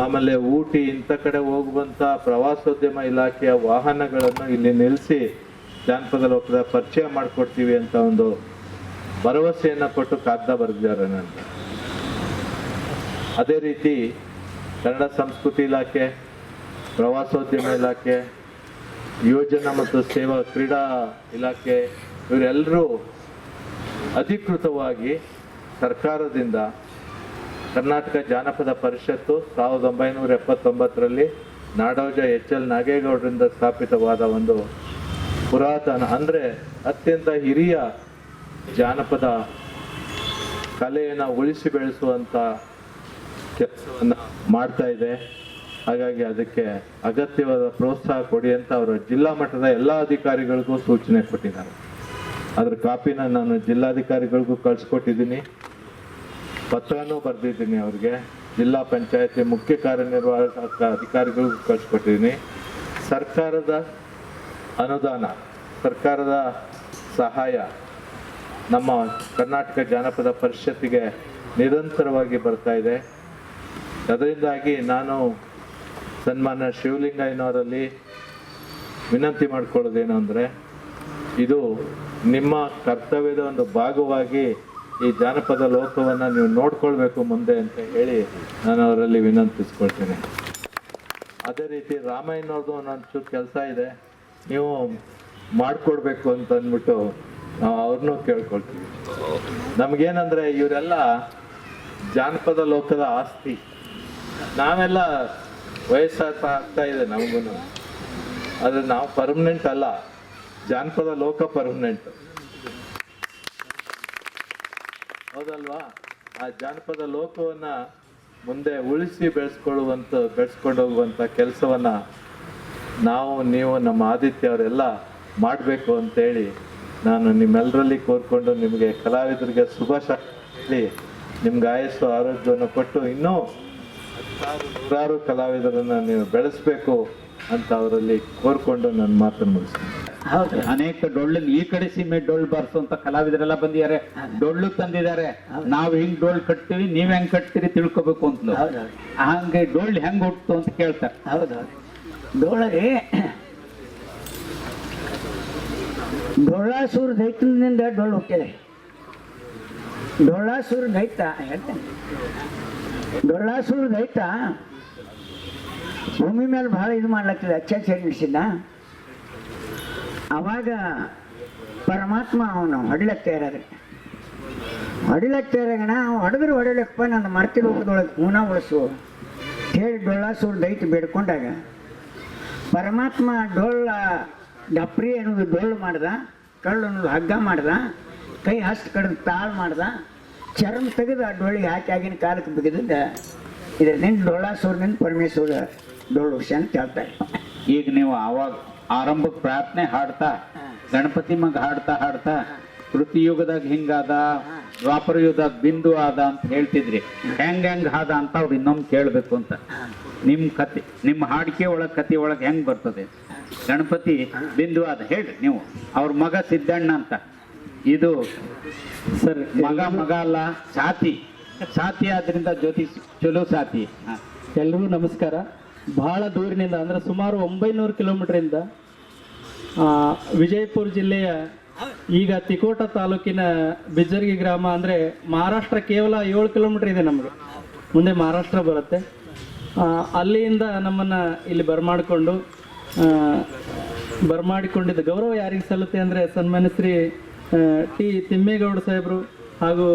ಆಮೇಲೆ ಊಟಿ ಇಂಥ ಕಡೆ ಹೋಗುವಂಥ ಪ್ರವಾಸೋದ್ಯಮ ಇಲಾಖೆಯ ವಾಹನಗಳನ್ನು ಇಲ್ಲಿ ನಿಲ್ಲಿಸಿ ಜಾನಪದ ಲೋಕದ ಪರಿಚಯ ಮಾಡಿಕೊಡ್ತೀವಿ ಅಂತ ಒಂದು ಭರವಸೆಯನ್ನು ಕೊಟ್ಟು ಕಾಗದ ಬರೆದಿದ್ದಾರೆ ನನಗೆ. ಅದೇ ರೀತಿ ಕನ್ನಡ ಸಂಸ್ಕೃತಿ ಇಲಾಖೆ, ಪ್ರವಾಸೋದ್ಯಮ ಇಲಾಖೆ, ಯೋಜನಾ ಮತ್ತು ಸೇವಾ ಕ್ರೀಡಾ ಇಲಾಖೆ, ಇವರೆಲ್ಲರೂ ಅಧಿಕೃತವಾಗಿ ಸರ್ಕಾರದಿಂದ ಕರ್ನಾಟಕ ಜಾನಪದ ಪರಿಷತ್ತು 1979ರಲ್ಲಿ ನಾಡೋಜ ಎಚ್.ಎಲ್. ನಾಗೇಗೌಡರಿಂದ ಸ್ಥಾಪಿತವಾದ ಒಂದು ಪುರಾತನ, ಅಂದರೆ ಅತ್ಯಂತ ಹಿರಿಯ ಜಾನಪದ ಕಲೆಯನ್ನು ಉಳಿಸಿ ಬೆಳೆಸುವಂಥ ಕೆಲಸವನ್ನು ಮಾಡ್ತಾ ಇದೆ. ಹಾಗಾಗಿ ಅದಕ್ಕೆ ಅಗತ್ಯವಾದ ಪ್ರೋತ್ಸಾಹ ಕೊಡಿ ಅಂತ ಅವರು ಜಿಲ್ಲಾ ಮಟ್ಟದ ಎಲ್ಲ ಅಧಿಕಾರಿಗಳಿಗೂ ಸೂಚನೆ ಕೊಟ್ಟಿದ್ದಾರೆ. ಅದ್ರ ಕಾಪಿನ ನಾನು ಜಿಲ್ಲಾಧಿಕಾರಿಗಳಿಗೂ ಕಳಿಸ್ಕೊಟ್ಟಿದ್ದೀನಿ, ಪತ್ರನೂ ಬರೆದಿದ್ದೀನಿ ಅವ್ರಿಗೆ. ಜಿಲ್ಲಾ ಪಂಚಾಯತಿ ಮುಖ್ಯ ಕಾರ್ಯನಿರ್ವಾಹಕ ಅಧಿಕಾರಿಗಳಿಗೂ ಕಳಿಸ್ಕೊಟ್ಟಿದ್ದೀನಿ. ಸರ್ಕಾರದ ಅನುದಾನ, ಸರ್ಕಾರದ ಸಹಾಯ ನಮ್ಮ ಕರ್ನಾಟಕ ಜಾನಪದ ಪರಿಷತ್ತಿಗೆ ನಿರಂತರವಾಗಿ ಬರ್ತಾ ಇದೆ. ಅದರಿಂದಾಗಿ ನಾನು ಸನ್ಮಾನ್ಯ ಶಿವಲಿಂಗಯ್ಯನವರಲ್ಲಿ ವಿನಂತಿ ಮಾಡ್ಕೊಳ್ಳೋದೇನು ಅಂದರೆ, ಇದು ನಿಮ್ಮ ಕರ್ತವ್ಯದ ಒಂದು ಭಾಗವಾಗಿ ಈ ಜಾನಪದ ಲೋಕವನ್ನು ನೀವು ನೋಡ್ಕೊಳ್ಬೇಕು ಮುಂದೆ ಅಂತ ಹೇಳಿ ನಾನು ಅವರಲ್ಲಿ ವಿನಂತಿಸ್ಕೊಳ್ತೇನೆ. ಅದೇ ರೀತಿ ರಾಮಾಯಣವ್ರದ್ದು ಒಂದೊಂಚೂರು ಕೆಲಸ ಇದೆ, ನೀವು ಮಾಡಿಕೊಡ್ಬೇಕು ಅಂತ ಅಂದ್ಬಿಟ್ಟು ನಾವು ಅವ್ರನ್ನೂ ಕೇಳ್ಕೊಳ್ತೀವಿ. ನಮಗೇನಂದರೆ ಇವರೆಲ್ಲ ಜಾನಪದ ಲೋಕದ ಆಸ್ತಿ. ನಾವೆಲ್ಲ ವಯಸ್ಸಾಗ್ತಾ ಇದೆ ನಮಗೂ, ಆದರೆ ನಾವು ಪರ್ಮನೆಂಟ್ ಅಲ್ಲ, ಜಾನಪದ ಲೋಕ ಪರ್ಮನೆಂಟ್, ಹೌದಲ್ವಾ? ಆ ಜಾನಪದ ಲೋಕವನ್ನು ಮುಂದೆ ಉಳಿಸಿ ಬೆಳೆಸ್ಕೊಂಡು ಹೋಗುವಂಥ ಕೆಲಸವನ್ನು ನೀವು ನಮ್ಮ ಆದಿತ್ಯ ಅವರೆಲ್ಲ ಮಾಡಬೇಕು ಅಂತೇಳಿ ನಾನು ನಿಮ್ಮೆಲ್ಲರಲ್ಲಿ ಕೋರ್ಕೊಂಡು ನಿಮಗೆ ಕಲಾವಿದರಿಗೆ ಶುಭಾಶಯ, ನಿಮ್ಗೆ ಆಯಸ್ಸು ಆರೋಗ್ಯವನ್ನು ಕೊಟ್ಟು ಇನ್ನೂ ನೂರಾರು ಕಲಾವಿದರನ್ನು ನೀವು ಬೆಳೆಸಬೇಕು ಅಂತ ಅವರಲ್ಲಿ ಕೋರ್ಕೊಂಡು ನನ್ನ ಮಾತನ್ನು ಮುಗಿಸ್ತೀನಿ. ಹೌದು, ಅನೇಕ ಡೊಳ್ಳನ್ನು ಈ ಕಡೆ ಸೀಮೆ ಡೊಳ್ಳು ಬಾರಿಸುವಂತ ಕಲಾವಿದರೆಲ್ಲ ಬಂದಿದ್ದಾರೆ, ಡೊಳ್ಳು ತಂದಿದ್ದಾರೆ. ನಾವು ಹಿಂಗ್ ಡೊಳ್ಳು ಕಟ್ತೀವಿ, ನೀವ್ ಹೆಂಗ್ ಕಟ್ತೀರಿ ತಿಳ್ಕೊಬೇಕು ಅಂತ. ಹೌದೌದು, ಹಂಗೆ ಡೊಳ್ಳು ಹೆಂಗ್ ಹುಟ್ಟು ಅಂತ ಕೇಳ್ತಾರೆ. ಹೌದೌದು. ಡೊಳ್ಳಗೆ ಡೊಳ್ಳಾಸೂರ್ ದೈತ್ಯದಿಂದ ಡೊಳ್ಳು ಹುಟ್ಟಿದೆ. ಡೊಳ್ಳಾಸೂರ್ ದೈತ್ಯ ಹೇಳ್ತೇನೆ, ಡೊಳ್ಳಾಸೂರ್ ದೈತ್ಯ ಭೂಮಿ ಮೇಲೆ ಭಾಳ ಇದು ಮಾಡ್ಲತ್ತಿದೆ, ಅತ್ಯಾಚಾರ ನಡೆಸಿದ್ದ. ಅವಾಗ ಪರಮಾತ್ಮ ಅವನು ಹೊಡಿಲಕ್ತಾಯಿರೋದ್ರೆ ನಾವು ಹೊಡೆಲಕ್ಕಪ್ಪ ನನ್ನ ಮರ್ತಿ ಲೋಕದೊಳಗೆ ಹೂನ ಉಳಿಸು ಹೇಳಿ ಡೊಳ್ಳಾಸೂರ್ ದೈತ್ಯ ಬೇಡ್ಕೊಂಡಾಗ ಪರಮಾತ್ಮ ಡೊಳ್ಳ ಡಪ್ರಿ ಅನ್ನೋದು ಡೊಳ್ಳು ಮಾಡ್ದ, ಕಳ್ಳು ಅನ್ನೋದು ಹಗ್ಗ ಮಾಡ್ದ, ಕೈ ಹಸ್ತು ಕಡ್ದು ತಾಳು ಮಾಡ್ದ, ಚರ್ಮ ತೆಗೆದು ಆ ಡೊಳ್ಳಿಗೆ ಹಾಕಿ ಆಗಿನ ಕಾಲಕ್ಕೆ ಬಿಗಿದಿದ್ದ. ಇದರಿಂದ ಡೊಳ್ಳಾಸೂರ್ನಿಂದ ಪರಮೇಶ್ವರ ಡೊಳ್ಳು ವಿಷಯ ಅಂತ ಹೇಳ್ತಾರೆ. ಈಗ ನೀವು ಆವಾಗ ಆರಂಭಕ್ಕೆ ಪ್ರಾರ್ಥನೆ ಹಾಡ್ತಾ ಗಣಪತಿ ಮಗ ಹಾಡ್ತಾ ಕೃತಿ ಯುಗದಾಗ ಹಿಂಗಾದ, ದ್ವಾಪರ ಯುಗದಾಗ ಬಿಂದು ಆದ ಅಂತ ಹೇಳ್ತಿದ್ರಿ. ಹೆಂಗ್ ಆದ ಅಂತ ಅವ್ರು ಇನ್ನೊಮ್ಮೆ ಕೇಳಬೇಕು ಅಂತ. ನಿಮ್ಮ ಹಾಡಿಕೆ ಒಳಗೆ ಕತೆ ಒಳಗೆ ಹೆಂಗ್ ಬರ್ತದೆ? ಗಣಪತಿ ಬಿಂದು ಆದ ಹೇಳ್ರಿ ನೀವು. ಅವ್ರ ಮಗ ಸಿದ್ದಣ್ಣ ಅಂತ. ಇದು ಸರ್ ಮಗ ಅಲ್ಲ, ಸಾತಿ ಆದ್ರಿಂದ ಜ್ಯೋತಿ ಚಲೋ ಸಾತಿ. ಎಲ್ರಿಗೂ ನಮಸ್ಕಾರ. ಬಹಳ ದೂರಿನಿಂದ ಅಂದರೆ ಸುಮಾರು 900 ಕಿಲೋಮೀಟರಿಂದ ವಿಜಯಪುರ ಜಿಲ್ಲೆಯ ಈಗ ತಿಕೋಟ ತಾಲೂಕಿನ ಬಿಜ್ಜರ್ಗಿ ಗ್ರಾಮ, ಅಂದರೆ ಮಹಾರಾಷ್ಟ್ರ ಕೇವಲ 7 ಕಿಲೋಮೀಟರ್ ಇದೆ ನಮಗೆ, ಮುಂದೆ ಮಹಾರಾಷ್ಟ್ರ ಬರುತ್ತೆ. ಅಲ್ಲಿಂದ ನಮ್ಮನ್ನು ಇಲ್ಲಿ ಬರಮಾಡಿಕೊಂಡಿದ್ದ ಗೌರವ ಯಾರಿಗೆ ಸಲ್ಲುತ್ತೆ ಅಂದರೆ ಸನ್ಮಾನ್ಯ ಶ್ರೀ ಟಿ ತಿಮ್ಮೇಗೌಡ ಸಾಹೇಬರು ಹಾಗೂ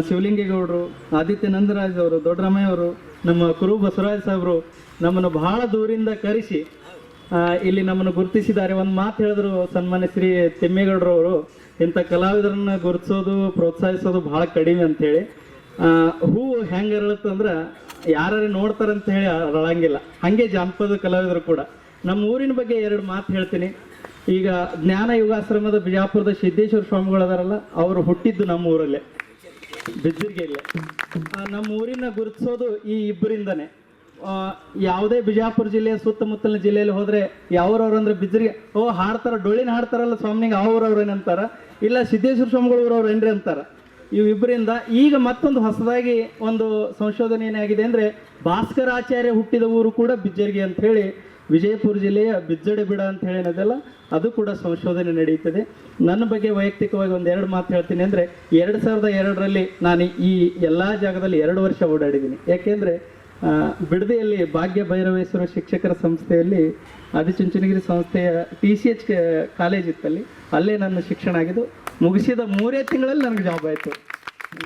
ಶಿವಲಿಂಗೇಗೌಡರು, ಆದಿತ್ಯ ನಂದರಾಜ್ ಅವರು, ದೊಡ್ಡರಾಮಯ್ಯ ಅವರು, ನಮ್ಮ ಕುರು ಬಸವರಾಜ್ ಸಾಹೇಬರು ನಮ್ಮನ್ನು ಬಹಳ ದೂರಿಂದ ಕರೆಸಿ ಇಲ್ಲಿ ನಮ್ಮನ್ನು ಗುರುತಿಸಿದ್ದಾರೆ. ಒಂದು ಮಾತು ಹೇಳಿದ್ರು ಸನ್ಮಾನ್ಯ ಶ್ರೀ ತಿಮ್ಮೇಗೌಡರವರು, ಇಂಥ ಕಲಾವಿದರನ್ನ ಗುರುತಿಸೋದು ಪ್ರೋತ್ಸಾಹಿಸೋದು ಭಾಳ ಕಡಿಮೆ ಅಂಥೇಳಿ. ಹೂವು ಹೆಂಗೆ ಅರಳುತ್ತಂದ್ರೆ ಯಾರು ನೋಡ್ತಾರಂತ ಹೇಳಿ ಅರಳಂಗಿಲ್ಲ, ಹಾಗೆ ಜಾನಪದ ಕಲಾವಿದರು ಕೂಡ. ನಮ್ಮ ಊರಿನ ಬಗ್ಗೆ 2 ಮಾತು ಹೇಳ್ತೀನಿ. ಈಗ ಜ್ಞಾನ ಯುಗಾಶ್ರಮದ ಬಿಜಾಪುರದ ಸಿದ್ದೇಶ್ವರ ಸ್ವಾಮಿಗಳದಾರಲ್ಲ, ಅವರು ಹುಟ್ಟಿದ್ದು ನಮ್ಮ ಊರಲ್ಲೇ, ಬಿಜ್ಜರ್ಗಿಯಲ್ಲೇ. ನಮ್ಮ ಊರಿನ ಗುರುತಿಸೋದು ಈ ಇಬ್ಬರಿಂದನೇ. ಯಾವುದೇ ಬಿಜಾಪುರ ಜಿಲ್ಲೆಯ ಸುತ್ತಮುತ್ತಲಿನ ಜಿಲ್ಲೆಯಲ್ಲಿ ಹೋದರೆ ಯಾವ್ರವ್ರು ಅಂದರೆ ಬಿಜ್ಜರ್ಗಿ, ಹಾಡ್ತಾರ, ಡೊಳ್ಳಿನ ಹಾಡ್ತಾರಲ್ಲ ಸ್ವಾಮಿನಿಗೆ ಅವ್ರವ್ರು ಏನಂತಾರ, ಇಲ್ಲ ಸಿದ್ದೇಶ್ವರ ಸ್ವಾಮಿಗಳು ಊರವ್ರು ಏನ್ರಿ ಅಂತಾರ. ಇವಿಬ್ಬರಿಂದ ಈಗ ಮತ್ತೊಂದು ಹೊಸದಾಗಿ ಒಂದು ಸಂಶೋಧನೆ ಏನಾಗಿದೆ ಅಂದರೆ, ಭಾಸ್ಕರಾಚಾರ್ಯ ಹುಟ್ಟಿದ ಊರು ಕೂಡ ಬಿಜ್ಜರ್ಗಿ ಅಂತ ಹೇಳಿ ವಿಜಯಪುರ ಜಿಲ್ಲೆಯ ಬಿಜ್ಜಡೆ ಬಿಡ ಅಂತ ಹೇಳಿ ಏನದಲ್ಲ, ಅದು ಕೂಡ ಸಂಶೋಧನೆ ನಡೆಯುತ್ತದೆ. ನನ್ನ ಬಗ್ಗೆ ವೈಯಕ್ತಿಕವಾಗಿ 1-2 ಮಾತು ಹೇಳ್ತೀನಿ. ಅಂದರೆ 2002ರಲ್ಲಿ ನಾನು ಈ ಎಲ್ಲ ಜಾಗದಲ್ಲಿ 2 ವರ್ಷ ಓಡಾಡಿದ್ದೀನಿ. ಯಾಕೆಂದರೆ ಬಿಡದಿಯಲ್ಲಿ ಭಾಗ್ಯ ಭೈರವೇಶ್ವರ ಶಿಕ್ಷಕರ ಸಂಸ್ಥೆಯಲ್ಲಿ ಆದಿಚುಂಚನಗಿರಿ ಸಂಸ್ಥೆಯ TCH ಕಾಲೇಜ್ ಇತ್ತಲ್ಲಿ, ಅಲ್ಲೇ ನನ್ನ ಶಿಕ್ಷಣ ಆಗಿದ್ದು. ಮುಗಿಸಿದ 3 ತಿಂಗಳಲ್ಲಿ ನನಗೆ ಜಾಬ್ ಆಯಿತು.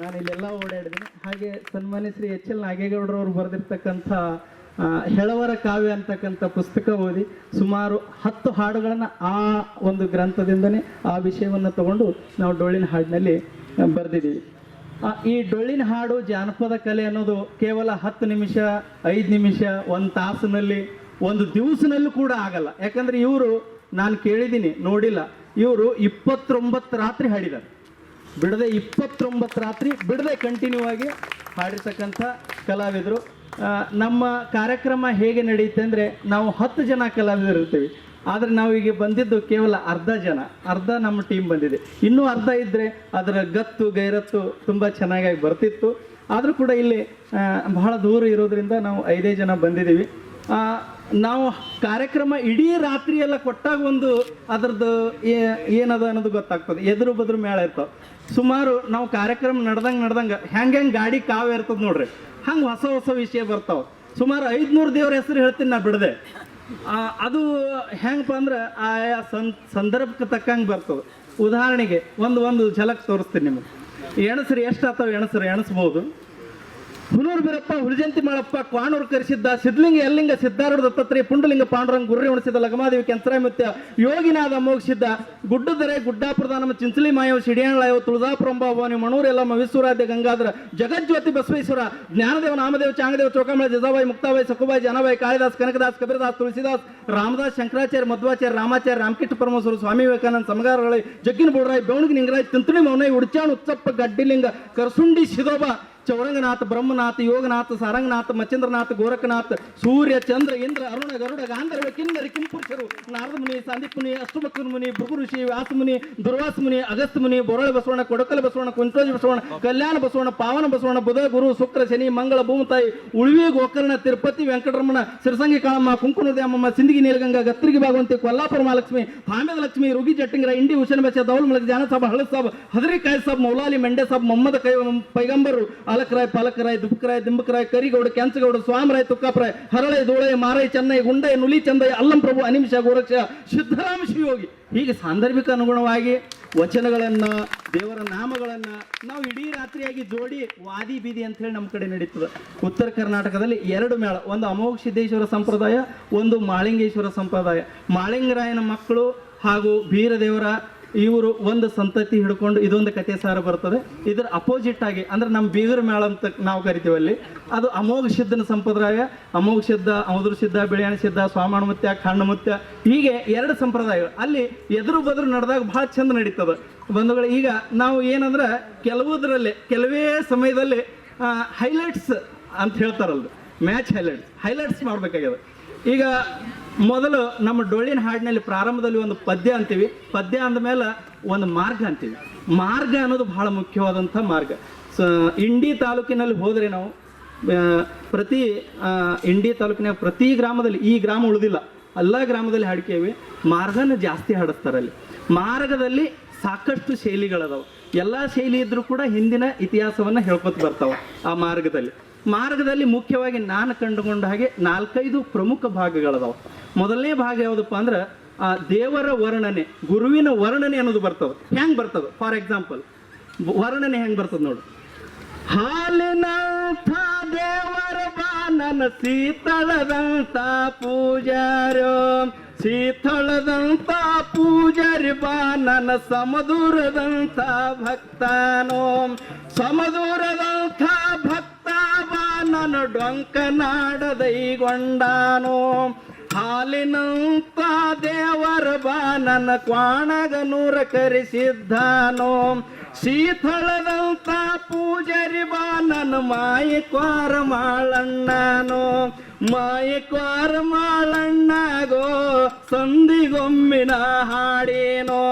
ನಾನು ಇಲ್ಲೆಲ್ಲ ಓಡಾಡಿದ್ದೀನಿ. ಹಾಗೆ ಸನ್ಮಾನ್ಯ ಶ್ರೀ HL ನಾಗೇಗೌಡರವರು ಬರೆದಿರ್ತಕ್ಕಂಥ ಹೆಳವರ ಕಾವ್ಯ ಅಂತಕ್ಕಂಥ ಪುಸ್ತಕ ಓದಿ ಸುಮಾರು 10 ಹಾಡುಗಳನ್ನು ಆ ಒಂದು ಗ್ರಂಥದಿಂದನೇ ಆ ವಿಷಯವನ್ನು ತಗೊಂಡು ನಾವು ಡೊಳ್ಳಿನ ಹಾಡಿನಲ್ಲಿ ಬರೆದಿದ್ದೀವಿ. ಈ ಡೊಳ್ಳಿನ ಹಾಡು ಜಾನಪದ ಕಲೆ ಅನ್ನೋದು ಕೇವಲ 10 ನಿಮಿಷ, 5 ನಿಮಿಷ, 1 ತಾಸಿನಲ್ಲಿ, 1 ದಿವಸನಲ್ಲೂ ಕೂಡ ಆಗಲ್ಲ. ಯಾಕಂದರೆ ಇವರು, ನಾನು ಕೇಳಿದ್ದೀನಿ, ನೋಡಿಲ್ಲ, ಇವರು 29 ರಾತ್ರಿ ಹಾಡಿದ್ದಾರೆ. ಬಿಡದೆ 29 ರಾತ್ರಿ ಬಿಡದೆ ಕಂಟಿನ್ಯೂ ಆಗಿ ಹಾಡಿರ್ತಕ್ಕಂಥ ಕಲಾವಿದರು. ನಮ್ಮ ಕಾರ್ಯಕ್ರಮ ಹೇಗೆ ನಡೆಯುತ್ತೆ ಅಂದರೆ, ನಾವು 10 ಜನ ಕಲಾವಿದರು ಇರ್ತೀವಿ, ಆದರೆ ನಾವೀಗ ಬಂದಿದ್ದು ಕೇವಲ ಅರ್ಧ ನಮ್ಮ ಟೀಮ್ ಬಂದಿದೆ. ಇನ್ನೂ ಅರ್ಧ ಇದ್ದರೆ ಅದರ ಗತ್ತು ಗೈರತ್ತು ತುಂಬ ಚೆನ್ನಾಗಿ ಬರ್ತಿತ್ತು. ಆದರೂ ಕೂಡ ಇಲ್ಲಿ ಬಹಳ ದೂರ ಇರೋದ್ರಿಂದ ನಾವು 5 ಜನ ಬಂದಿದ್ದೀವಿ. ನಾವು ಕಾರ್ಯಕ್ರಮ ಇಡೀ ರಾತ್ರಿ ಎಲ್ಲ ಕೊಟ್ಟಾಗ ಒಂದು ಅದರದ್ದು ಏನದ ಅನ್ನೋದು ಗೊತ್ತಾಗ್ತದೆ. ಎದುರು ಬದ್ರು ಮೇಳ ಇರ್ತಾವೆ. ಸುಮಾರು ನಾವು ಕಾರ್ಯಕ್ರಮ ನಡೆದಂಗೆ ಹೆಂಗೆ ಗಾಡಿ ಕಾವು ಇರ್ತದೆ ನೋಡ್ರಿ, ಹಂಗೆ ಹೊಸ ವಿಷಯ ಬರ್ತಾವೆ. ಸುಮಾರು 500 ದೇವ್ರ ಹೆಸರು ಹೇಳ್ತೀನಿ ನಾ ಬಿಡದೆ. ಅದು ಹೆಂಗಪ್ಪ ಅಂದ್ರೆ ಆಯಾ ಸಂದರ್ಭಕ್ಕೆ ತಕ್ಕಂಗೆ ಬರ್ತದೆ. ಉದಾಹರಣೆಗೆ ಒಂದು ಝಲಕ್ ತೋರಿಸ್ತೀನಿ ನಿಮಗೆ. ಎಣಸರು ಎಷ್ಟಾಗ್ತಾವೆ ಎಣಿಸ್ಬೋದು. ಹುನೂರು ಬೀರಪ್ಪ, ಹುಲಿಜಂತಿ ಮಾಳಪ್ಪ, ಕ್ವಾಣೂರು ಕರೆಸಿದ್ದ, ಸಿದ್ಧಲಿಂಗ ಯಲ್ಲಿಂಗ, ಸಿದ್ಧಾರೂಢ ದತ್ತಾತ್ರೇಯ, ಪುಂಡಲಿಂಗ ಪಾಂಡುರಂಗ, ಗುರ್ರಿ ಉಣಿಸಿದ, ಲಗಮಾದೇವಿ, ಕೆಂಚರಾಮತ್ಯ, ಯೋಗಿನಾಥ ಮೋಕ್ಷಿದ್ದ, ಗುಡ್ಡದರೆ, ಗುಡ್ಡಾಪುರದಾನಮ, ಚಿಂಚಲಿ ಮಾಯವ, ಸಿಡಿಯಾಣಲಾಯವ, ತುಳಜಾಪುರಂಬ, ಭವಾನಿ, ಮಣೂರೆಲ್ಲಮ್ಮ, ವಿಶ್ವರಾಧ್ಯ, ಗಂಗಾಧರ, ಜಗಜ್ಯೋತಿ ಬಸವೇಶ್ವರ, ಜ್ಞಾನದೇವ, ನಾಮದೇವ, ಚಾಂಗದೇವ, ಚೌಕಾಮಳ, ಜಜಾಬಾಯಿ, ಮುಕ್ತಾಬಾಯಿ, ಸಕುಬಾಯಿ, ಜನಬಾಯಿ, ಕಾಳಿದಾಸ್, ಕನಕದಾಸ್, ಕಬೀರದಾಸ್, ತುಳಸಿದಾಸ್, ರಾಮದಾಸ್, ಶಂಕರಾಚಾರ್ಯ, ಮಧ್ವಾಚಾರ್ಯ, ರಾಮಾಚಾರ್ಯ, ರಾಮಕೃಷ್ಣ ಪರಮಹಂಸರು, ಸ್ವಾಮಿ ವಿವೇಕಾನಂದ, ಸಮಗಾರಗಳೇ, ಜಗ್ಗಿನ ಬೋಡರಾಯ್, ಬೆವಣಿಗೆ ನಿಂಗರಾಯ್, ತಿಂತುಣಿ ಮೌನೈ, ಉಡ್ಚಾಣ್, ಉಚ್ಚಪ್ಪ, ಗಡ್ಡಿಲಿಂಗ, ಕರಸುಂಡಿ, ಶಿದೋಬ, ಚೌರಂಗನಾಥ, ಬ್ರಹ್ಮನಾಥ, ಯೋಗನಾಥ, ಸಾರಂಗನಾಥ, ಮಚೇಂದ್ರನಾಥ, ಗೋರಖನಾಥ, ಸೂರ್ಯ, ಚಂದ್ರ, ಇಂದ್ರ, ಅರುಣ, ಗರುಡ, ಗಾಂಧರ್ವ, ಕಿನ್ನರಿ, ಕಿಂಪುರುಷರು, ನಾರದ ಮುನಿ, ಸಂದೀಪ್ ಮುನಿ, ಅಷ್ಟಮುಖ ಮುನಿ, ಭೃಗು ಋಷಿ, ವ್ಯಾಸ ಮುನಿ, ದುರ್ವಾಸ ಮುನಿ, ಅಗಸ್ತ್ಯ ಮುನಿ, ಬೋರಳೆ ಬಸವಣ್ಣ, ಕೊಡಕಲ ಬಸವಣ್ಣ, ಕುಂಟೋಜಿ ಬಸವಣ್ಣ, ಕಲ್ಯಾಣ ಬಸವಣ್ಣ, ಪಾವನ ಬಸವಣ್ಣ, ಬುಧ, ಗುರು, ಶುಕ್ರ, ಶನಿ, ಮಂಗಳ, ಭೂಮತಾಯಿ, ಉಳ್ವಿ, ಗೋಕರ್ಣ, ತಿರುಪತಿ, ವೆಂಕಟರಮಣ, ಸಿರಸಂಗಿ ಕಾಳಮ್ಮ, ಕುಂಕುಣದೇವಮ್ಮ, ಸಿಂದಗಿ ನೀಲಗಂಗಾ, ಗತ್ತರಿಗೆ ಭಾಗವಂತಿ, ಕೊಲ್ಲಾಪುರ ಮಹಾಲಕ್ಷ್ಮಿ, ಹಾಮೇದ ಲಕ್ಷ್ಮಿ, ರುಗಿ ಜಟ್ಟಿಂಗರ, ಇಂಡಿ ಹುಸೇನ್ ಬಚ್ಚ, ದೌಲ್ ಮಲಕ್, ಜಾನ ಸಾಬ್, ಹಳದ್ ಸಾಬ್, ಹದರಿ ಕಾಯ್ ಸಾಬ್, ಮೌಲಾಲಿ, ಮೆಂಡೆ ಸಾಬ್, ಮೊಹಮ್ಮದ್ ಪೈಗಂಬರು, ಅಲಕರಾಯ್, ಪಾಲಕರಾಯ್, ದುಬಕರಾಯ್, ದಿಂಬಕರಾಯ್, ಕರಿಗೌಡ, ಕೆಂಚಗೌಡ, ಸ್ವಾಮರಾಯ್, ತುಕ್ಕಾಪರಾಯ್, ಹರಳೈ, ಧೂಳೈ, ಮಾರೈ, ಚೆನ್ನೈ, ಗುಂಡೈ, ನುಲಿ, ಚಂದೈ, ಅಲ್ಲಂ ಪ್ರಭು, ಅನಿಮಿಷ, ಗೋರಕ್ಷ, ಸಿದ್ದರಾಮ ಶಿವಯೋಗಿ. ಹೀಗೆ ಸಾಂದರ್ಭಿಕ ಅನುಗುಣವಾಗಿ ವಚನಗಳನ್ನ, ದೇವರ ನಾಮಗಳನ್ನ ನಾವು ಇಡೀ ರಾತ್ರಿಯಾಗಿ ಜೋಡಿ ವಾದಿ ಬೀದಿ ಅಂತ ಹೇಳಿ ನಮ್ಮ ಕಡೆ ನಡೀತದೆ. ಉತ್ತರ ಕರ್ನಾಟಕದಲ್ಲಿ 2 ಮೇಳ, ಒಂದು ಅಮೋಘ ಸಿದ್ದೇಶ್ವರ ಸಂಪ್ರದಾಯ, ಒಂದು ಮಾಳಿಂಗೇಶ್ವರ ಸಂಪ್ರದಾಯ. ಮಾಳಿಂಗರಾಯನ ಮಕ್ಕಳು ಹಾಗೂ ಬೀರದೇವರ ಇವರು ಒಂದು ಸಂತತಿ ಹಿಡ್ಕೊಂಡು ಇದೊಂದು ಕಥೆ ಸಾರ ಬರ್ತದೆ. ಇದರ ಅಪೋಸಿಟ್ ಆಗಿ ಅಂದ್ರೆ ನಮ್ಮ ಬೀಗರ ಮೇಳ ಅಂತ ನಾವು ಕರಿತೀವಲ್ಲಿ, ಅದು ಅಮೋಘ ಸಿದ್ಧನ ಸಂಪ್ರದಾಯ. ಅಮೋಘ ಸಿದ್ಧ, ಅವಧೂರು ಸಿದ್ಧ, ಬಿಳಿಯಾಣ ಸಿದ್ಧ, ಸ್ವಾಮಾನುಮತ್ಯ, ಖಂಡಮತ್ಯ, ಹೀಗೆ 2 ಸಂಪ್ರದಾಯಗಳು ಅಲ್ಲಿ ಎದುರು ಬದ್ರು ನಡೆದಾಗ ಬಹಳ ಚಂದ ನಡೀತದೆ ಬಂಧುಗಳು. ಈಗ ನಾವು ಏನಂದ್ರೆ ಕೆಲವೇ ಸಮಯದಲ್ಲಿ ಹೈಲೈಟ್ಸ್ ಅಂತ ಹೇಳ್ತಾರಲ್ದು, ಮ್ಯಾಚ್ ಹೈಲೈಟ್ಸ್ ಮಾಡ್ಬೇಕಾಗ್ಯದ. ಈಗ ಮೊದಲು ನಮ್ಮ ಡೊಳ್ಳಿನ ಹಾಡಿನಲ್ಲಿ ಪ್ರಾರಂಭದಲ್ಲಿ ಒಂದು ಪದ್ಯ ಅಂತೀವಿ, ಪದ್ಯ ಅಂದಮೇಲೆ ಒಂದು ಮಾರ್ಗ ಅಂತೀವಿ. ಮಾರ್ಗ ಅನ್ನೋದು ಬಹಳ ಮುಖ್ಯವಾದಂಥ ಮಾರ್ಗ. ಇಂಡಿ ತಾಲೂಕಿನಲ್ಲಿ ಹೋದರೆ ನಾವು ಪ್ರತಿ ಇಂಡಿ ತಾಲೂಕಿನ ಪ್ರತಿ ಗ್ರಾಮದಲ್ಲಿ, ಈ ಗ್ರಾಮ ಉಳಿದಿಲ್ಲ, ಎಲ್ಲ ಗ್ರಾಮದಲ್ಲಿ ಹಾಡ್ಕೇವಿ, ಮಾರ್ಗನ ಜಾಸ್ತಿ ಹಾಡಿಸ್ತಾರಲ್ಲಿ. ಮಾರ್ಗದಲ್ಲಿ ಸಾಕಷ್ಟು ಶೈಲಿಗಳದಾವೆ. ಎಲ್ಲ ಶೈಲಿ ಇದ್ರೂ ಕೂಡ ಹಿಂದಿನ ಇತಿಹಾಸವನ್ನು ಹೇಳ್ಕೊತ ಬರ್ತಾವೆ. ಆ ಮಾರ್ಗದಲ್ಲಿ ಮುಖ್ಯವಾಗಿ ನಾನು ಕಂಡುಕೊಂಡ ಹಾಗೆ 4-5 ಪ್ರಮುಖ ಭಾಗಗಳದಾವೆ. ಮೊದಲನೇ ಭಾಗ ಯಾವುದಪ್ಪ ಅಂದ್ರೆ ದೇವರ ವರ್ಣನೆ, ಗುರುವಿನ ವರ್ಣನೆ ಅನ್ನೋದು ಬರ್ತದೆ. ಹೆಂಗೆ ಬರ್ತದೆ? ಫಾರ್ ಎಕ್ಸಾಂಪಲ್ ವರ್ಣನೆ ಹೆಂಗೆ ಬರ್ತದೆ ನೋಡು. ಹಾಲಿನಂಥ ದೇವರ ಬಾನನ ಶೀತಳದಂಥ ಪೂಜಾರೋ, ಶೀತಳದಂಥ ಪೂಜಾರಿ ಬಾನನ ಸಮದೂರದಂಥ ಭಕ್ತಾನೋ, ಸಮದೂರದಂಥ ಭಕ್ತ ಬಾನನ ಡೊಂಕನಾಡದೈಗೊಂಡಾನೋ. ಹಾಲಿನಂತ ದೇವರ ಬಾನನ ಕ್ವಾಣಗನೂರ ಕರೆಸಿದ್ದಾನೋ, ಶೀತಳದಂತ ಪೂಜಾರಿ ಬಾನನ ಮಾಯಕ್ವಾರ ಮಾಳಣ್ಣನೋ, ಮಾಯಕ್ವಾರ ಮಾಳಣ್ಣಗೋ ಸಂದಿಗೊಮ್ಮಿನ ಹಾಡೇನೋ.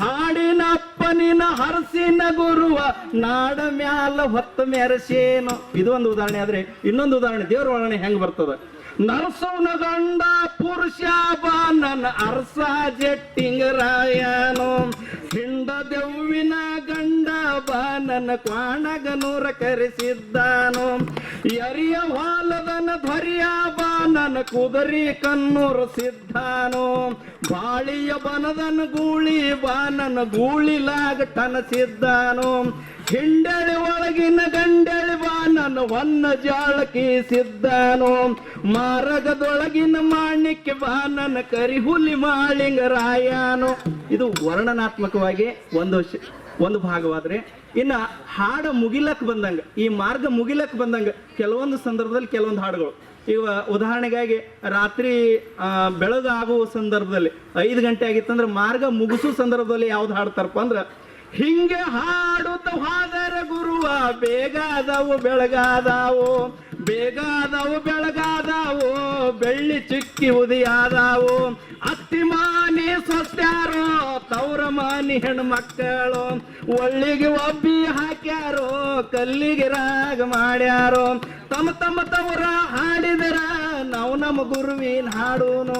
ಹಾಡಿನಪ್ಪನಿನ ಹರಸಿನ ಗುರುವ ನಾಡ ಮ್ಯಾಲ ಹೊತ್ತ ಮೆರಸೇನೋ. ಇದು ಒಂದು ಉದಾಹರಣೆ. ಆದ್ರೆ ಇನ್ನೊಂದು ಉದಾಹರಣೆ ದೇವರ ವರ್ಣನೆ ಹೆಂಗ್ ಬರ್ತದೆ. ನರಸವನ ಗಂಡ ಪುರುಷ ಬಾನನ ಅರಸ ಜಟ್ಟಿಂಗರಾಯನೋ, ಹಿಂಡ ದೆವ್ವಿನ ಗಂಡ ಬಾನನ ಕ್ವಾಣಗನೂರ ಕರೆಸಿದ್ದಾನೋ. ಎರಿಯ ಹೊಲದನ ಧ್ವರಿಯ ಬಾನನ ಕುದರಿ ಕನ್ನೂರು ಸಿದ್ಧಾನೋ, ಬಾಳಿಯ ಬನದನ ಗೂಳಿ ಬಾನನ ಗೂಳಿಲಾಗ ಟನಸಿದ್ದಾನೋ. ಹಿಂಡಳಿ ಒಳಗಿನ ಗಂಡಳಿ ಬಾನನ ಹೊನ್ನ ಜಾಳಕಿ ಸಿದ್ದಾನೋ, ಮಾರಗದೊಳಗಿನ ಮಾಣಿಕ್ಯ ಬಾನನ ಕರಿಹುಲಿ ಮಾಳಿಂಗರಾಯನೋ. ಇದು ವರ್ಣನಾತ್ಮಕವಾಗಿ ಒಂದು ಭಾಗವಾದ್ರೆ, ಇನ್ನ ಹಾಡ ಮುಗಿಲಕ್ ಬಂದಂಗ, ಈ ಮಾರ್ಗ ಮುಗಿಲಕ್ ಬಂದಂಗ ಕೆಲವೊಂದು ಸಂದರ್ಭದಲ್ಲಿ ಕೆಲವೊಂದು ಹಾಡುಗಳು. ಈಗ ಉದಾಹರಣೆಗಾಗಿ ರಾತ್ರಿ ಬೆಳಗಾಗುವ ಸಂದರ್ಭದಲ್ಲಿ 5 ಗಂಟೆ ಆಗಿತ್ತಂದ್ರೆ ಮಾರ್ಗ ಮುಗಿಸೋ ಸಂದರ್ಭದಲ್ಲಿ ಯಾವ್ದು ಹಾಡ್ತಾರಪ್ಪ ಅಂದ್ರೆ, ಹಿಂಗೆ ಹಾಡುತ್ತ ಹಾದರ ಗುರುವ ಬೇಗಾದವು ಬೆಳಗಾದವು, ಬೇಗಾದವು ಬೆಳಗಾದವು, ಬೆಳ್ಳಿ ಚುಕ್ಕಿ ಉದಿಯಾದವು. ಅತ್ತಿಮಾನಿ ಸಸ್ಯಾರೋ ತವ್ರ ಮಾನಿ ಹೆಣ್ಣು ಮಕ್ಕಳು, ಒಳ್ಳಿಗೆ ಒಬ್ಬಿ ಹಾಕ್ಯಾರೋ ಕಲ್ಲಿಗೆ ರಾಗ ಮಾಡ್ಯಾರೋ. ತಮ್ಮ ತವರ ಹಾಡಿದರ ನಾವು ನಮ್ಮ ಗುರುವಿನ ಹಾಡೋನು.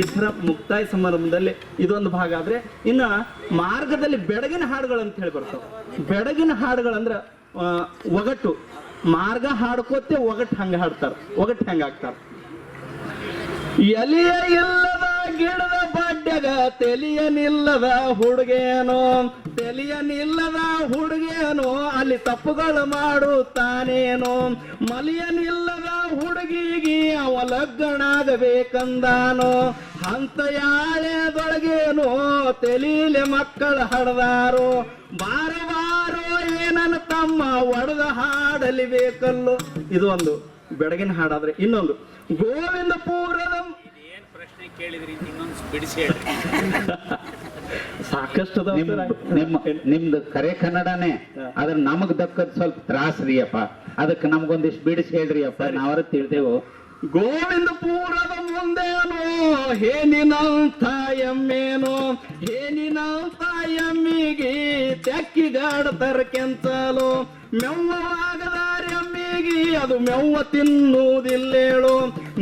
ಈ ಥರ ಮುಕ್ತಾಯ ಸಮಾರಂಭದಲ್ಲಿ ಇದೊಂದು ಭಾಗ ಆದ್ರೆ, ಇನ್ನ ಮಾರ್ಗದಲ್ಲಿ ಬೆಳಗಿನ ಹಾಡುಗಳು ಅಂತ ಹೇಳಿ ಬರ್ತಾವೆ. ಬೆಳಗಿನ ಹಾಡುಗಳಂದ್ರೆ ಒಗಟು, ಮಾರ್ಗ ಹಾಡ್ಕೋತೆ ಒಗಟ್ ಹಂಗ ಹಾಡ್ತಾರ, ಒಗಟ್ ಹೆಂಗ ಹಾಕ್ತಾರ. ಎಲಿಯ ಇಲ್ಲದ ಗಿಡದ ಬಡ್ಡ್ಯಾಗ ತೆಲಿಯ ನಿಲ್ಲದ ಹುಡುಗೇನೋ, ತೆಲಿಯ ನಿಲ್ಲದ ಹುಡುಗೇನೋ ಅಲ್ಲಿ ತಪ್ಪುಗಳು ಮಾಡುತ್ತಾನೇನೋ. ಮಲಿಯ ನಿಲ್ಲದ ಹುಡುಗಿಗೆ ಅವ ಲಗ್ನಾಗಬೇಕಂದಾನೋ, ಅಂತ ಯಾಳೆದೊಳಗೇನೋ ತೆಲೀಲೆ ಮಕ್ಕಳು ಹಡ್ದಾರೋ. ಬಾರ ಬಾರೋ ಏನನ್ನ ತಮ್ಮ ಒಡೆದ ಹಾಡಲಿ ಬೇಕಲ್ಲೋ. ಇದು ಒಂದು ಬೆಳಗಿನ ಹಾಡಾದ್ರೆ. ಇನ್ನೊಂದು ಗೋವಿಂದಪುರದ ಪ್ರಶ್ನೆ ಕೇಳಿದ್ರಿ, ಇನ್ನೊಂದು ಬಿಡಿಸಿ ಹೇಳ್ರಿ. ಸಾಕಷ್ಟು ಅದಾವ ಸರ್. ನಿಮ್ದು ಕರೆ ಕನ್ನಡನೇ, ಆದ್ರೆ ನಮಗ್ ದಕ್ಕದ್ ಸ್ವಲ್ಪ ತ್ರಾಸ್ರಿ ಅಪ್ಪ. ಅದಕ್ಕೆ ನಮ್ಗೊಂದಿಷ್ಟು ಬಿಡಿಸಿ ಹೇಳ್ರಿ ಅಪ್ಪ, ನಾವರ ತಿಳಿದೆವು. ಗೋವಿಂದಪುರದ ಮುಂದೇನೋ ಹೇನಿನಂಥ ಎಮ್ಮೇನೋ, ಹೇನಿನಂಥ ಎಮ್ಮಿಗೆ ತೆಕ್ಕಿಗಾಡ್ತಾರ ಕೆಂಚಲು. ಮೆವ್ವವಾಗದಾರ ಎಮ್ಮಿಗೆ ಅದು ಮೆವ್ವ ತಿನ್ನುವುದಿಲ್ಲೇಳು,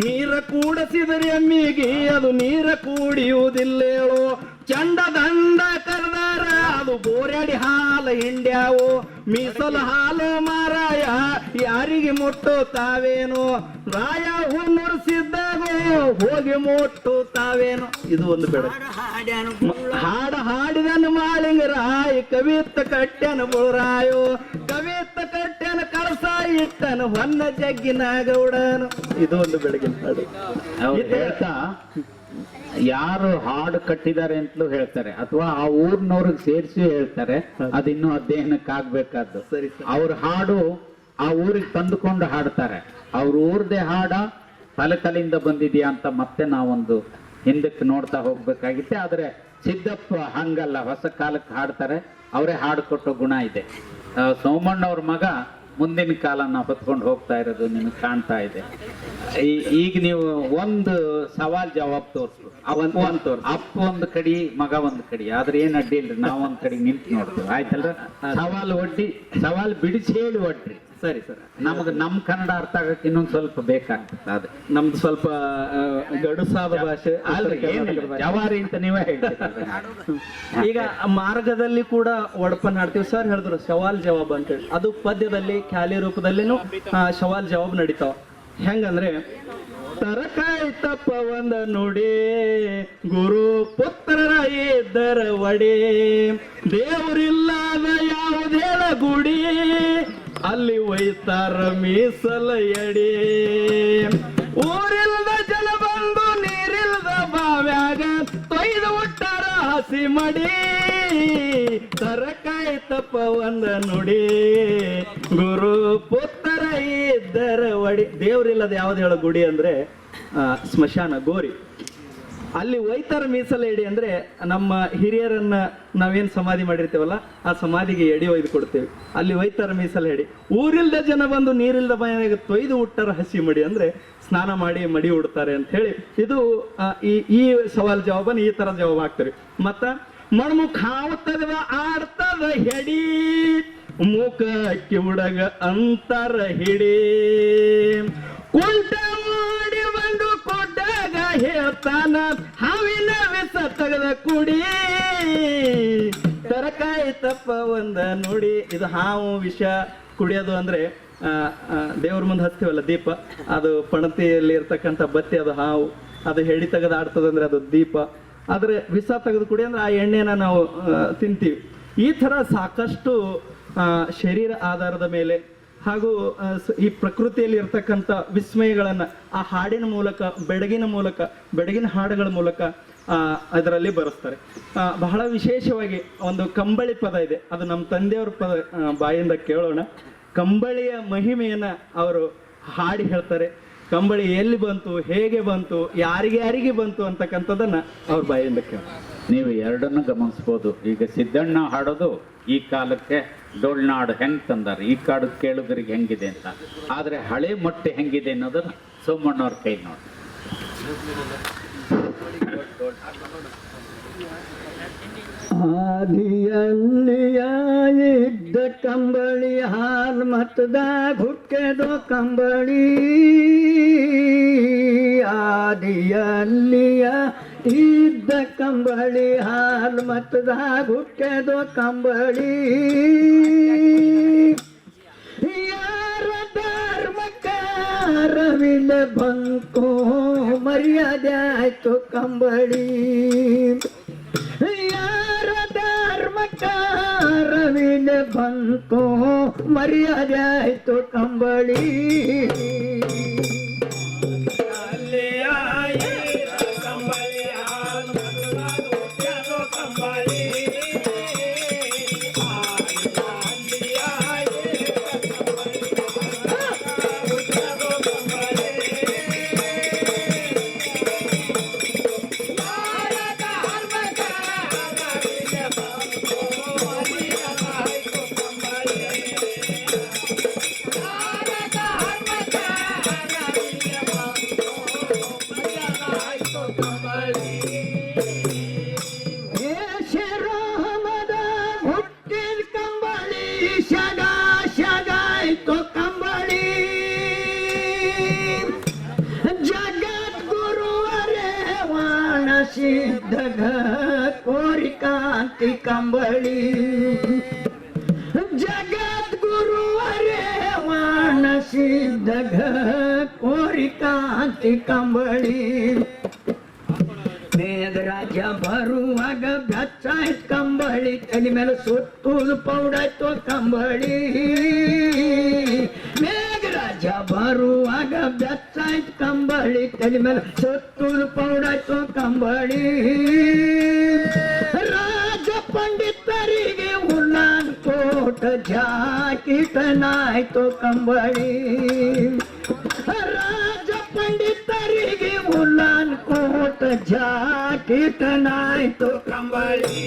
ನೀರ ಕೂಡಸಿದರೆ ಎಮ್ಮಿಗೆ ಅದು ನೀರ ಕುಡಿಯುವುದಿಲ್ಲೇಳು. ಚಂಡ ದಂಡ ಕರೆದಾರ ಅದು ಬೋರ್ಯಾಡಿ ಹಾಲು ಹಿಂಡ್ಯಾವು, ಮೀಸಲು ಹಾಲು ಮಾರಾಯ ಯಾರಿಗೆ ಮುಟ್ಟುತ್ತಾವೇನೋ. ರಾಯ ಹುಣ್ಣುರಿಸಿದ್ದಾಗೋ ಹೋಗಿ ಮುಟ್ಟುತ್ತಾವೇನೋ. ಇದು ಒಂದು ಬೆಳೆ. ಹಾಡ ಹಾಡಿದನು ಮಾಳಿಂಗರಾಯ, ಕವಿತ್ತ ಕಟ್ಟ್ಯನ ಬುಳರಾಯೋ, ಕವಿತ್ತ ಕಟ್ಟ್ಯನ ಕಳಸ ಇಟ್ಟನು ಹೊನ್ನ ಜಗ್ಗಿನ ಗೌಡನು. ಇದು ಒಂದು ಬೆಳಗಿನ ಹಾಡು. ಹೇಳ್ತಾ ಯಾರು ಹಾಡು ಕಟ್ಟಿದ್ದಾರೆ ಅಂತಲೂ ಹೇಳ್ತಾರೆ, ಅಥವಾ ಆ ಊರ್ನವ್ರಿಗೆ ಸೇರಿಸಿ ಹೇಳ್ತಾರೆ. ಅದಿನ್ನೂ ಅಧ್ಯಯನಕ್ಕೆ ಆಗ್ಬೇಕಾದ್ದು. ಅವ್ರ ಹಾಡು ಆ ಊರಿಗೆ ತಂದುಕೊಂಡು ಹಾಡ್ತಾರೆ. ಅವ್ರ ಊರ್ದೇ ಹಾಡ ತಲೆತಲೆಯಿಂದ ಬಂದಿದ್ಯಾ ಅಂತ ಮತ್ತೆ ನಾವೊಂದು ಹಿಂದಕ್ಕೆ ನೋಡ್ತಾ ಹೋಗ್ಬೇಕಾಗಿತ್ತೆ. ಆದ್ರೆ ಸಿದ್ದಪ್ಪ ಹಂಗಲ್ಲ, ಹೊಸ ಕಾಲಕ್ಕೆ ಹಾಡ್ತಾರೆ. ಅವರೇ ಹಾಡು ಕೊಟ್ಟೋ ಗುಣ ಇದೆ. ಸೋಮಣ್ಣವ್ರ ಮಗ ಮುಂದಿನ ಕಾಲನ ಹೊತ್ಕೊಂಡು ಹೋಗ್ತಾ ಇರೋದು ನಿಮಗೆ ಕಾಣ್ತಾ ಇದೆ. ಈಗ ನೀವು ಒಂದು ಸವಾಲ್ ಜವಾಬ್ ತೋರ್ಸು. ಅಪ್ಪ ಒಂದು ಕಡಿ, ಮಗ ಒಂದು ಕಡಿ, ಆದ್ರೆ ಏನ್ ಅಡ್ಡಿ ಇಲ್ರಿ, ನಾವ್ ಒಂದ್ ಕಡೆ ನಿಂತು ನೋಡ್ತೀವಿ. ಆಯ್ತಲ್ರ? ಸವಾಲ್ ಒಡ್ಡಿ, ಸವಾಲ್ ಬಿಡಿಸಿ ಹೇಳಿ ಒಡ್ರಿ. ಸರಿ ಸರ್. ನಮ್ಗೆ ನಮ್ ಕನ್ನಡ ಅರ್ಥ ಆಗಕ್ಕೆ ಇನ್ನೊಂದ್ ಸ್ವಲ್ಪ ಬೇಕಾಗ್ತದೆ. ಅದೇ ನಮ್ದು ಸ್ವಲ್ಪ ಗಡುಸಾದ ಭಾಷೆ ಅಲ್ರಿ, ಜವಾರಿ ಅಂತ ನೀವೇ ಹೇಳ್ತೀರಿ. ಈಗ ಮಾರ್ಗದಲ್ಲಿ ಕೂಡ ಒಡಪನ್ ಹಾಡ್ತೀವಿ ಸರ್. ಹೇಳಿದ್ರು ಸವಾಲ್ ಜವಾಬ್ ಅಂತೇಳಿ, ಅದು ಪದ್ಯದಲ್ಲಿ ಖ್ಯಾಲಿ ರೂಪದಲ್ಲಿನೂ ಸವಾಲ್ ಜವಾಬ್ ನಡೀತಾವ. ಹೆಂಗಂದ್ರೆ ತರಕಾಯಿ ತಪ್ಪ ಒಂದ ನುಡಿ, ಗುರು ಪುತ್ರರ ಇದ್ದರ ಒಡೆ, ದೇವರಿಲ್ಲದ ಯಾವುದೇಳ ಗುಡಿ, ಅಲ್ಲಿ ಒಯ್ತಾರ ಮೀಸಲ ಎಡೆ. ಊರಿಲ್ದ ಜನ ಬಂದು ನೀರಿಲ್ದ ಬಾವ್ಯಾಗ ತೊಯ್ದು ಉಟ್ಟಾರ ಹಸಿ ಮಡಿ, ತರಕಾಯಿ ತಪ್ಪ ಒಂದ ನುಡಿ, ಗುರು ಪುತ್ರ ಇದ್ದರ ಒಡಿ. ದೇವ್ರಿಲ್ಲದ ಯಾವ್ದು ಹೇಳೋ ಗುಡಿ ಅಂದ್ರೆ ಸ್ಮಶಾನ, ಗೋರಿ. ಅಲ್ಲಿ ಒಯ್ತಾರ ಮೀಸಲ ಎಡಿ ಅಂದ್ರೆ ನಮ್ಮ ಹಿರಿಯರನ್ನ ನಾವೇನ್ ಸಮಾಧಿ ಮಾಡಿರ್ತೀವಲ್ಲ, ಆ ಸಮಾಧಿಗೆ ಎಡಿ ಒಯ್ದು ಕೊಡ್ತೇವೆ. ಅಲ್ಲಿ ಒಯ್ತಾರ ಮೀಸಲ ಎಡಿ. ಊರಿಲ್ದ ಜನ ಬಂದು ನೀರಿಲ್ದ ಬಾಯಾಗ ತೊಯ್ದು ಉಟ್ಟಾರ ಹಸಿ ಮಡಿ ಅಂದ್ರೆ ಸ್ನಾನ ಮಾಡಿ ಮಡಿ ಉಡ್ತಾರೆ ಅಂತ ಹೇಳಿ. ಇದು ಈ ಸವಾಲ್ ಜವಾಬನ್ನು ಈ ತರ ಜವಾಬ್ ಹಾಕ್ತಾರೆ. ಮತ್ತ ಮಣ್ಮುಖ ಹಾವತ್ತದ ಆಡ್ತದ ಹೆಡಿ, ಮುಖ ಕಿವುಡಗ ಅಂತರ ಹಿಡಿ, ಕುಂಟ ಮಾಡಿ ಬಂದು ಕೊಟ್ಟಾಗ ಹೇಳ್ತಾನ ಹಾವಿನ ವಿಷ ತೆಗೆದ ಕುಡಿ, ತರಕಾಯಿ ತಪ್ಪ ಒಂದ ನುಡಿ. ಇದು ಹಾವು ವಿಷ ಕುಡಿಯೋದು ಅಂದ್ರೆ ದೇವ್ರ ಮುಂದೆ ಹಚ್ತೀವಲ್ಲ ದೀಪ, ಅದು ಪಣತಿಯಲ್ಲಿ ಇರ್ತಕ್ಕಂಥ ಬತ್ತಿ, ಅದು ಹಾವು. ಅದು ಹೆಡಿ ತೆಗೆದು ಆಡ್ತದಂದ್ರೆ ಅದು ದೀಪ. ಆದ್ರೆ ವಿಷ ತೆಗೆದು ಕುಡಿ ಅಂದ್ರೆ ಆ ಎಣ್ಣೆನ ನಾವು ತಿಂತೀವಿ. ಈ ತರ ಸಾಕಷ್ಟು ಶರೀರ ಆಧಾರದ ಮೇಲೆ ಹಾಗೂ ಈ ಪ್ರಕೃತಿಯಲ್ಲಿ ಇರ್ತಕ್ಕಂಥ ವಿಸ್ಮಯಗಳನ್ನ ಆ ಹಾಡಿನ ಮೂಲಕ, ಬೆಡಗಿನ ಹಾಡುಗಳ ಮೂಲಕ ಅದರಲ್ಲಿ ಬರೆಸ್ತಾರೆ. ಬಹಳ ವಿಶೇಷವಾಗಿ ಒಂದು ಕಂಬಳಿ ಪದ ಇದೆ, ಅದು ನಮ್ಮ ತಂದೆಯವ್ರ ಪದ ಬಾಯಿಂದ ಕೇಳೋಣ. ಕಂಬಳಿಯ ಮಹಿಮೆಯನ್ನ ಅವರು ಹಾಡಿ ಹೇಳ್ತಾರೆ. ಕಂಬಳಿ ಎಲ್ಲಿ ಬಂತು, ಹೇಗೆ ಬಂತು, ಯಾರಿಗೆ ಬಂತು ಅಂತಕ್ಕಂಥದ್ದನ್ನ ಅವ್ರ ಬಾಯಿಂದ ಕೇಳೋಣ. ನೀವು ಎರಡನ್ನು ಗಮನಿಸ್ಬೋದು. ಈಗ ಸಿದ್ದಣ್ಣ ಹಾಡೋದು ಈ ಕಾಲಕ್ಕೆ ಡೊಳ್ನಾಡು ಹೆಂಗ್ ತಂದಾರ, ಈ ಕಾಡು ಕೇಳುಗರಿಗೆ ಹೆಂಗಿದೆ ಅಂತ. ಆದ್ರೆ ಹಳೆ ಮೊಟ್ಟೆ ಹೆಂಗಿದೆ ಅನ್ನೋದನ್ನ ಸೋಮಣ್ಣವ್ರ ಕೈ ನೋಡಿ. ಆದಿಯಲ್ಲಿಯ ಇದ್ದ ಕಂಬಳಿ ಹಾಲು ಮತದ ಹುಟ್ಕೆದೋ ಕಂಬಳಿ, ಆದಿಯಲ್ಲಿಯ ಇದ್ದ ಕಂಬಳಿ ಹಾಲು ಮತದ ಹುಟ್ಕೆದೋ ಕಂಬಳಿ, ಯಾರ ರವಿಲ ಬಂತು ಮರ್ಯಾದೆ ಆಯ್ತು ಕಂಬಳಿ ಯಾರ ಧರ್ಮಕ್ಕ ರವಿಲ ಬಂತು ಮರ್ಯಾದೆ ಆಯ್ತು ಕಂಬಳಿ ಸಿದ್ಧಗ ಕೋರಿಕಾಂತಿ ಕಂಬಳಿ ಜಗದ್ಗುರುವರೇ ವಾಣ ಸಿದ್ಧಗ ಕೋರಿಕಾಂತಿ ಕಂಬಳಿ ಮೇಘರಾಜ ಬರುವಾಗ ಬೆಚ್ಚಾಯ್ತು ಕಂಬಳಿ ತಲೆ ಮೇಲೆ ಸುತ್ತೂದು ಪೌಡಾಯ್ತು ಕಂಬಳಿ ಮೇಘರಾಜ ಬರುವಾಗ ಬೆಚ್ಚಾಯ್ತು ಕಂಬಳಿ ತಲೆ ಮೇಲೆ ಸುತ್ತೂದು ಪೌಡಾಯ್ತು ಕಂಬಳಿ ರಾಜ ಪಂಡಿತರಿಗೆ ಉಲ್ಲಾನ್ ಕೋಟ ಜಾಕಿಟನಾಯ್ತು ಕಂಬಳಿ ರಾಜ ಪಂಡಿತರಿಗೆ ಉಲ್ಲಾನ್ ಕೋಟ ಜಾಕಿಟನಾಯ್ತು ಕಂಬಳಿ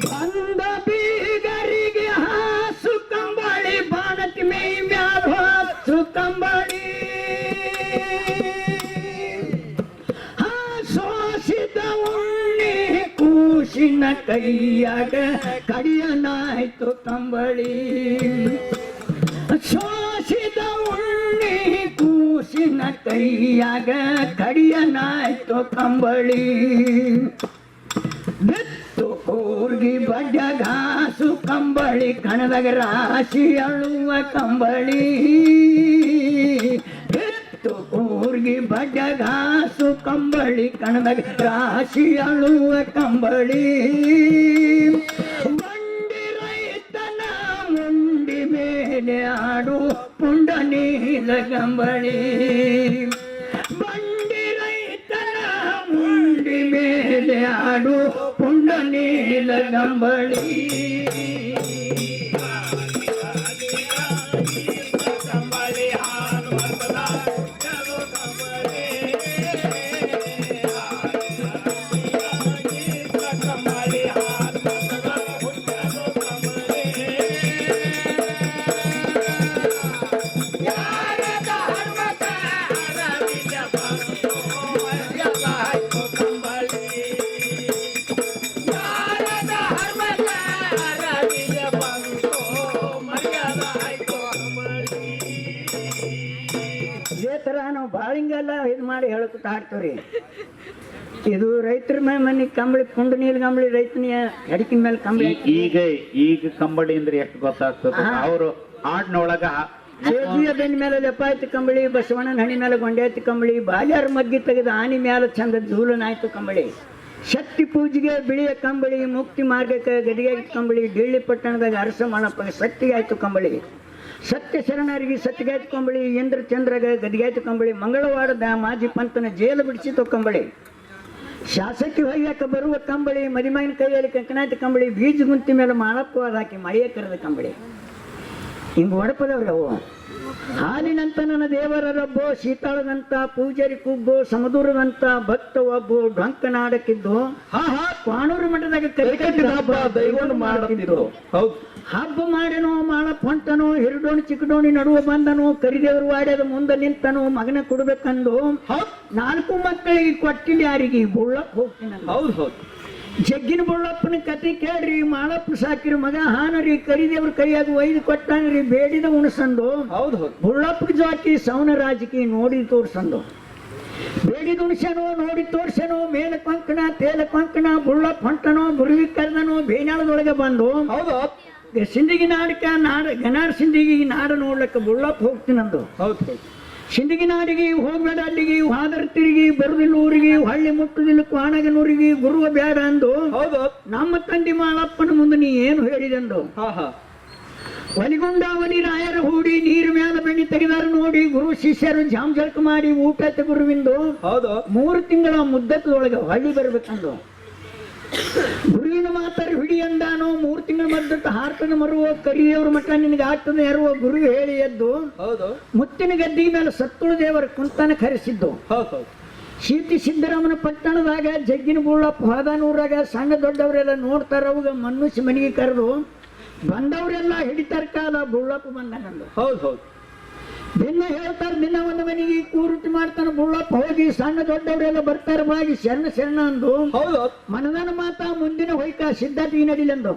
ಬಂದ ಬೀಗರಿಗೆ ಹಾಸು ಕಂಬಳಿ ಬಾಣತಿ ಮೈ ಮ್ಯಾಲ ಹಾಸು ಕಂಬಳಿ ಸೋಸಿದ ಉಣ್ಣಿ ಕೂಸಿನ ಕೈಯಾಗ ಕಡಿಯನಾಯ್ತು ಕಂಬಳಿ ಸೋಸಿದ ಉಣ್ಣಿ ಕೂಸಿನ ಕೈಯಾಗ ಕಡಿಯನಾಯ್ತು ಕಂಬಳಿ ಬಿತ್ತು ಕೂರ್ಗಿ ಬಡ್ಡ ಘಾಸು ಕಂಬಳಿ ಕಣದಾಗ ರಾಶಿ ಅಳುವ ಕಂಬಳಿ ಬಿತ್ತು ಕೂರ್ಗಿ ಬಡ್ಡ ಘಾಸು ಕಂಬಳಿ ಕಣದಾಗ ರಾಶಿ ಅಳುವ ಕಂಬಳಿ ಬಂಡಿ ರೈತನ ಮುಂಡಿ ಮೇಲೆ ಆಡು ಪುಂಡ ನೀಲ ಕಂಬಳಿ ಬಂಡಿ ರೈತನ ಮುಂಡಿ ಮೇಲೆ ಆಡು ಪುಂಡ ನೀಲ ಕಂಬಳಿ ಇದೇ ತರ ನಾವು ಬಾಳಿಂಗೆಲ್ಲ ಇದು ಮಾಡಿ ಹೇಳಕ್ಕೆ ಹಾಡ್ತೀವ್ರಿ. ಇದು ರೈತರ ಮನೆ ಕಂಬಳಿ ಪುಂಡ ನೀಲ್ ಕಂಬಳಿ ರೈತನಿಯ ಅಡಿಕಿನ ಮೇಲೆ ಕಂಬಳಿ ಈಗ ಕಂಬಳಿ ಅಂದ್ರೆ ಎಷ್ಟು ಗೊತ್ತಾಗ್ತದೆ ಅವರು ಹಾಡ್ನೊಳಗ ಸೇಜಿಯ ಬೆನ್ನ ಮೇಲೆ ಲೆಪಾಯ್ತು ಕಂಬಳಿ ಬಸವಣ್ಣನ ಹಣಿ ಮೇಲೆ ಗೊಂಡ್ಯಾಯ್ತು ಕಂಬಳಿ ಬಾಲ್ಯಾರ ಮಗ್ಗಿ ತೆಗೆದು ಆನಿ ಮೇಲೆ ಚಂದ ಧೂಲನಾಯ್ತು ಕಂಬಳಿ ಶಕ್ತಿ ಪೂಜೆಗೆ ಬಿಳಿಯ ಕಂಬಳಿ ಮುಕ್ತಿ ಮಾರ್ಗಕ್ಕೆ ಗದಿಗಾಯ್ತು ಕಂಬಳಿ ಡಿಳ್ಳಿ ಪಟ್ಟಣದಾಗ ಅರಸ ಮಾಡಪ್ಪ ಸತ್ತಿಗಾಯ್ತು ಕಂಬಳಿ ಸತ್ಯ ಶರಣರಿಗೆ ಸತ್ತಿಗಾಯ್ತು ಕಂಬಳಿ ಇಂದ್ರ ಚಂದ್ರಗ ಗದಿಗಾಯ್ತು ಕಂಬಳಿ ಮಂಗಳವಾರದ ಮಾಜಿ ಪಂತನ ಜೇಲು ಬಿಡಿಸಿತು ಕಂಬಳಿ ಶಾಸಕಿ ಹೊಯ್ಯಕ್ಕೆ ಬರುವ ಕಂಬಳಿ ಮದಿಮಾಯಿನ ಕೈಯಲ್ಲಿ ಕಂಕನಾಯ್ತು ಕಂಬಳಿ ಬೀಜ ಗುಂತಿ ಮೇಲೆ ಮಾಳಪ್ಪವಾದ ಹಾಕಿ ಮಳೆಯ ಕರೆದ ಕಂಬಳಿ ಹಿಂಗೆ ಒಡಪದವ್ರಿ ಅವು ಹಾಲಿನಂತ ನನ್ನ ದೇವರ ರಬ್ಬು, ಶೀತಾಳದಂತ ಪೂಜಾರಿ ಕುಬ್ಬು, ಸಮದೂರದಂತ ಭಕ್ತ ಒಬ್ಬು, ಡೊಂಕನಾಡಕ್ಕಿದ್ದು ಕ್ವಾಣೂರು ಮಠದಾಗ ಕರಿಕಟ್ಟಿದ ಹಬ್ಬ ದೈಗೊಂಡು ಮಾಡುತ್ತಿದ್ರು. ಹೌದು, ಹಬ್ಬ ಮಾಡೇನೋ ಮಾಳಪ್ಪ ಹೊಂಟನು, ಹಿರಿಡೋಣಿ ಚಿಕ್ಕಡೋಣಿ ನಡುವೆ ಬಂದನು, ಕರಿದೇವರು ವಾಡ್ಯದ ಮುಂದೆ ನಿಂತನು, ಮಗನ ಕೊಡ್ಬೇಕಂದು 4 ಮಕ್ಕಳಿಗೆ ಕೊಟ್ಟಿಲ್ಲ, ಯಾರಿಗೆ ಬುಳ್ಳಪ್ಪ ಹೋಗ್ತೀನಿ. ಹೌದು ಹೌದು, ಜಗ್ಗಿನ ಬುಳ್ಳಪ್ಪನ ಕತೆ ಕೇಳ್ರಿ. ಮಾಳಪ್ಪ ಸಾಕಿರ ಮಗ ಹಾನರಿ, ಕರಿದೇವ್ರ ಕೈಯಾಗ ಒಯ್ದು ಕೊಟ್ಟಾನ್ರಿ, ಬೇಡಿದ ಉಣಸಂದು. ಹೌದು ಹೌದು, ಬುಳ್ಳಪ್ಪನ ಜಾಕಿ ಸವನ ರಾಜಕೀಯ ನೋಡಿ ತೋರ್ಸಂದು. ಬೇಡಿದ ಉಣಸನು, ನೋಡಿ ತೋರ್ಸನು, ಮೇಲ ಕೊಂಕಣ ತೇಲ ಕೊಂಕಣ, ಬುಳ್ಳಪ್ಪ ಹೊಂಟನು, ಗುರುವಿ ಕರೆದನು, ಬೇನಾಳದೊಳಗೆ ಬಂದು ಹೌದು ಸಿಂದಗಿ ನಾಡಕ ಗನಾರ್ ಸಿಂದಗಿ ನಾಡ ನೋಡ್ಲಕ್ಕ ಬುಳ್ಳಪ್ಪ ಹೋಗ್ತೀನಂದು. ಹೌದು ಹೌದು, ಸಿಂದಗಿ ನಾಡಿಗೆ ಹೋಗ್ಬೇಡ, ಅಲ್ಲಿಗೆ ಹಾದರ್ ತಿರುಗಿ ಬರುದಿಲ್ಲ ಊರಿಗೆ, ಹಳ್ಳಿ ಮುಟ್ಟುದಿಲ್ಲ ಕ್ವಾಣಗನೂರಿಗೆ, ಗುರುವ ಬೇಡ ಅಂದು. ಹೌದು, ನಮ್ಮ ತಂದೆ ಮಾಳಪ್ಪನ ಮುಂದೆ ನೀ ಏನು ಹೇಳಿದಂದು. ಹಾ ಒಲಿಗುಂಡಾವಲಿ ರಾಯರ ಹೂಡಿ, ನೀರು ಮ್ಯಾಲ ಬೆಣ್ಣಿ ತೆಗೆದಾರ ನೋಡಿ, ಗುರು ಶಿಷ್ಯರು ಜಾಮ್ ಜಳಕ ಮಾಡಿ ಊಟ ಗುರುವಿಂದು. ಹೌದು, 3 ತಿಂಗಳ ಮುದ್ದತ್ತದೊಳಗೆ ಹಳ್ಳಿ ಬರ್ಬೇಕಂದು. ಗುರುವಿನ ಮಾತಾರಿ ಹಿಡಿ ಅಂದಾನು, 3 ತಿಂಗಳ ಮದ್ದತ್ತು ಹಾರ್ತನ ಮರುವ, ಕರಿದೇವ್ರ ಮಠ ನಿನಗೆ ಆಗ್ತದೆ ಯಾರುವ ಗುರು ಹೇಳಿ ಎದ್ದು ಹೌದು, ಮುತ್ತಿನ ಗದ್ದಿ ಮೇಲೆ ಸತ್ತುಳು ದೇವರ ಕುಂತನ ಕರೆಸಿದ್ದು. ಹೌದು, ಶೀತಿ ಸಿದ್ದರಾಮನ ಪಟ್ಟಣದಾಗ ಜಗ್ಗಿನ ಬುಳ್ಳಪ್ಪ ಹೋದಾನೂರಾಗ ಸಣ್ಣ ದೊಡ್ಡವರೆಲ್ಲ ನೋಡ್ತಾರ, ಅವಾಗ ಮನುಷ್ಯ ಮನೆಗೆ ಕರೆದು ಬಂದವರೆಲ್ಲ ಹಿಡಿತಾರ ಕಾಲ, ಬುಳ್ಳಪ್ಪ ಬಂದನಂದು. ಹೌದು ಹೌದು, ದಿನ ಹೇಳ್ತಾರ, ದಿನ ಒಂದು ಮನೆಗೆ ಕೂರುಟಿ ಮಾಡ್ತಾನ ಬುಳ್ಳಪ್ಪ, ಹೋಗಿ ಸಣ್ಣ ದೊಡ್ಡವರೆಲ್ಲ ಬರ್ತಾರ ಬಾಗಿ ಶರಣ ಅಂದು. ಹೌದು, ಮನದನ ಮಾತ ಮುಂದಿನ ಹೊಯ್ಕ ಸಿದ್ಧಾರ್ಥಿ ನಡಿಲೆಂದು.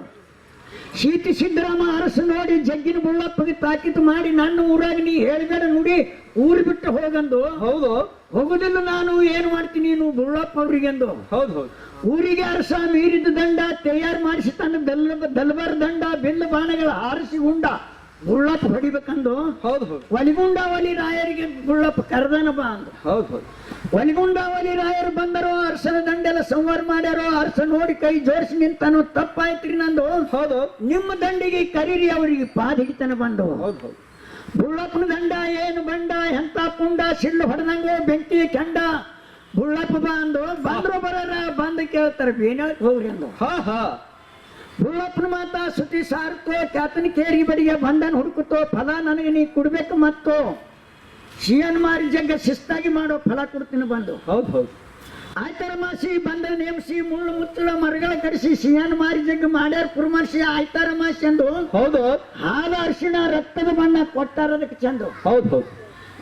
ಶೀತಿ ಸಿದ್ದರಾಮ ಅರಸ ನೋಡಿ ಜಗ್ಗಿನ ಬುಳ್ಳಪ್ಪಗೆ ತಾಕೀತು ಮಾಡಿ, ನನ್ನ ಊರಾಗ ನೀ ಹೇಳ್ಬೇಡ ನುಡಿ, ಊರು ಬಿಟ್ಟು ಹೋಗಂದು. ಹೌದು, ಹೋಗುದಿಲ್ಲ ನಾನು, ಏನು ಮಾಡ್ತೀನಿ ನೀನು ಬುಳ್ಳಪ್ಪ ಅವ್ರಿಗೆಂದು. ಹೌದು ಹೌದು, ಊರಿಗೆ ಅರಸ ಮೀರಿದ ದಂಡ ತಯಾರು ಮಾಡಿಸಿ ತನ್ನ ದಲ್ಬಾರ್ ದಂಡ ಬಿಲ್ಲ ಬಾಣಗಳ ಹಾರಿಸಿ ಉಂಡ ಬುಳ್ಳಪ್ಪ ಹೊಡಿಬೇಕಂದು. ಹೌದು ಹೌದು, ಒಲಿಗುಂಡಾವಲಿ ರಾಯರಿಗೆ ಬುಳ್ಳಪ್ಪ ಕರೆದನ ಬಾ ಅಂದು. ಹೌದು ಹೌದು, ಒಲಿಗುಂಡಾವಲಿ ರಾಯರು ಬಂದರೋ, ಅರಸನ ದಂಡೆಲ್ಲ ಸಂವಾರ ಮಾಡ್ಯಾರೋ, ಅರಸ ನೋಡಿ ಕೈ ಜೋಡಿಸಿ ನಿಂತಾನು, ತಪ್ಪಾಯ್ತ್ರಿ ನಂದು. ಹೌದು, ನಿಮ್ಮ ದಂಡಿಗೆ ಕರೀರಿ, ಅವರಿಗೆ ಪಾದ ಹಿಡಿತನ ಬಂದು. ಹೌದು ಹೌದು, ಬುಳ್ಳಪ್ಪನ ದಂಡ ಏನು ಬಂಡ, ಎಂತ ಪುಂಡ, ಸಿಳ್ಳು ಹೊಡೆದಂಗೆ ಬೆಂಕಿ ಕೆಂಡ, ಬುಳ್ಳಪ್ಪ ಬಾ ಅಂದು. ಬಂದ್ರು ಬರೋರ ಬಂದು ಕೇಳ್ತಾರೆ, ಬೇನಾಳಕ್ಕೆ ಹೋಗ್ರಿ ಅಂದು. ಹಾ ಬುಳ್ಳಪ್ಪನ ಮಾತ ಸುತಿ ಸಾರ್ತೋ, ಕ್ಯಾತನ ಕೇರಿ ಬಡಿಗೆ ಬಂಧನ ಹುಡುಕುತ್ತೋ, ಫಲ ನನಗೆ ನೀ ಕೊಡ್ಬೇಕು ಮತ್ತು ಶಿಯನ್ ಮಾರಿ ಜಗ್ಗ ಶಿಸ್ತಾಗಿ ಮಾಡೋ ಫಲ ಕೊಡ್ತೀನಿ ಬಂದು. ಹೌದು ಹೌದು, ಆಯ್ತಾರ ಮಾಸಿ ಬಂದ ನೇಮಿಸಿ, ಮುಳ್ಳು ಮುಚ್ಚಳ ಮರಗಳ ಕಡಿಸಿ, ಶಿಯನ್ ಮಾರಿ ಜಗ್ಗ ಮಾಡ್ಯಾರ ಪುರ್ಮರ್ಸಿ, ಆಯ್ತಾರ ಮಾಸಿ ಅಂದು. ಹೌದು, ಹಾಲು ಅರಿಶಿಣ ರಕ್ತದ ಬಣ್ಣ ಕೊಟ್ಟಾರ ಅದಕ್ಕೆ ಚಂದು. ಹೌದು ಹೌದು,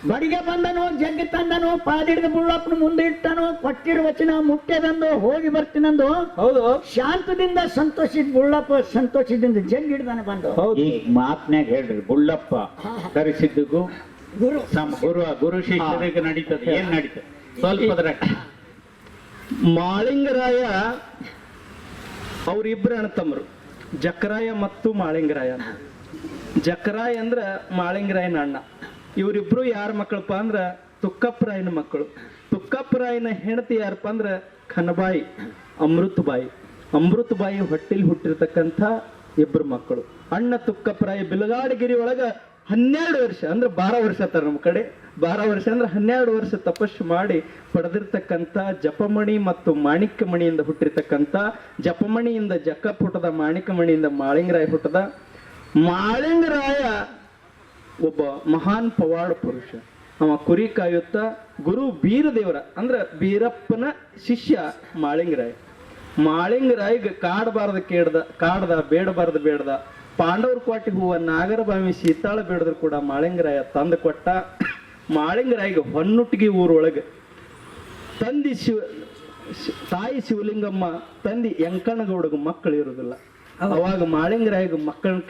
ಬಡಿಗೆ ಬಂದನು, ಜಗ್ಗ ತಂದನು, ಪಾದಿಡಿದ ಬುಳ್ಳಪ್ಪನ ಮುಂದೆ ಇಟ್ಟನು, ಕೊಟ್ಟಿರೋ ವಚನ ಮುಟ್ಟೆದಂದು, ಹೋಗಿ ಬರ್ತೀನಂದು. ಹೌದು, ಶಾಂತದಿಂದ ಸಂತೋಷಿದ ಬುಳ್ಳಪ್ಪ, ಸಂತೋಷದಿಂದ ಜಗ್ಗ ಹಿಡ್ದಾನೆ ಬಂದು. ಈ ಮಾತ್ನ್ಯಾಗ ಹೇಳ್ರಿ, ಬುಳ್ಳಪ್ಪ ಕರೆಸಿದ್ದಕ್ಕೂ ಗುರು ಗುರು ಶಿಷ್ಯರಿಗೆ ನಡೀತದೆ, ಏನ್ ನಡೀತದೆ ಸ್ವಲ್ಪದ್ರ. ಮಾಳಿಂಗರಾಯ ಅವರಿಬ್ಬರು ಅಣ್ಣತಮ್ಮರು, ಜಕರಾಯ ಮತ್ತು ಮಾಳಿಂಗರಾಯ. ಜಕರಾಯ ಅಂದ್ರ ಮಾಳಿಂಗರಾಯನ ಅಣ್ಣ. ಇವರಿಬ್ರು ಯಾರ ಮಕ್ಕಳಪ್ಪ ಅಂದ್ರ ತುಕ್ಕಪ್ಪರಾಯನ ಮಕ್ಕಳು. ತುಕ್ಕಪ್ಪರಾಯನ ಹೆಂಡತಿ ಯಾರಪ್ಪ ಅಂದ್ರ ಖನಬಾಯಿ, ಅಮೃತಬಾಯಿ ಹೊಟ್ಟಿಲ್ ಹುಟ್ಟಿರ್ತಕ್ಕಂಥ ಇಬ್ರು ಮಕ್ಕಳು. ಅಣ್ಣ ತುಕ್ಕಪ್ಪರಾಯ ಬಿಲಗಾಡಗಿರಿ ಒಳಗ 12 ವರ್ಷ ಅಂದ್ರೆ 12 ವರ್ಷ ಅಂತಾರ ನಮ್ಮ ಕಡೆ. 12 ವರ್ಷ ಅಂದ್ರೆ 12 ವರ್ಷ ತಪಸ್ಸು ಮಾಡಿ ಪಡೆದಿರ್ತಕ್ಕಂಥ ಜಪಮಣಿ ಮತ್ತು ಮಾಣಿಕ್ಯ ಮಣಿಯಿಂದ ಹುಟ್ಟಿರ್ತಕ್ಕಂಥ, ಜಪಮಣಿಯಿಂದ ಜಕ್ಕಪ್ಪ ಹುಟ್ಟದ, ಮಾಣಿಕ್ಯ ಮಣಿಯಿಂದ ಮಾಳಿಂಗರಾಯ ಹುಟ್ಟದ. ಮಾಳಿಂಗರಾಯ ಒಬ್ಬ ಮಹಾನ್ ಪವಾಡ ಪುರುಷ. ಅವ ಕುರಿ ಕಾಯುತ್ತ ಗುರು ಬೀರದೇವರ ಅಂದ್ರ ಬೀರಪ್ಪನ ಶಿಷ್ಯ ಮಾಳಿಂಗರಾಯ. ಮಾಳಿಂಗರಾಯಿಗೆ ಕಾಡ್ದ ಬೇಡದ ಪಾಂಡವ್ರ ಕೋಟೆ ಹೂವ ನಾಗರಭಾವಿ ಸೀತಾಳ ಬೇಡದ್ರು ಕೂಡ ಮಾಳಿಂಗರಾಯ ತಂದು ಕೊಟ್ಟ. ಮಾಳಿಂಗರಾಯಿಗೆ ಹೊನ್ನುಟ್ಟಿಗೆ ಊರೊಳಗೆ ತಾಯಿ ಶಿವಲಿಂಗಮ್ಮ ತಂದಿ ಎಂಕಣ್ಣಗೌಡಗ ಮಕ್ಕಳು ಇರುವುದಿಲ್ಲ. ಅವಾಗ ಮಾಳಿಂಗರಾಯಿಗೆ ಮಕ್ಕಳನ್ನ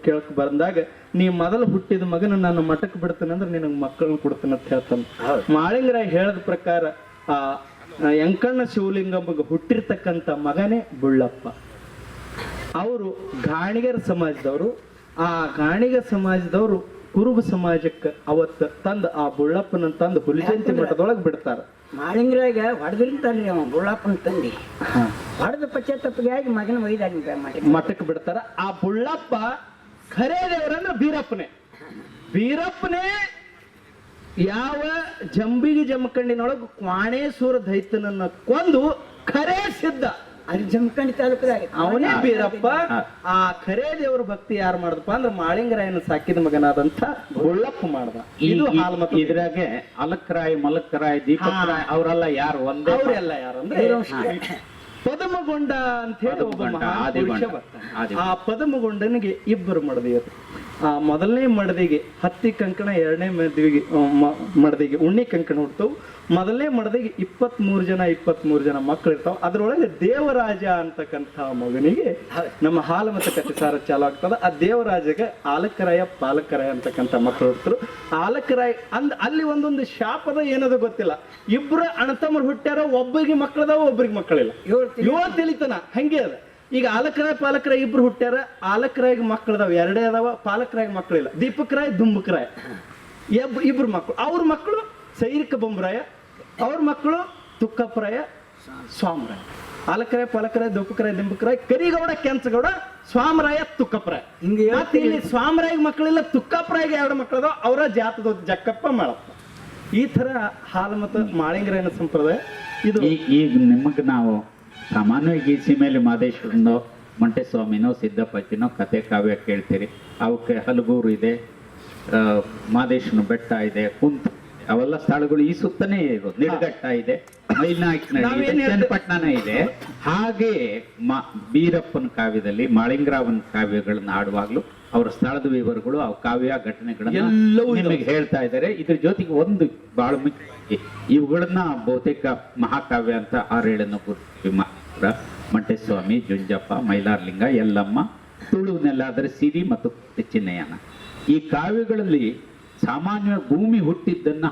ಕೇಳಕ್ ಬಂದಾಗ, ನೀ ಮೊದಲು ಹುಟ್ಟಿದ ಮಗನ ನಾನು ಮಠಕ್ಕೆ ಬಿಡ್ತೇನೆ ಅಂದ್ರೆ ನಿನಗೆ ಮಕ್ಕಳನ್ನ ಕೊಡ್ತೇನೆ ಅಂತ ಹೇಳ್ತಾನೆ. ಮಾಳಿಂಗರಾಯ ಹೇಳದ ಪ್ರಕಾರ ಆ ಎಂಕಣ್ಣ ಶಿವಲಿಂಗಮ್ಮಗೆ ಹುಟ್ಟಿರ್ತಕ್ಕಂಥ ಮಗನೇ ಬುಳ್ಳಪ್ಪ. ಅವರು ಗಾಣಿಗರ ಸಮಾಜದವರು. ಆ ಗಾಣಿಗ ಸಮಾಜದವರು ಕುರುಬ ಸಮಾಜಕ್ಕೆ ಅವತ್ತು ತಂದು ಆ ಬುಳ್ಳಪ್ಪನ ತಂದು ಹುಲಿಜಂತಿ ಮಠದೊಳಗೆ ಬಿಡ್ತಾರ. ಮಾಳಿಂಗರಾಗ ಹೊಡೆದಿರ್ತಾನ್ರಿ ಅವ ಬುಳ್ಳಪ್ಪನ ತಂದಿ. ಹೊಡೆದ ಪಶ್ಚಾತ್ತಪ್ಪಿಗೆ ಆಗಿ ಮಗನ ಒಯ್ದಾಗ ಮಠಕ್ಕೆ ಬಿಡ್ತಾರ. ಆ ಬುಳ್ಳಪ್ಪ ಖರೇ ದೇವರಂದ್ರೆ ಬೀರಪ್ಪನೇ ಯಾವ ಜಂಬಿಗಿ ಜಮಖಂಡಿನೊಳಗೆ ಕ್ವಾಣೇಶ್ವರ ದೈತ್ಯನನ್ನ ಕೊಂದು ಖರೇ ಸಿದ್ಧ ಅದು ಜಮಖಂಡಿ ತಾಲೂಕದಾಗ ಅವನೇ ಬೀರಪ್ಪ. ಆ ಖರೇ ದೇವ್ರ ಭಕ್ತಿ ಯಾರು ಮಾಡಿದಪ್ಪ ಅಂದ್ರೆ ಮಾಳಿಂಗರಾಯನ ಸಾಕಿದ ಮಗನಾದಂತ ಗುಳ್ಳಪ್ಪ ಮಾಡ್ದ. ಇದು ಹಾಲ್ಮತ. ಇದ್ರಾಗೆ ಅಲಕ್ರಾಯ್ ಮಲಕ್ರಾಯ್ ದೀಪಕ್ರಾಯ್ ಅವರೆಲ್ಲ ಯಾರು ಒಂದೇ ಅವರೆಲ್ಲ ಯಾರು ಅಂದ್ರೆ ಪದಮಗೊಂಡ ಅಂತ ಹೇಳಿ ಒಬ್ಬ ಮಹಾಪುರುಷ ಬರ್ತಾನೆ. ಆ ಪದಮಗೊಂಡನಿಗೆ ಇಬ್ಬರು ಮಡದಿಯರು. ಆ ಮೊದಲನೇ ಮಡದಿಗೆ ಹತ್ತಿ ಕಂಕಣ, ಎರಡನೇ ಮಡದಿಗೆ ಉಣ್ಣಿ ಕಂಕಣ ಹುಡ್ತವು. ಮೊದಲನೇ ಮಡದಿಗೆ 23 ಜನ ಮಕ್ಕಳು ಇರ್ತಾವ. ಅದ್ರೊಳಗೆ ದೇವರಾಜ ಅಂತಕ್ಕಂಥ ಮಗನಿಗೆ ನಮ್ಮ ಹಾಲಮತ ಕಥೆಸಾರ ಚಾಲು ಆಗ್ತದ. ಆ ದೇವರಾಜಗೆ ಆಲಕರಾಯ ಪಾಲಕರಾಯ ಅಂತಕ್ಕಂಥ ಮಕ್ಕಳು ಇರ್ತರು. ಆಲಕರಾಯ ಅಲ್ಲಿ ಒಂದೊಂದು ಶಾಪದ ಏನದು ಗೊತ್ತಿಲ್ಲ. ಇಬ್ರು ಅಣ್ಣತಮ್ಮರು ಹುಟ್ಟ್ಯಾರ, ಒಬ್ಬರಿಗೆ ಮಕ್ಕಳದಾವ, ಒಬ್ರಿಗೆ ಮಕ್ಕಳಿಲ್ಲ. 7 ತಿಳಿತನ ಹಂಗೆ ಅದ. ಈಗ ಆಲಕರಾಯ ಪಾಲಕರಾಯ ಇಬ್ರು ಹುಟ್ಟ್ಯಾರ, ಆಲಕರಾಯಿಗೆ ಮಕ್ಕಳದಾವ 2 ಅದಾವ, ಪಾಲಕರಾಯಿಗೆ ಮಕ್ಕಳಿಲ್ಲ. ದೀಪಕರಾಯ ದುಂಬಕರಾಯ ಇಬ್ರು ಮಕ್ಕಳು. ಅವ್ರ ಮಕ್ಕಳು ಸೈರಿಕ ಬೊಂಬರಾಯ, ಅವ್ರ ಮಕ್ಕಳು ತುಕ್ಕಪ್ಪರಾಯ ಸ್ವಾಮರಾಯ. ಆಲಕರಾಯ ಪಾಲಕರಾಯ ದೀಪಕರಾಯ ದಿಂಬಕರಾಯ, ಕರಿಗೌಡ ಕೆಂಚಗೌಡ ಸ್ವಾಮರಾಯ ತುಕ್ಕಪ್ಪರಾಯ. ಮತ್ತೆ ಇಲ್ಲಿ ಸ್ವಾಮರಾಯಿಗೆ ಮಕ್ಕಳಿಲ್ಲ, ತುಕ್ಕಪ್ಪರಾಯಿಗೆ 2 ಮಕ್ಕಳದಾವ, ಅವರ ಜಾತದ ಜಕ್ಕಪ್ಪ ಮಾಳಪ್ಪ. ಈ ತರ ಹಾಲಮತ ಮಾಳಿಂಗರಾಯನ ಸಂಪ್ರದಾಯ ಇದು. ಈಗ ನಿಮಗೆ ನಾವು ಸಾಮಾನ್ಯವಾಗಿ ಸೀಮೆಯಲ್ಲಿ ಮಾದೇಶ್ವರನೋ ಮಂಟೆಸ್ವಾಮಿನೋ ಸಿದ್ದಪ್ಪಚ್ಚಿನೋ ಕತೆ ಕಾವ್ಯ ಕೇಳ್ತೀರಿ. ಅವಕ್ಕೆ ಹಲಗೂರು ಇದೆ, ಮಾದೇಶ್ವರನ ಬೆಟ್ಟ ಇದೆ, ಕುಂತ ಅವೆಲ್ಲ ಸ್ಥಳಗಳು ಈ ಸುತ್ತನೇ ಇರೋದು. ನಿಡಘಟ್ಟ ಇದೆ, ಮೈನಾಯಕನಹಳ್ಳಿ ಇದೆ, ಚನ್ನಪಟ್ಟಣನೇ ಇದೆ. ಹಾಗೆ ಬೀರಪ್ಪನ ಕಾವ್ಯದಲ್ಲಿ ಮಾಳಿಂಗರಾವನ ಕಾವ್ಯಗಳನ್ನ ಆಡುವಾಗ್ಲೂ ಅವರ ಸ್ಥಳದ ವಿವರಗಳು, ಆ ಕಾವ್ಯ ಘಟನೆಗಳನ್ನ ನಿಮಗೆ ಹೇಳ್ತಾ ಇದ್ದಾರೆ. ಇದ್ರ ಜೊತೆಗೆ ಒಂದು ಬಹಳ ಮುಖ್ಯ, ಇವುಗಳನ್ನ ಬಹುತೇಕ ಮಹಾಕಾವ್ಯ ಅಂತ 6-7 ಗುರುತಿಸಿ ಮಂಟೆಸ್ವಾಮಿ, ಜುಂಜಪ್ಪ, ಮೈಲಾರಲಿಂಗ, ಯಲ್ಲಮ್ಮ, ತುಳುನೆಲ್ಲಾದರೆ ಸಿರಿ ಮತ್ತು ಚಿನ್ನಯ್ಯನ. ಈ ಕಾವ್ಯಗಳಲ್ಲಿ ಸಾಮಾನ್ಯ ಭೂಮಿ ಹುಟ್ಟಿದ್ದನ್ನ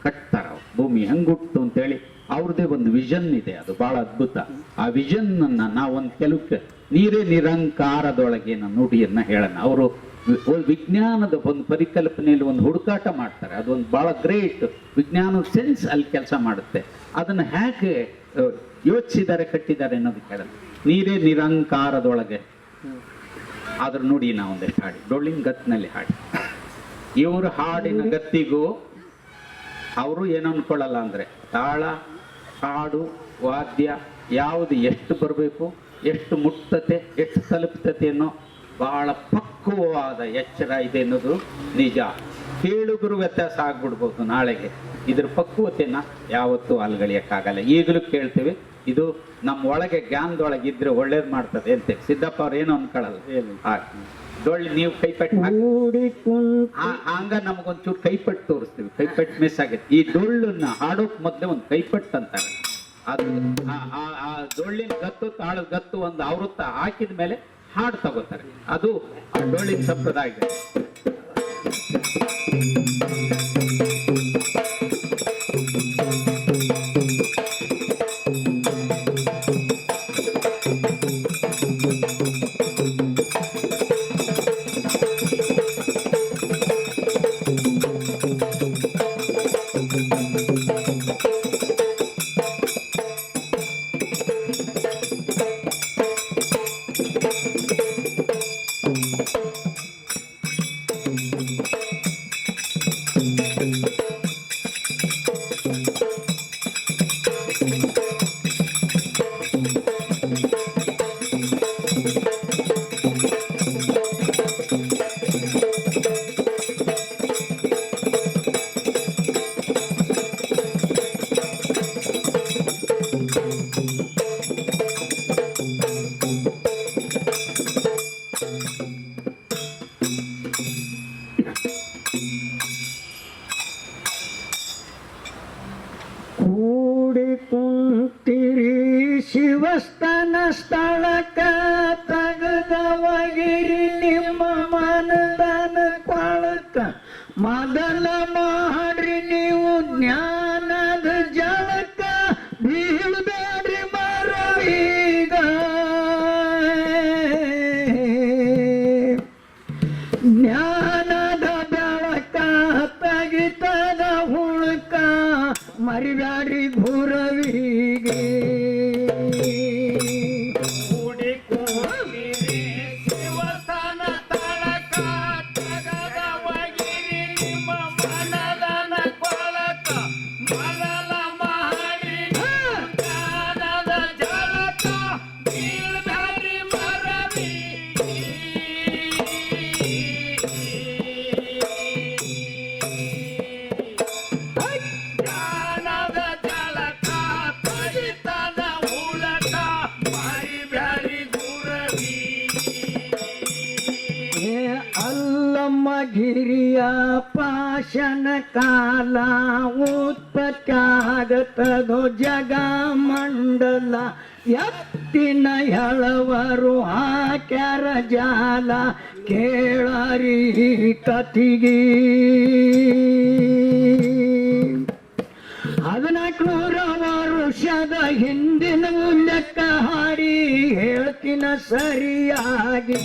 ಕಟ್ತಾರ. ಭೂಮಿ ಹೆಂಗ್ ಹುಟ್ಟು ಅಂತೇಳಿ ಅವ್ರದ್ದೇ ಒಂದು ವಿಷನ್ ಇದೆ, ಅದು ಬಹಳ ಅದ್ಭುತ. ಆ ವಿಷನ್ ಅನ್ನ ನಾವೊಂದು ಕೆಲವು ನೀರೇ ನಿರಂಕಾರದೊಳಗೆ ನುಡಿಯನ್ನ ಹೇಳೋಣ. ಅವರು ವಿಜ್ಞಾನದ ಒಂದು ಪರಿಕಲ್ಪನೆಯಲ್ಲಿ ಒಂದು ಹುಡುಕಾಟ ಮಾಡ್ತಾರೆ. ಅದೊಂದು ಬಹಳ ಗ್ರೇಟ್ ವಿಜ್ಞಾನದ ಸೆನ್ಸ್ ಅಲ್ಲಿ ಕೆಲಸ ಮಾಡುತ್ತೆ. ಅದನ್ನ ಹೇಗೆ ಯೋಚಿಸಿದ್ದಾರೆ, ಕಟ್ಟಿದ್ದಾರೆ ಅನ್ನೋದು ಹೇಳೋಣ. ನೀರೇ ನಿರಂಕಾರದೊಳಗೆ ಅದ್ರ ನುಡಿ ನಾವು ಒಂದಷ್ಟು ಹಾಡಿ, ಡೊಳ್ಳಿನ ಗತ್ತಿನಲ್ಲಿ ಹಾಡಿ. ಇವರು ಹಾಡಿನ ಗತ್ತಿಗೂ ಅವರು ಏನು ಅನ್ಕೊಳ್ಳಲ್ಲ ಅಂದ್ರೆ ತಾಳ, ಹಾಡು, ವಾದ್ಯ ಯಾವುದು ಎಷ್ಟು ಬರಬೇಕು, ಎಷ್ಟು ಮುಟ್ತತೆ, ಎಷ್ಟು ತಲುಪ್ತತೆ ಅನ್ನೋ ಬಹಳ ಪಕ್ವವಾದ ಎಚ್ಚರ ಇದೆ ಅನ್ನೋದು ನಿಜ. ಕೇಳುಗರು ವ್ಯತ್ಯಾಸ ಆಗ್ಬಿಡ್ಬೋದು ನಾಳೆಗೆ. ಇದ್ರ ಪಕ್ವತೆನ ಯಾವತ್ತೂ ಅಲ್ಗಳಿಯಕ್ಕಾಗಲ್ಲ. ಈಗಲೂ ಕೇಳ್ತೀವಿ, ಇದು ನಮ್ಮ ಒಳಗೆ ಜ್ಞಾನದೊಳಗೆ ಇದ್ರೆ ಒಳ್ಳೇದು ಮಾಡ್ತದೆ ಅಂತ. ಸಿದ್ದಪ್ಪ ಅವ್ರು ಏನು ಅನ್ಕೊಳ್ಳಲ್ಲ. ಡೊಳ್ಳಿ ನೀವು ಕೈಪಟ್ಟು ಹಂಗ ನಮಗೊಂಚೂರು ಕೈಪಟ್ಟು ತೋರಿಸ್ತೀವಿ. ಕೈಪಟ್ಟು ಮಿಸ್ ಆಗೈತೆ. ಈ ಡೊಳ್ಳನ್ನ ಹಾಡೋಕ್ ಮೊದಲೇ ಒಂದು ಕೈಪಟ್ಟು ಅಂತಾರೆ. ಅದು ಆ ಡೊಳ್ಳಿನ ಗತ್ತು, ತಾಳದ ಗತ್ತು ಒಂದು ಆವೃತ್ತ ಹಾಕಿದ ಮೇಲೆ ಹಾಡು ತಗೋತಾರೆ. ಅದು ಆ ಡೊಳ್ಳಿನ ಸಂಪ್ರದಾಯ. ಶಿವಸ್ಥಾನ ಸ್ಥಳಕ್ಕ ತಗದವಗಿರಿ ನಿಮ್ಮ ಮನದಾನ ಕೊಳಕ ಮೊದಲ ಮಾಡ್ರಿ ನೀವು ಜ್ಞಾನದ ಜಳಕ ಬೀಳ್ಬೇಡ್ರಿ ಮರವೀಗ ಜ್ಞಾನದ ಬೆಳಕ ತಗಿತದ ಹುಳಕ ಮರಿಬ್ಯಾಡ್ರಿ ಗುರವಿಗೆ ಮೊದಲ ಮಾಡಿ ಜ್ಞಾನದ ಜಳಕ ಗಿರಿಯ ಪಾಶನ ಕಾಲ ಉತ್ಪತ್ತಾಗತದೋ ಜಗ ಮಂಡಲ ಎತ್ತಿನ ಎಳವರು ಹಾಕ್ಯಾರ ಜಾಲ ಕೇಳರಿ ಕತಿಗಿ 1400 ವರ್ಷದ ಹಿಂದಿನ ಲೆಕ್ಕ ಹಾಡಿ ಹೇಳ್ತಿನ ಸರಿಯಾಗಿ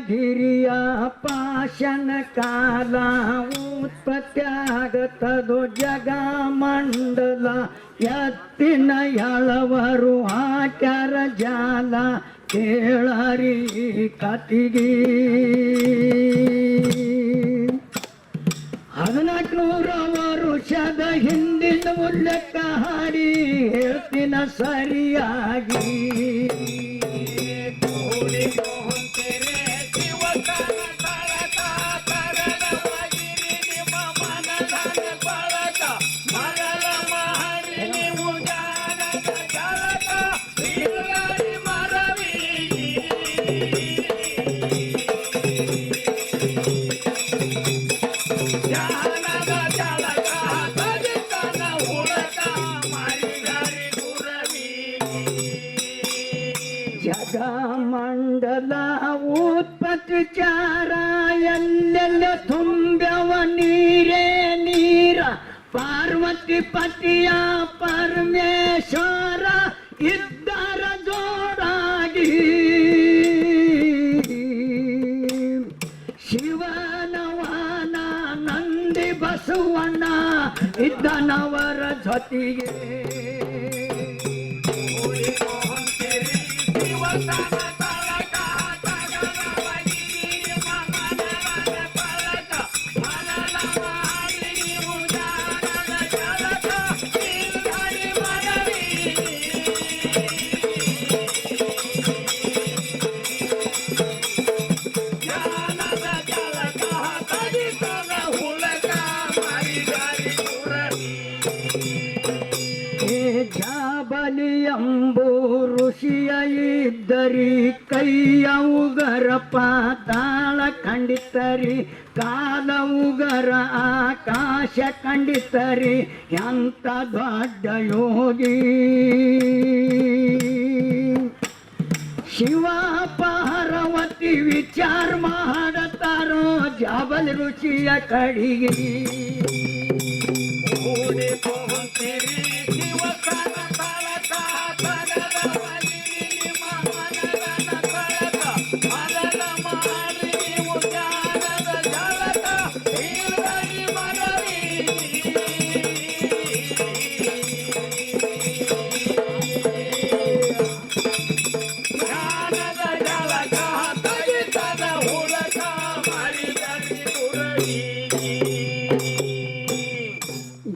ಗಿರಿಯ ಪಾಶನ ಕಾಲ ಉತ್ಪತ್ತಿಯಾಗತದೋ ಜಗ ಮಂಡಲ ಎತ್ತಿನ ಎಳವರು ಹಾಕ್ಯಾರ ಜಾಲ ಕೇಳರಿ ಕತಿಗಿ 1400 ವರ್ಷದ ಹಿಂದಿನ ಲೆಕ್ಕ ಹಾಡಿ ಹೇಳ್ತಿನ ಸರಿಯಾಗಿ ಮಂಡಲ ಉತ್ಪತ್ತಿ ಚಾರ ಎಲ್ಲೆಲ್ಲ ತುಂಬ್ಯವ ನೀರೇ ನೀರ ಪಾರ್ವತಿ ಪತಿಯ ಪರಮೇಶ್ವರ ಇದ್ದರ ಜೋಡಾಗಿ ಶಿವನವನ ನಂದಿ ಬಸವಣ್ಣ ಇದ್ದನವರ ಜೊತೆಗೆ ಜಾಬಲಿಯಂಬು ಋಷಿಯ ಇದ್ದರಿ ಕೈಯ ಉಗರ ಪಾತಾಳ ಕಂಡಿತರಿ ಕಾಲ ಉಗರ ಆಕಾಶ ಕಂಡಿತರಿ ಎಂತ ದೊಡ್ಡ ಯೋಗಿ ಶಿವ ಪಾರ್ವತಿ ವಿಚಾರ ಮಾಡತಾರೋ ಜಾಬಲ್ ಋಷಿಯ ಕಡಿಗೆ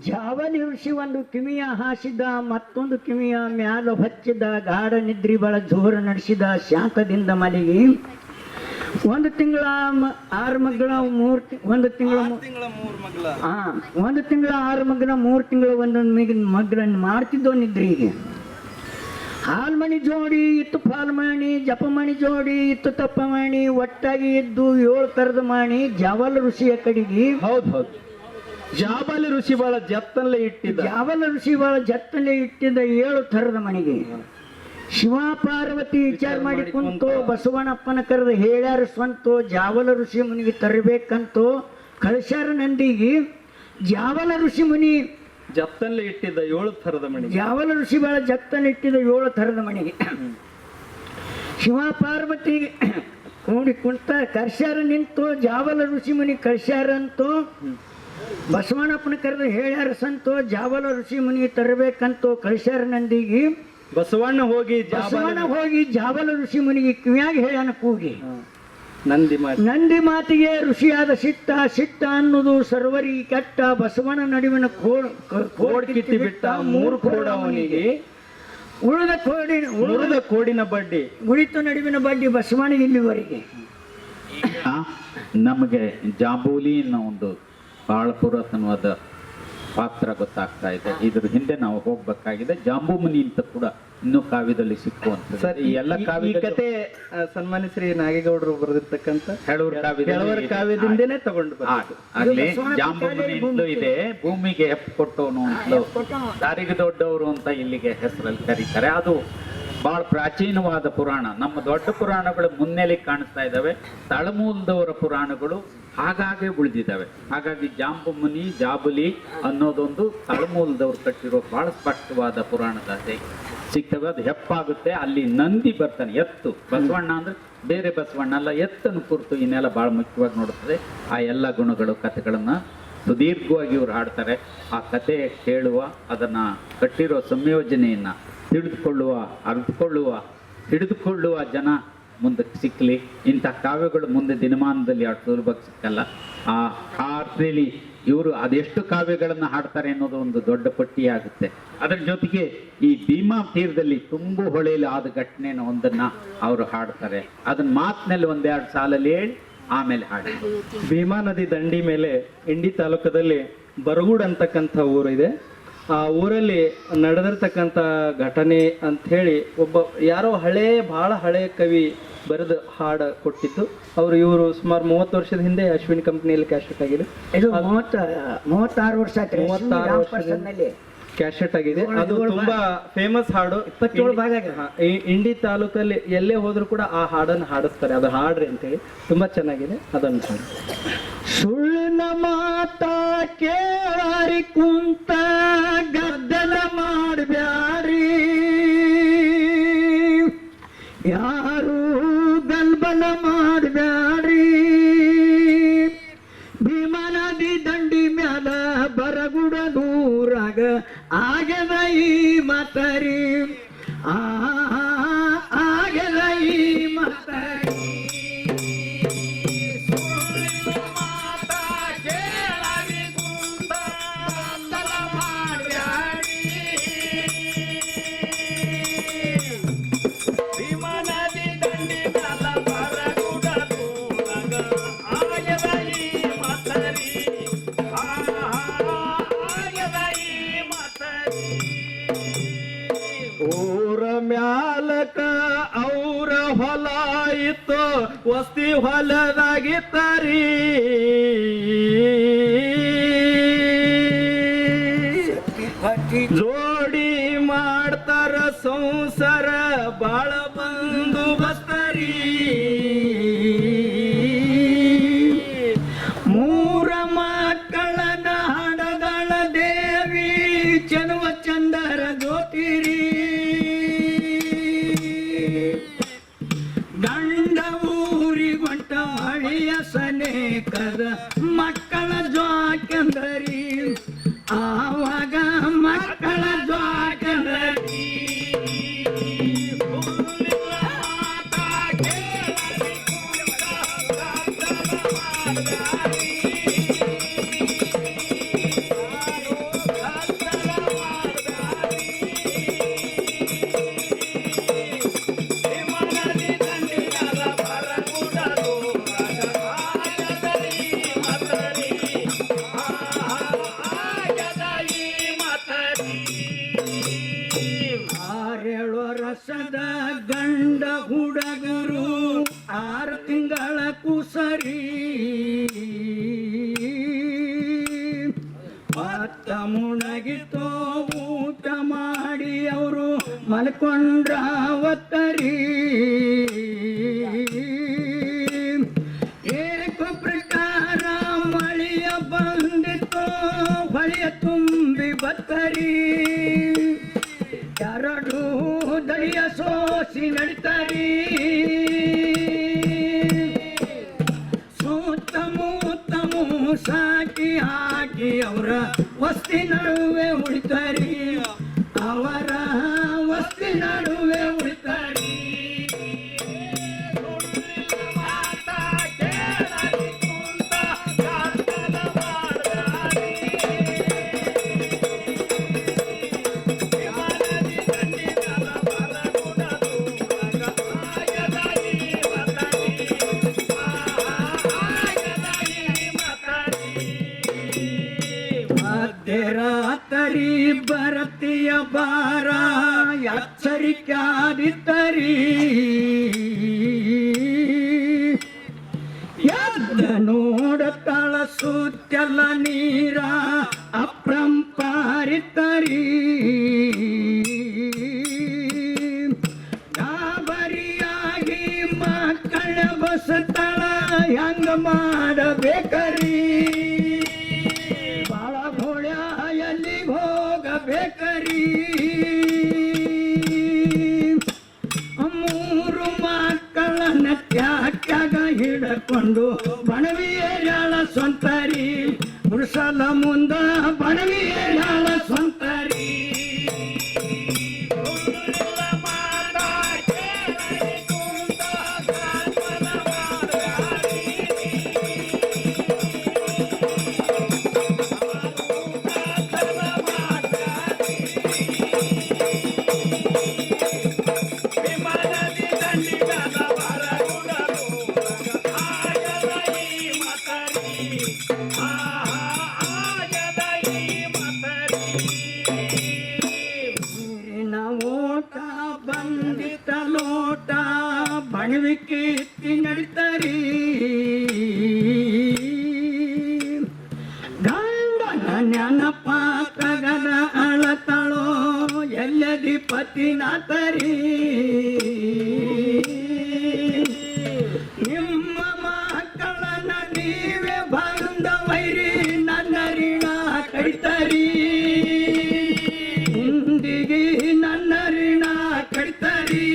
ಜಾವಲಿ ಋಷಿ ಒಂದು ಕಿವಿಯ ಹಾಸಿದ ಮತ್ತೊಂದು ಕಿವಿಯ ಮ್ಯಾಲ ಹಚ್ಚಿದ ಗಾಢ ನಿದ್ರಿ ಬಳ ಜೋರ ನಡೆಸಿದ ಶಾಂತದಿಂದ ಮಲಗಿ 1 ತಿಂಗಳ 6 ಮಗಳ 1 ತಿಂಗಳ 1 ತಿಂಗಳ 6 ಮಗನ 3 ತಿಂಗಳ ಒಂದೊಂದು ಮಗಳ ಮಾಡ್ತಿದ್ದೋ ನಿದ್ರಿಗೆ ಹಾಲ್ಮಣಿ ಜೋಡಿ ಇತ್ತು ಪಾಲ್ಮಣಿ ಜಪಮಣಿ ಜೋಡಿ ಇತ್ತು ತಪ್ಪಮಣಿ ಒಟ್ಟಾಗಿ ಇದ್ದು 7 ಥರದ ಮಣಿ ಜಾವಲ ಋಷಿಯ ಕಡೆಗೆ ಹೌದು ಜಾಬಲ ಋಷಿ ಬಹಳ ಜತ್ತಲ್ಲೇ ಇಟ್ಟಿದ್ದ ಜಾವಲ ಋಷಿ ಬಹಳ ಜತ್ತಲ್ಲೇ ಇಟ್ಟಿದ್ದ 7 ಥರದ ಮಣಿಗೆ ಶಿವ ಪಾರ್ವತಿ ವಿಚಾರ ಮಾಡಿ ಕುಂತು ಬಸವಣ್ಣಪ್ಪನ ಕರೆದು ಹೇಳ್ಯಾರ ಸ್ವಂತ ಜಾವಲ ಋಷಿ ಮುನಿಗೆ ತರಬೇಕಂತೂ ಕಳಿಸ್ಯಾರ ನಂದಿಗೆ ಜಾವಲ ಋಷಿ ಮುನಿ ಜತ್ತಲ್ಲೇ ಇಟ್ಟಿದ್ದ 7 ಥರದ ಮಣಿ ಜಾವಲ ಋಷಿ ಬಹಳ ಜತ್ತಲ್ಲಿ ಇಟ್ಟಿದ್ದ 7 ಥರದ ಮಣಿಗೆ ಶಿವ ಪಾರ್ವತಿ ಕೂಡಿ ಕುಂತ ಕರ್ಸ್ಯಾರ ನಿಂತು ಜಾವಲ ಋಷಿ ಮುನಿ ಕಳ್ಸ್ಯಾರಂತೂ ಬಸವಣ್ಣಪ್ಪನ ಕರೆದು ಹೇಳ್ಯಾರ ಸಂತು ಜಾವಲ ಋಷಿ ಮುನಿ ತರಬೇಕಂತೂ ಕಳ್ಸ್ಯಾರ ನಂದಿಗೆ ಬಸವಣ್ಣ ಹೋಗಿ ಜಾವಲ ಋಷಿ ಮುನಿಗೆ ಕಿವಿಯಾಗಿ ಹೇಳ್ಯಾನ ಕೂಗಿ ನಂದಿ ಮಾತಿಗೆ ಋಷಿಯಾದ ಸಿಟ್ಟ ಸಿಟ್ಟ ಅನ್ನೋದು ಸರ್ವರಿ ಕೆಟ್ಟ ಬಸವನ ನಡುವಿನ ಕೋಡ್ ಕಿತ್ತಿ ಬಿಟ್ಟ ಮೂರು ಕೋಡ ಅವನಿಗೆ ಉಳಿದ ಕೋಡಿನ ಬಡ್ಡಿ ಉಳಿತು ನಡುವಿನ ಬಡ್ಡಿ ಬಸವನಿಗೆ ಇಲ್ಲಿವರೆಗೆ. ನಮಗೆ ಜಾಂಬೂಲಿ ಅನ್ನೋ ಒಂದು ಬಹಳ ಪುರಾತನವಾದ ಪಾತ್ರ ಗೊತ್ತಾಗ್ತಾ ಇದೆ. ಇದ್ರ ಹಿಂದೆ ನಾವು ಹೋಗ್ಬೇಕಾಗಿದೆ. ಜಾಂಬೂಮುನಿ ಅಂತ ಕೂಡ ಇನ್ನೂ ಕಾವ್ಯದಲ್ಲಿ ಸಿಕ್ಕುವಂತ ಸರ್. ಈ ಎಲ್ಲ ಈ ಕತೆ ಸನ್ಮಾನ್ಯ ಶ್ರೀ ನಾಗೇಗೌಡರು ಬರೆದಿರ್ತಕ್ಕಂಥ ಕೆಲವರ ಕಾವ್ಯದಿಂದನೇ ತಗೊಂಡು ಆಗ್ಲಿ. ಜಾಂಬೂಮುನಿ ಅಂತಲೂ ಇದೆ, ಭೂಮಿಗೆ ಹೆಪ್ಪು ಕೊಟ್ಟವನು ಅಂತಲೂ, ದಾರಿಗೆ ದೊಡ್ಡವರು ಅಂತ ಇಲ್ಲಿಗೆ ಹೆಸರಲ್ಲಿ ಕರೀತಾರೆ. ಅದು ಬಹಳ ಪ್ರಾಚೀನವಾದ ಪುರಾಣ. ನಮ್ಮ ದೊಡ್ಡ ಪುರಾಣಗಳು ಮುನ್ನೆಲೆ ಕಾಣಿಸ್ತಾ ಇದ್ದಾವೆ, ತಳಮೂಲದವರ ಪುರಾಣಗಳು ಹಾಗಾಗಿ ಉಳಿದಿದ್ದಾವೆ. ಹಾಗಾಗಿ ಜಾಂಬುಮುನಿ ಜಾಬುಲಿ ಅನ್ನೋದೊಂದು ತಳಮೂಲದವ್ರು ಕಟ್ಟಿರೋ ಬಹಳ ಸ್ಪಷ್ಟವಾದ ಪುರಾಣದ ಸಿಗ್ತವೆ. ಅದು ಹೆಪ್ಪಾಗುತ್ತೆ. ಅಲ್ಲಿ ನಂದಿ ಬರ್ತಾನೆ, ಎತ್ತು. ಬಸವಣ್ಣ ಅಂದ್ರೆ ಬೇರೆ ಬಸವಣ್ಣ ಅಲ್ಲ, ಎತ್ತನ್ನು ಕುರಿತು ಈ ನೆಲ ಬಹಳ ಮುಖ್ಯವಾಗಿ ನೋಡುತ್ತದೆ. ಆ ಎಲ್ಲ ಗುಣಗಳು ಕಥೆಗಳನ್ನ ಸುದೀರ್ಘವಾಗಿ ಇವರು ಹಾಡ್ತಾರೆ. ಆ ಕತೆ ಕೇಳುವ, ಅದನ್ನ ಕಟ್ಟಿರೋ ಸಂಯೋಜನೆಯನ್ನ ತಿಳಿದುಕೊಳ್ಳುವ, ಅರಿತುಕೊಳ್ಳುವ, ಹಿಡಿದುಕೊಳ್ಳುವ ಜನ ಮುಂದಕ್ಕೆ ಸಿಕ್ಕಲಿ. ಇಂಥ ಕಾವ್ಯಗಳು ಮುಂದೆ ದಿನಮಾನದಲ್ಲಿ ಅಷ್ಟು ಸುಲಭಕ್ಕೆ ಸಿಕ್ಕಲ್ಲ. ಆ ಅರ್ಥದಲ್ಲಿ ಇವರು ಅದೆಷ್ಟು ಕಾವ್ಯಗಳನ್ನು ಹಾಡ್ತಾರೆ ಅನ್ನೋದು ಒಂದು ದೊಡ್ಡ ಪಟ್ಟಿ ಆಗುತ್ತೆ. ಅದರ ಜೊತೆಗೆ ಈ ಭೀಮಾ ತೀರದಲ್ಲಿ ತುಂಬು ಹೊಳೆಯಲ್ಲಿ ಆದ ಘಟನೆನ ಒಂದನ್ನ ಅವರು ಹಾಡ್ತಾರೆ. ಅದನ್ನ ಮಾತಿನಲ್ಲಿ ಒಂದೆರಡು ಸಾಲಲ್ಲಿ ಹೇಳಿ ಆಮೇಲೆ ಹಾಡಿ. ಭೀಮಾ ನದಿ ದಂಡಿ ಮೇಲೆ ಇಂಡಿ ತಾಲೂಕದಲ್ಲಿ ಬರಗೂಡ್ ಅಂತಕ್ಕಂಥ ಊರು ಇದೆ. ಆ ಊರಲ್ಲಿ ನಡೆದಿರ್ತಕ್ಕಂಥ ಘಟನೆ ಅಂಥೇಳಿ ಒಬ್ಬ ಯಾರೋ ಬಹಳ ಹಳೆ ಕವಿ ಬರೆದು ಹಾಡು ಕೊಟ್ಟಿದ್ದು. ಇವರು ಸುಮಾರು 30 ವರ್ಷದ ಹಿಂದೆ ಅಶ್ವಿನಿ ಕಂಪ್ನಿಯಲ್ಲಿ ಕ್ಯಾಸೆಟ್ ಆಗಿದೆ. ಇದು 36 ವರ್ಷ ಆಯ್ತು. 36 ವರ್ಷದಲ್ಲಿ ಕ್ಯಾಸೆಟ್ ಆಗಿದೆ. ಅದು ತುಂಬಾ ಫೇಮಸ್ ಹಾಡು. 27 ಭಾಗ ಇಂಡಿ ತಾಲೂಕಲ್ಲಿ ಎಲ್ಲೇ ಹೋದ್ರು ಕೂಡ ಆ ಹಾಡನ್ನು ಹಾಡಿಸ್ತಾರೆ. ಅದು ಹಾಡ್ರಿ ಅಂತೇಳಿ ತುಂಬಾ ಚೆನ್ನಾಗಿದೆ. ಅದನ್ನು ಹಾಡು. ಸುಳ್ಳಿನ ಮಾತ ಕೇಳಾರಿ ಕುಂತ ಗದ್ದಲ ಮಾಡಬ್ಯಾರಿ, ಯಾರು ಗಲ್ಬಲ ಮಾಡಬ್ಯಾರಿ, ಭೀಮಾ ನದಿ ದಂಡಿ ಮ್ಯಾಲ ಬರಗುಡ ದೂರಾಗ ಆಗದ ಈ ಮಾತರಿ, ಆಗದ ಈ ಮಾತರಿ. ಮ್ಯಾಲಕ ಅವ್ರ ಹೊಲ ಇತ್ತು, ವಸ್ತಿ ಹೊಲದಾಗಿತ್ತರಿ. ಜೋಡಿ ಮಾಡ್ತಾರ ಸಂಸಾರ ಬಾಳ ಬಂದು ಬಸ್ತರಿ. ಮೂರ ಮಕ್ಕಳನ್ನ ಹಡದಳ ದೇವಿ ಚೆನ್ನುವ ಚಂದರ ಜ್ಯೋತಿರಿ. ಗಂಡ ಊರಿಗೊಂಟ ಹಳಿಯ ಸನೇಕದ ಮಕ್ಕಳ ಜ್ವಾಕೆಂದರಿ, ಆವಾಗ ಮಕ್ಕಳ ಜ್ವಾಕೆಂದರಿ. ರಸದ ಗಂಡ ಹುಡುಗರು 6 ತಿಂಗಳ ಕುಸರಿ, ಭತ್ತ ಮುಣಗಿತೋ ಊಟ ಮಾಡಿ ಅವರು ಮಲ್ಕೊಂಡ್ರ ಅವತ್ತರಿ. ಏಕ ಪ್ರಕಾರ ಮಳೆಯ ಬಂದಿತೋ ಹೊಳೆಯ ತುಂಬಿ ಬತ್ತರಿ. ಎರಡು ದಳಿಯ ಸೋಸಿ ನಡಿತಾರಿ. ಸುತ್ತಮುತ್ತ ಸಾಕಿ ಹಾಕಿ ಅವರ ವಸ್ತಿ ನಡುವೆ ಉಳಿತಾರಿ, ಅವರ ವಸ್ತಿ ನಡುವೆ ಉಳಿತಾರಿ. ಮಾತಾ ತರಿ ಬರತಿಯ ಬಾರ ಎಚ್ಚರಿಕಾದಿತ್ತರಿ ಎದ್ದ ನೋಡತಳ ಸುತ್ತಲ ನೀರ ಅಪ್ರಂಪಾರಿತರಿ ಗಾಬರಿಯಾಗಿ ಮಕ್ಕಳ ಬಸತಳ ಹೆಂಗ ಮಾಡಬೇಕರಿ ಬಾಳ ಘೋಳ್ಯ ಎಲ್ಲಿಗೆ ಹೋಗಬೇಕರಿ ಮೂರು ಮಕ್ಕಳನ್ನ ತ್ಯಾಗ ಹಿಡಕೊಂಡು ಬಣವಿಯರ ಸ್ವಂತರಿ ಮುರ್ಸಲ ಮುಂದ ಬಣವಿಯರ ಸ್ವಂತರಿ ಬಂದಿತ ಲೋಟ ಬಣವಿಕೆ ಎತ್ತಿ ನಡಿತರಿ ಗಂಡನ ನೆನಪ ಕಗದ ಅಳತಳೋ ಎಲ್ಲದಿ ಪತಿನಾತರಿ ನಿಮ್ಮ ಮಕ್ಕಳನ್ನ ನೀವೇ ಬಂದ ವೈರಿ ನನ್ನ ಋಣ ಕಡಿತರಿ ಇಂದಿಗೆ ನನ್ನ ಋಣ ಕಡಿತರಿ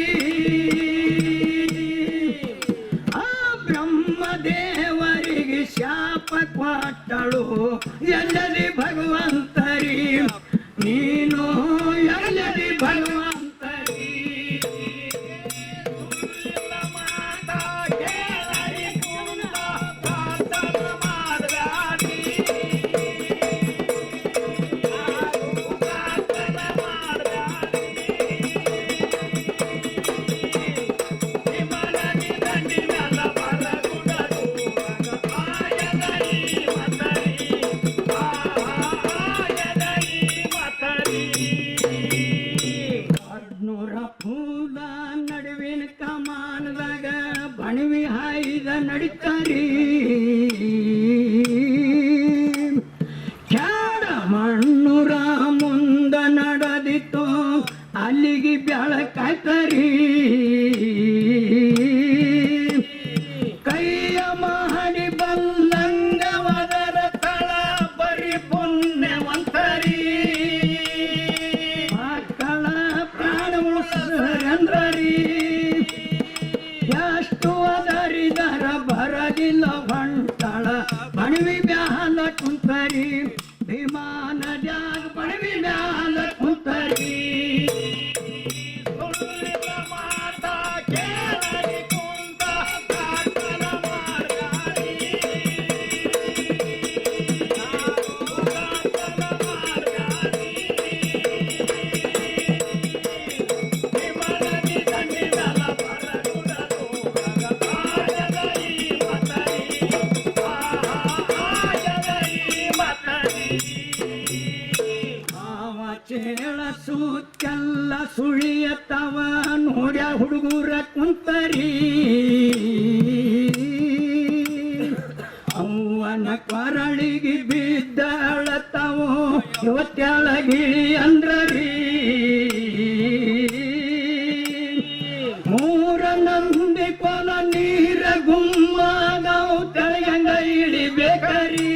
ಆ ಬ್ರಹ್ಮದೇವರಿಗೆ ಶಾಪ ಕೊಟ್ಟಳು ಎಲ್ಲದಿ ಭಗವಂತರಿ ನೀನು ಎಲ್ಲದಿ ಭಗವಂತರಿ ಫೂಲ ನಡುವಿನ ಕಮಾನದಾಗ ಬಣವಿ ಹಾಯ್ದ ನಡಿತರಿ ಕ್ಯಾಡ ಮಣ್ಣುರ ಮುಂದ ನಡೆದಿತ್ತು ಅಲ್ಲಿಗೆ ಬೆಳಕಾಯ್ತರಿ ಕೈಯ ಮಾಡಿ ಬಲ್ಲಂಗವದರ ತಳ ಬರಿ ಪುಣ್ಯವಂತರಿ ಮಕ್ಕಳ ಪ್ರಾಣ ಉಳಿಸಂದ್ರರಿ ಎಷ್ಟು ಅದರಿದರ ಬರದಿಲ್ಲ ಹೊಂಟಳ ಬಣವಿ ಮ್ಯಾಲ ಕುಂತರಿ ವಿಮಾನ ಜಾಗ ಬಣವಿ ಮ್ಯಾಲ ಕುಂತರಿ ಸುತ್ತೆಲ್ಲ ಸುಳಿಯತ್ತವ ನೋಡ್ಯ ಹುಡುಗರ ಕುಂತರಿ ಅವನ ಕೊರಳಿಗೆ ಬಿದ್ದಳತ್ತವೋ ಇವತ್ತೆಳಗಿಳಿ ಅಂದ್ರರಿ ಮೂರ ನಂದಿ ಕೊಲ ನೀರ ಗುಮ್ಮದವು ತೆಳಗಂಗ ಇಳಿಬೇಕರಿ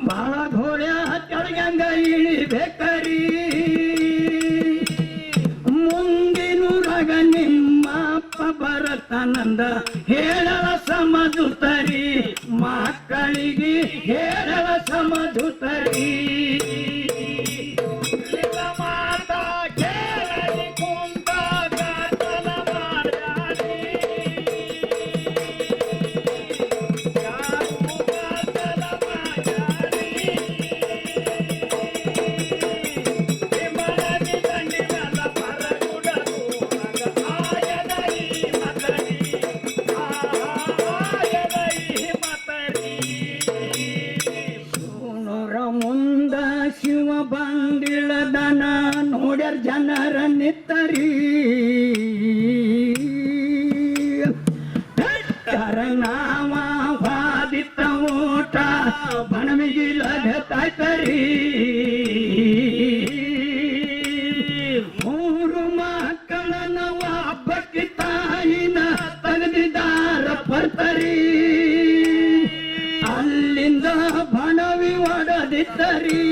ಬಾಳ ಘೋಳ್ಯ ತೆಳಗಂಗ ಇಳಿಬೇಕರಿ ಮುಂದಿನೂರಾಗ ನಿಮ್ಮ ಅಪ್ಪ ಬರತಾನಂದ ಹೇಳಲ ಸಮದುತರಿ ಮಕ್ಕಳಿಗೆ ಹೇಳಲ ಸಮದುತರಿ ಮಾತಾ ಕೇಳಲಿ ಕುಂತ ಗಾತಲ ಮಾಡ್ಯಾರಿ ಮುಂದ ಯಾವ ವಾದಿತ್ತ ಊಟ ಬಣಮಿಗಿಲ್ಲದ ತಾಯ್ತರಿ ಮೂರು ಮಕ್ಕಳನ್ನ ಒಬ್ಬಕ್ಕೆ ತಾಯಿನ ತೆಗೆದಿದ್ದಾರ ಪರ್ತರಿ ಅಲ್ಲಿಂದ ಬಣವಿ ಒಡೆದಿದ್ದರಿ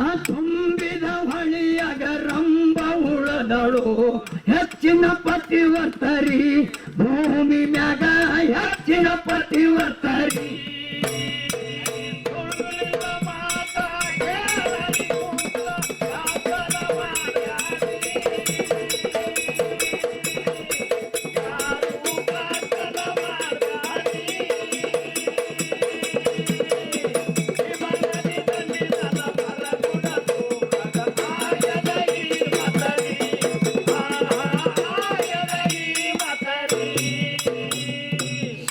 ಆ ತುಂಬಿದ ಹೊಳಿಯಾಗ ರಂಬ ಉಳದಳು ಹೆಚ್ಚಿನ ಪತಿವರ್ತರಿ ಭೂಮಿ ಮ್ಯಾಗ ಹೆಚ್ಚಿನ ಪತಿವರ್ತರಿ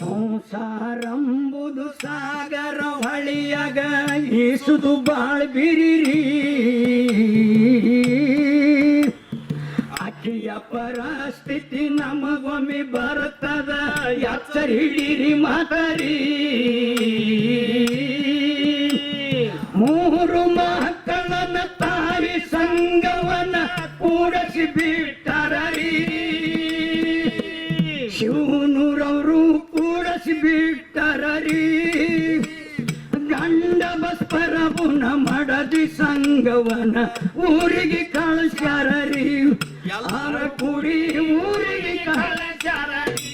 ಸಂಸಾರಂಬುದು ಸಾಗರ ಹೊಳಿಯಾಗ ಈಸುದು ಬಾಳ್ ಬಿರಿರಿ ಅಕ್ಕಿಯ ಪರಿಸ್ಥಿತಿ ನಮಗೊಮ್ಮೆ ಬರ್ತದ ಎಚ್ಚರ ಹಿಡೀರಿ ಮಾತರಿ ಮೂರು ಮಕ್ಕಳನ್ನ ತಾಯಿ ಸಂಗವನ್ನ ಕೂಡಿಸಿ ಬಿಟ್ಟರರಿ ಶಿವನೂರವರು ಕೂಡಿಸಿ ಬಿಟ್ಟರರಿ ಗಂಡ ಬಸ್ಪರಬುನ ಮಡದಿ ಸಂಗವನ ಊರಿಗೆ ಕಳಿಸ್ಯಾರರಿ ಯಾರ ಕೂಡಿ ಊರಿಗೆ ಕಳಿಸ್ಯಾರರಿ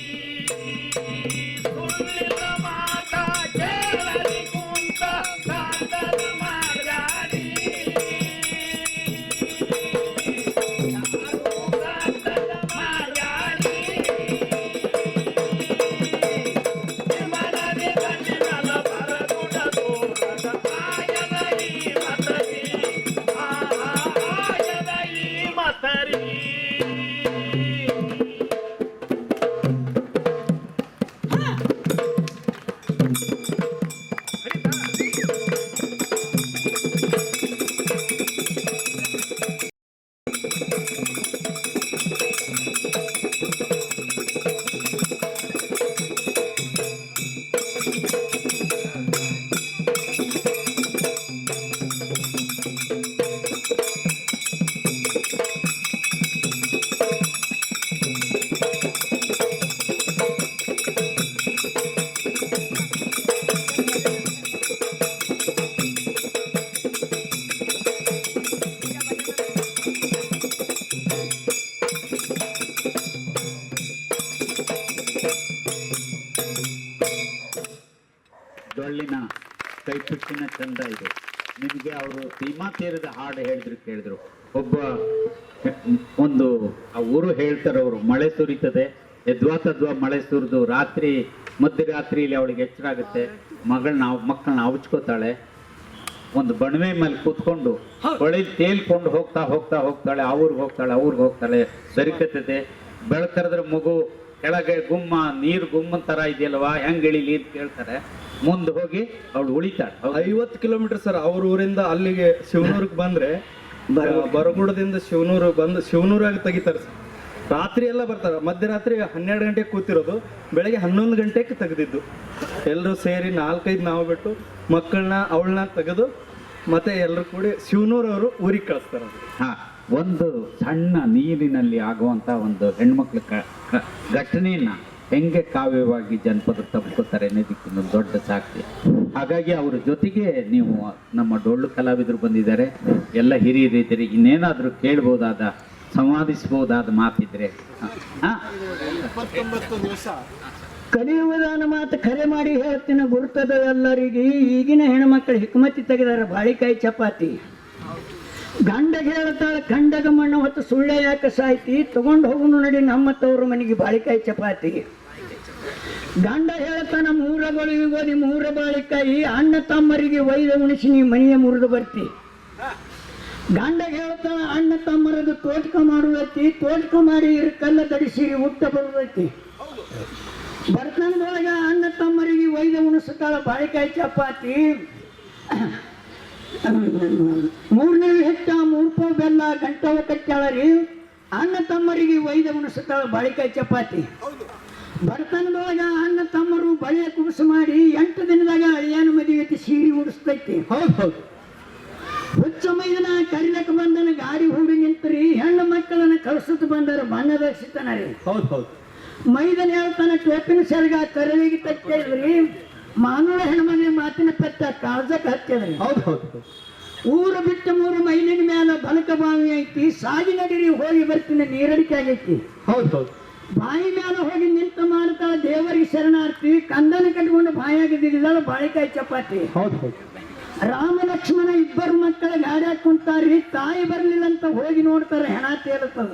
ಡೊಳ್ಳಿನ ಕೈಪಿಟ್ಟಿನ ಚಂದ ಇದು. ನಿಮಗೆ ಅವರು ಸೀಮಾ ತೀರದ ಹಾಡು ಕೇಳಿದ್ರು ಒಂದು ಆ ಊರು ಹೇಳ್ತಾರೆ ಅವರು, ಮಳೆ ಸುರಿತದೆ ಯದ್ವಾ ಮಳೆ ಸುರಿದು ರಾತ್ರಿ ಮಧ್ಯರಾತ್ರಿಯಲ್ಲಿ ಅವಳಿಗೆ ಎಚ್ಚರ ಆಗುತ್ತೆ, ಮಕ್ಕಳನ್ನ ಅವಚ್ಕೋತಾಳೆ, ಒಂದು ಬಣವೆ ಮೇಲೆ ಕೂತ್ಕೊಂಡು ಹೊಳೆ ತೇಲ್ಕೊಂಡು ಹೋಗ್ತಾಳೆ, ಅವ್ರಿಗೆ ಹೋಗ್ತಾಳೆ ಸರಿಕತ್ತದೆ. ಬೆಳಕರದ್ರ ಮಗು ಕೆಳಗೆ ಗುಮ್ಮ ನೀರು ಗುಮ್ಮನ ತರ ಇದೆಯಲ್ವಾ, ಹೆಂಗ್ ಇಳಿಲಿ ಅಂತ ಕೇಳ್ತಾರೆ. ಮುಂದೆ ಹೋಗಿ ಅವಳು ಉಳಿತಾಳೆ. 50 ಕಿಲೋಮೀಟರ್ ಸರ್ ಅವ್ರ ಊರಿಂದ ಅಲ್ಲಿಗೆ ಶಿವನೂರಿಗೆ ಬಂದ್ರೆ ಬರಗುಡದಿಂದ ಶಿವನೂರು ಬಂದು ಶಿವನೂರಾಗ ತೆಗಿತಾರೆ ಸರ್. ರಾತ್ರಿ ಎಲ್ಲ ಬರ್ತಾರೆ, ಮಧ್ಯರಾತ್ರಿ 12 ಗಂಟೆಗೆ ಕೂತಿರೋದು, ಬೆಳಗ್ಗೆ 11 ಗಂಟೆಗೆ ತೆಗೆದಿದ್ದು. ಎಲ್ಲರೂ ಸೇರಿ 4-5 ನಾವು ಬಿಟ್ಟು ಮಕ್ಕಳನ್ನ ಅವಳನ್ನ ತೆಗೆದು ಮತ್ತೆ ಎಲ್ಲರೂ ಕೂಡಿ ಶಿವನೂರವರು ಊರಿಗೆ ಕಳಿಸ್ತಾರೆ. ಹಾ, ಒಂದು ಸಣ್ಣ ನೀರಿನಲ್ಲಿ ಆಗುವಂತ ಒಂದು ಹೆಣ್ಮಕ್ಳ ಘಟನೆಯನ್ನ ಹೆಂಗೆ ಕಾವ್ಯವಾಗಿ ಜನಪದ ತಪ್ಪಿಕೊತಾರೆ ಅನ್ನೋದಕ್ಕಿಂತ ದೊಡ್ಡ ಸಾಕ್ಷಿ. ಹಾಗಾಗಿ ಅವ್ರ ಜೊತೆಗೆ ನೀವು ನಮ್ಮ ಡೊಳ್ಳು ಕಲಾವಿದರು ಬಂದಿದ್ದಾರೆ, ಎಲ್ಲ ಹಿರಿಯರಿದ್ದೀರಿ. ಇನ್ನೇನಾದರೂ ಕೇಳ್ಬೋದಾದ ಸಂವಾದಿಸಬಹುದಾದ ಮಾತಿದ್ರೆ ಕಲಿಯುವುದಾನ ಮಾತು ಖರೆ ಮಾಡಿ ಹೇಳ್ತೀನಿ ಗುರುತದ ಎಲ್ಲರಿಗೆ. ಈಗಿನ ಹೆಣ್ಮಕ್ಳು ಹಿಕ್ಮತಿ ತೆಗೆದಾರ ಬಾಳಿಕಾಯಿ ಚಪಾತಿ. ಗಂಡಗೆ ಹೇಳ್ತಾಳೆ ಕಂಡಗ ಮಣ್ಣು ಹೊತ್ತು ಸುಳ್ಳೆ ಯಾಕೆ ಸಾಯ್ತಿ, ತಗೊಂಡು ಹೋಗುನು ನಡಿ ನಮ್ಮ ತವ್ರ ಮನೆಗೆ ಬಾಳಿಕಾಯಿ ಚಪಾತಿ. ಗಂಡ ಹೇಳ್ತಾನ 3 ಬಳಿಗೆ ಓದಿ 3 ಬಾಳಿಕಾಯಿ, ಅಣ್ಣ ತಮ್ಮರಿಗೆ ಒಯ್ದ ಉಣಿಸಿ ನೀ ಮನೆಯ ಮುರಿದು ಬರ್ತಿ. ಗಂಡ ಹೇಳ್ತಾನ ಅಣ್ಣ ತಮ್ಮರದು ತೋಟಕ ಮಾಡುವೈತಿ, ತೋಟಕ ಮಾಡಿ ಕಲ್ಲ ತಡಿಸಿ ಊಟ ಬರುವೈತಿ. ಬರ್ತನದೊಳಗ ಅಣ್ಣ ತಮ್ಮರಿಗೆ ಒಯ್ದ ಉಣಿಸ್ತಾಳ ಬಾಳಿಕಾಯಿ ಚಪಾತಿ. 3ನೇ ಹೆಚ್ಚ 3 ಪಾವ್ ಬೆಲ್ಲ ಗಂಟವ ಕಟ್ಟಾಳ ರೀ. ಅಣ್ಣ ತಮ್ಮರಿಗೆ ವೈದ್ಯ ಉಣಿಸುತ್ತಾಳ ಬಾಳಿಕಾಯಿ ಚಪಾತಿ. ಬಡತನದೊಳಗ ಅಣ್ಣ ತಮ್ಮರು ಬಳೆಯ ಕುಬಸು ಮಾಡಿ 8 ದಿನದಾಗ ಅಳಿಯನ ಮದುವೆ ಸೀರೆ ಉಡಿಸ್ತೈತಿ. ಹೌದು ಹುಚ್ಚ ಮೈದನ ಕರಿಲಕ್ಕೆ ಬಂದನ ಗಾಡಿ ಹೂಡಿ ನಿಂತ್ರಿ, ಹೆಣ್ಣು ಮಕ್ಕಳನ್ನ ಕಳಿಸುತ್ತ ಬಂದರ ಬಣ್ಣದ ಸಿತನರಿ. ಹೌದು ಮೈದನ ಹೇಳ್ತಾನ ಟೋಪಿನ ಸೆರಗ ಕರಳಿಗೆ ತಟ್ಟಿದ್ರಿ, ಮಾನವ ಹೆಣ್ಮನೆ ಮಾತಿನ ಪೆತ್ತ ಕಾಳ್ಜಕ್ಕೆ ಹತ್ತಿದ್ರಿ. ಹೌದು ಊರು ಬಿಟ್ಟ 3 ಮೈಲಿನ ಮ್ಯಾಲ ಬಲಕ ಬಾವಿ ಐತಿ, ಸಾಗಿ ನಡೀರಿ ಹೋಗಿ ಬರ್ತೀನಿ ನೀರಡಿಕೆ ಆಗೈತಿ. ಹೌದು ಬಾಯಿ ಮ್ಯಾಲ ಹೋಗಿ ನಿಂತ ಮಾಡ್ತಾಳ ದೇವರಿಗೆ ಶರಣಾರ್ಥಿ, ಕಂದನ ಕಟ್ಕೊಂಡು ಬಾಯಾಗಿದ್ದಾಳ ಬಾಳಿಕಾಯಿ ಚಪಾತಿ. ಹೌದು ರಾಮ ಲಕ್ಷ್ಮಣ ಇಬ್ಬರು ಮಕ್ಕಳ ಗಾಡ್ಯಾಗ ಕುಂತಾರಿ, ತಾಯಿ ಬರ್ಲಿಲ್ಲ ಅಂತ ಹೋಗಿ ನೋಡ್ತಾರೆ, ಹೆಣ ತೇರುತ್ತದ.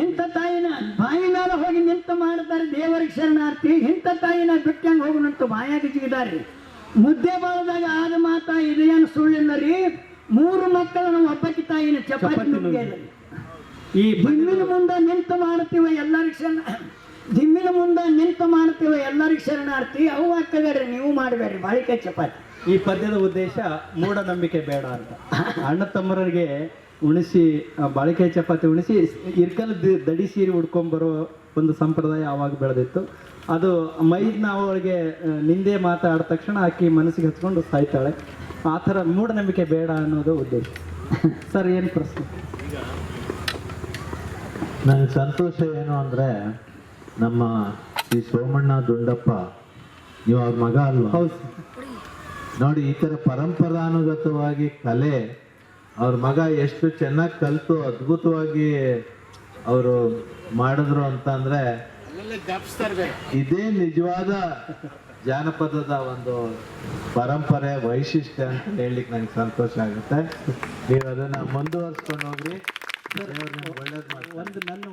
ಇಂಥ ತಾಯಿನ ಬಾಯಿ ಮ್ಯಾಲ ಹೋಗಿ ನಿಂತ ಮಾಡ್ತಾರೆ ದೇವರಿಗೆ ಶರಣಾರ್ಥಿ, ಇಂಥ ತಾಯಿನ ಬಿಟ್ಟಂಗೆ ಹೋಗುನಂತ ಬಾಯಾಗ ಜಿಗಿದಾರಿ. ಮುದ್ದೆ ಬಾಳದಾಗ ಆದ ಮಾತ ಇದೇನು ಸುಳ್ಳಿಲ್ಲ ರೀ, 3 ಮಕ್ಕಳನ್ನ ಒಬ್ಬಕ್ಕೆ ತಾಯಿನ ಚಪಾತಿ ನುಗ್ಗಿದ್ರಿ. ಈ ದಿಮ್ಮಿನ ಮುಂದೆ ನಿಂತು ಮಾಡ್ತೀವ ಎಲ್ಲರಿಗೆ ಶರಣಾರ್ಥಿ, ಅವು ಹಾಕಬೇಡ್ರಿ ನೀವು ಮಾಡಬೇಡ್ರಿ ಬಾಳಿಕಾಯಿ ಚಪಾತಿ. ಈ ಪದ್ಯದ ಉದ್ದೇಶ ಮೂಢನಂಬಿಕೆ ಬೇಡ ಅಂತ. ಅಣ್ಣ ತಮ್ಮರಿಗೆ ಉಣಿಸಿ ಬಾಳಿಕಾಯಿ ಚಪಾತಿ ಉಣಿಸಿ ಇರ್ಕಲ್ ದಡಿ ಸೀರೆ ಉಡ್ಕೊಂಡ್ಬರೋ ಒಂದು ಸಂಪ್ರದಾಯ ಆವಾಗ ಬೆಳೆದಿತ್ತು. ಅದು ಮೈದ್ನ ಅವಳಿಗೆ ನಿಂದೆ ಮಾತಾಡಿದ ತಕ್ಷಣ ಆಕಿ ಮನಸ್ಸಿಗೆ ಹಚ್ಕೊಂಡು ಸಾಯ್ತಾಳೆ. ಆ ಥರ ಮೂಢನಂಬಿಕೆ ಬೇಡ ಅನ್ನೋದು ಉದ್ದೇಶ. ಸರ್ ಏನು ಪ್ರಶ್ನೆ? ನನಗೆ ಸಂತೋಷ ಏನು ಅಂದರೆ ನಮ್ಮ ಈ ಸೋಮಣ್ಣ ದುಂಡಪ್ಪ ನೀವು ಅವ್ರ ಮಗ ಅಲ್ವಾ? ಹೌದು ನೋಡಿ, ಈ ಥರ ಪರಂಪರಾನುಗತವಾಗಿ ಕಲೆ ಅವ್ರ ಮಗ ಎಷ್ಟು ಚೆನ್ನಾಗಿ ಕಲಿತು ಅದ್ಭುತವಾಗಿ ಅವರು ಮಾಡಿದ್ರು ಅಂತಂದರೆ ಇದೇ ನಿಜವಾದ ಜಾನಪದದ ಒಂದು ಪರಂಪರೆ ವೈಶಿಷ್ಟ್ಯ ಅಂತ ಹೇಳಲಿಕ್ಕೆ ನನಗೆ ಸಂತೋಷ ಆಗುತ್ತೆ. ನೀವು ಅದನ್ನು ಮುಂದುವರಿಸ್ಕೊಂಡು ಹೋಗ್ರಿ.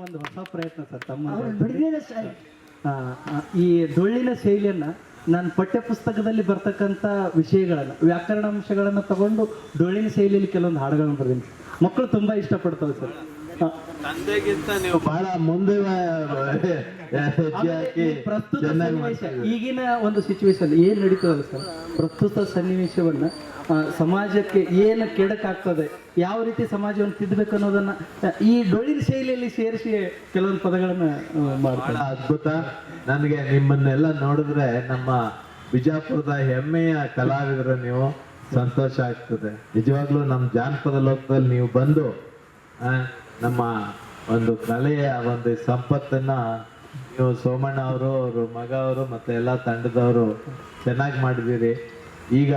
ಒಂದು ಹೊಸ ಪ್ರಯತ್ನ ಸರ್ ತಮ್ಮ ಬಿಡದಿಲ್ಲ ಸರ್. ಈ ಡೊಳ್ಳಿನ ಶೈಲಿಯನ್ನ ನಾನು ಪಠ್ಯ ಪುಸ್ತಕದಲ್ಲಿ ಬರ್ತಕ್ಕಂಥ ವಿಷಯಗಳನ್ನು ವ್ಯಾಕರಣಾಂಶಗಳನ್ನು ತಗೊಂಡು ಡೊಳ್ಳಿನ ಶೈಲಿಯಲ್ಲಿ ಕೆಲವೊಂದು ಹಾಡುಗಳನ್ನು ಬರ್ತೀನಿ. ಮಕ್ಕಳು ತುಂಬಾ ಇಷ್ಟಪಡ್ತವೆ ಸರ್. ತಂದೆಗಿಂತ ನೀವು ಬಹಳ ಮುಂದೆ ಪ್ರಸ್ತುತ ಸನ್ನಿವೇಶ, ಈಗಿನ ಒಂದು ಸಿಚುವೇಶನ್ ಏನ್ ನಡೀತದಲ್ಲ ಸರ್, ಪ್ರಸ್ತುತ ಸನ್ನಿವೇಶವನ್ನ ಸಮಾಜಕ್ಕೆ ಏನು ಕೆಡಕಾಗ್ತದೆ, ಯಾವ ರೀತಿ ಸಮಾಜವನ್ನು ತಿದ್ದಬೇಕು ಅನ್ನೋದನ್ನ ಈ ಡೊಳ್ಳಿನ ಶೈಲಿಯಲ್ಲಿ ಸೇರಿಸಿ ಕೆಲವೊಂದು ಪದಗಳನ್ನ ಬಹಳ ಅದ್ಭುತ. ನನಗೆ ನಿಮ್ಮನ್ನೆಲ್ಲ ನೋಡಿದ್ರೆ ನಮ್ಮ ಬಿಜಾಪುರದ ಹೆಮ್ಮೆಯ ಕಲಾವಿದರು ನೀವು, ಸಂತೋಷ ಆಗ್ತದೆ ನಿಜವಾಗ್ಲೂ. ನಮ್ಮ ಜಾನಪದ ಲೋಕದಲ್ಲಿ ನೀವು ಬಂದು ನಮ್ಮ ಒಂದು ಕಲೆಯ ಒಂದು ಸಂಪತ್ತನ್ನ ನೀವು ಸೋಮಣ್ಣ ಅವರು, ಅವ್ರ ಮಗ ಅವರು ಮತ್ತೆ ಎಲ್ಲ ತಂಡದವರು ಚೆನ್ನಾಗಿ ಮಾಡಿದ್ದೀರಿ. ಈಗ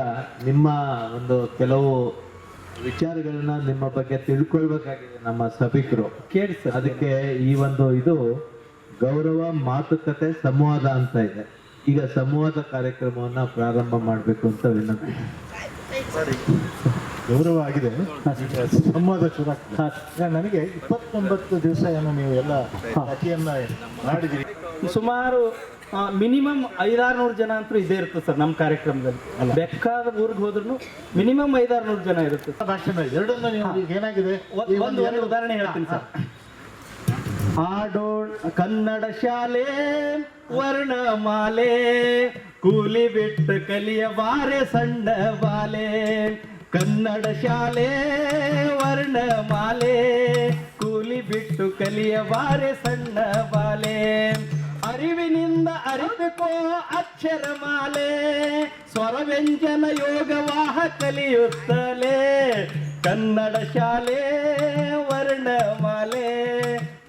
ನಿಮ್ಮ ಒಂದು ಕೆಲವು ವಿಚಾರಗಳನ್ನ ನಿಮ್ಮ ಬಗ್ಗೆ ತಿಳ್ಕೊಳ್ಬೇಕಾಗಿದೆ ನಮ್ಮ ಸಭಿಕರು. ಕೇಳಿ ಸರ್. ಅದಕ್ಕೆ ಈ ಒಂದು ಇದು ಗೌರವ ಮಾತುಕತೆ ಸಂವಾದ ಅಂತ ಇದೆ. ಈಗ ಸಂವಾದ ಕಾರ್ಯಕ್ರಮವನ್ನ ಪ್ರಾರಂಭ ಮಾಡಬೇಕು ಅಂತ ವಿನಂತಿ. ಗೌರವ ಆಗಿದೆ, ಸಂವಾದ ಶುರು ಆಗ್ತದೆ. ನನಗೆ 29 ದಿವಸ ಏನು ನೀವು ಎಲ್ಲ ಅತಿಯನ್ನ ಮಾಡಿದಿರಿ. ಸುಮಾರು ಮಿನಿಮಮ್ 500-600 ಜನ ಅಂತೂ ಇದೇ ಇರುತ್ತೆ ಸರ್ ನಮ್ಮ ಕಾರ್ಯಕ್ರಮದಲ್ಲಿ. ಬೇಕಾದ ಊರಿಗೆ ಹೋದ್ರು ಮಿನಿಮಮ್ 500-600 ಜನ ಇರುತ್ತೆ. ಭಾಷಣ ಎರಡನ್ನೂ ನೀವು ಈಗ ಏನಾಗಿದೆ ಒಂದು ಉದಾಹರಣೆ ಹೇಳ್ತೀನಿ ಸರ್. ಆಡೋಳ್ ಕನ್ನಡ ಶಾಲೆ ವರ್ಣಮಾಲೆ, ಕೂಲಿ ಬಿಟ್ಟು ಕಲಿಯ ಬಾರೆ ಸಣ್ಣ ಬಾಲೆ. ಕನ್ನಡ ಶಾಲೆ ವರ್ಣಮಾಲೆ, ಕೂಲಿ ಬಿಟ್ಟು ಕಲಿಯ ಬಾರೆ ಸಣ್ಣ ಬಾಲೆ. ಅರಿವಿನಿಂದ ಅರಿತುಕೋ ಅಕ್ಷರ ಮಾಲೆ, ಸ್ವರವ್ಯಂಜನ ಯೋಗವಾಹ ಕಲಿಯುತ್ತಲೇ. ಕನ್ನಡ ಶಾಲೆ ವರ್ಣಮಾಲೆ,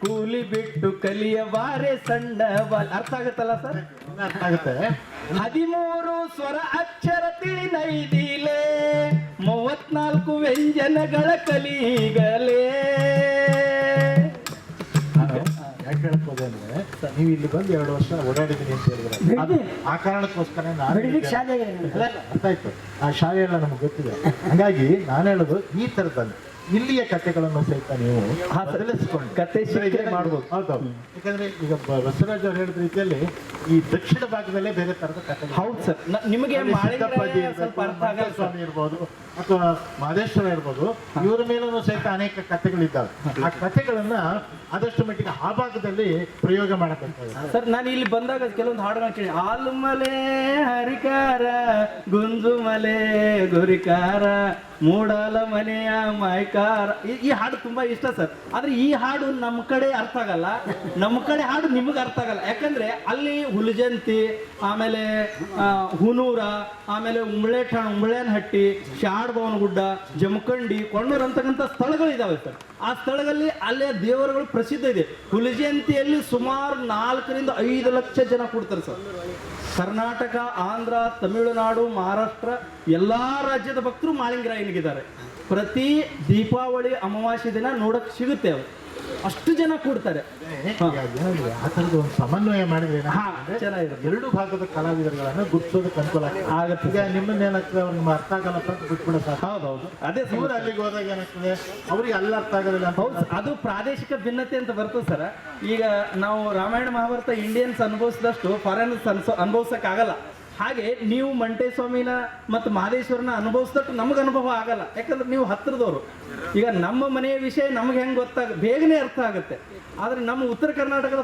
ಕೂಲಿ ಬಿಟ್ಟು ಕಲಿಯ ಬಾರೆ ಸಣ್ಣ ಬಾಲೆ. ಅರ್ಥ ಆಗುತ್ತಲ್ಲ ಸರ್? ಅರ್ಥ ಆಗುತ್ತೆ. 13 ಸ್ವರ ಅಕ್ಷರ ತಿಳಿನೈದಿಲೆ, 34 ವ್ಯಂಜನಗಳ ಕಲಿಗಲೇ. ಯಾಕೆ ಹೇಳಕ್ ಹೋದೆ ಅಂದ್ರೆ, ನೀವು ಇಲ್ಲಿ ಬಂದು 2 ವರ್ಷ ಓಡಾಡಿದ್ದೀನಿ ಅಂತ ಹೇಳಿದ್ರೆ ಆ ಕಾರಣಕ್ಕೋಸ್ಕರ ಅರ್ಥ ಆಯ್ತು. ಆ ಶಾಲೆ ಎಲ್ಲ ನಮ್ಗೆ ಗೊತ್ತಿದೆ. ಹಾಗಾಗಿ ನಾನು ಹೇಳೋದು ಈ ಥರದಲ್ಲಿ ಇಲ್ಲಿಯ ಕಥೆಗಳನ್ನು ಸಹಿತ ನೀವು ಬದಲಿಸ್ಕೊಂಡು ಕತೆ ಮಾಡ್ಬೋದು. ಹೌದೌದು. ಯಾಕಂದ್ರೆ ಈಗ ಬಸವರಾಜ್ ಅವ್ರು ಹೇಳಿದ ರೀತಿಯಲ್ಲಿ ಈ ದಕ್ಷಿಣ ಭಾಗದಲ್ಲೇ ಬೇರೆ ತರದ ಕಥೆ. ಹೌದು ಸರ್. ನಿಮಗೆ ಸ್ವಲ್ಪ ಅರ್ಥ ಆಗಲ್ಲ. ಸ್ವಾಮಿ ಇರ್ಬೋದು, ಅಥವಾ ಮಹದೇಶ್ವರ ಇರ್ಬೋದು, ಇವರ ಮೇಲೂ ಸಹಿತ ಅನೇಕ ಕಥೆಗಳಿದ್ದಾವೆ. ಆ ಕಥೆಗಳನ್ನ ಆದಷ್ಟು ಮಟ್ಟಿಗೆ ಆ ಭಾಗದಲ್ಲಿ ಪ್ರಯೋಗ ಮಾಡಬೇಕಾಗಿದೆ. ಸರ್ ನಾನು ಇಲ್ಲಿ ಬಂದಾಗ ಕೆಲವೊಂದು ಹಾಡುಗಳನ್ನ ಕೇಳಿ, ಆಲುಮಲೆ ಹರಿಕಾರ ಗುಂಜುಮಲೆ ಗುರಿಕಾರ ಮೂಡಲ ಮನೆಯ ಮೈಕಾರ, ಈ ಹಾಡು ತುಂಬಾ ಇಷ್ಟ ಸರ್. ಆದ್ರೆ ಈ ಹಾಡು ನಮ್ಮ ಕಡೆ ಅರ್ಥ ಆಗಲ್ಲ, ನಮ್ಮ ಕಡೆ ಹಾಡು ನಿಮಗೆ ಅರ್ಥ ಆಗಲ್ಲ. ಯಾಕಂದ್ರೆ ಅಲ್ಲಿ ಹುಲಜಂತಿ, ಆಮೇಲೆ ಹುನೂರ, ಆಮೇಲೆ ಉಂಬಳೇನಹಟ್ಟಿ, ಶಾಡ್ಭವನಗುಡ್ಡ, ಜಮಖಂಡಿ, ಕೊಣ್ಣೂರು ಅಂತಕ್ಕಂಥ ಸ್ಥಳಗಳಿದಾವೆ ಸರ್. ಆ ಸ್ಥಳಗಳಲ್ಲಿ ಅಲ್ಲೇ ದೇವರುಗಳು ಪ್ರಸಿದ್ಧ ಇದೆ. ಹುಲಜಂತಿಯಲ್ಲಿ ಸುಮಾರು 4 ರಿಂದ 5 ಲಕ್ಷ ಜನ ಕೂಡ್ತಾರೆ ಸರ್. ಕರ್ನಾಟಕ, ಆಂಧ್ರ, ತಮಿಳುನಾಡು, ಮಹಾರಾಷ್ಟ್ರ ಎಲ್ಲಾ ರಾಜ್ಯದ ಭಕ್ತರು ಮಾಳಿಂಗರಾಯನಿಗಿದ್ದಾರೆ. ಪ್ರತಿ ದೀಪಾವಳಿ ಅಮಾವಾಸ್ಯೆ ದಿನ ನೋಡಕ್ ಸಿಗುತ್ತೆ ಅವರು, ಅಷ್ಟು ಜನ ಕೂಡ್ತಾರೆ. ಆ ಥರದ ಒಂದು ಸಮನ್ವಯ ಮಾಡಿದ್ರೆ ಚೆನ್ನಾಗಿರುತ್ತೆ. ಎರಡು ಭಾಗದ ಕಲಾವಿದರುಗಳನ್ನ ಗುರ್ತಿಸೋದಕ್ಕೆ ಅನುಕೂಲ ಆಗುತ್ತೆ. ಈಗ ನಿಮ್ಮನ್ನೇನಾಗ್ತದೆ, ಅವ್ರಿಗೆ ಅರ್ಥ ಆಗಲ್ಲ ಅಂತ ಬಿಟ್ಬಿಡ ಸಾಕು. ಹೌದೌದು, ಅದೇ ಇವರು ಅಲ್ಲಿಗೆ ಹೋದಾಗ ಏನಾಗ್ತದೆ, ಅವ್ರಿಗೆ ಅಲ್ಲಿ ಅರ್ಥ ಆಗೋದಿಲ್ಲ. ಹೌದು, ಅದು ಪ್ರಾದೇಶಿಕ ಭಿನ್ನತೆ ಅಂತ ಬರ್ತದೆ ಸರ್. ಈಗ ನಾವು ರಾಮಾಯಣ ಮಹಾಭಾರತ ಇಂಡಿಯನ್ಸ್ ಅನುಭವಿಸಿದಷ್ಟು ಫಾರಿನರ್ಸ್ ಅನುಭವಿಸಕ್ ಆಗಲ್ಲ. ಹಾಗೆ ನೀವು ಮಂಟೇಸ್ವಾಮಿನ ಮತ್ತು ಮಹದೇಶ್ವರನ ಅನುಭವಿಸಿದಷ್ಟು ನಮಗೆ ಅನುಭವ ಆಗಲ್ಲ. ಯಾಕಂದ್ರೆ ನೀವು ಹತ್ತಿರದವರು. ಈಗ ನಮ್ಮ ಮನೆಯ ವಿಷಯ ನಮ್ಗೆ ಹೆಂಗೆ ಬೇಗನೆ ಅರ್ಥ ಆಗುತ್ತೆ. ಆದರೆ ನಮ್ಮ ಉತ್ತರ ಕರ್ನಾಟಕದ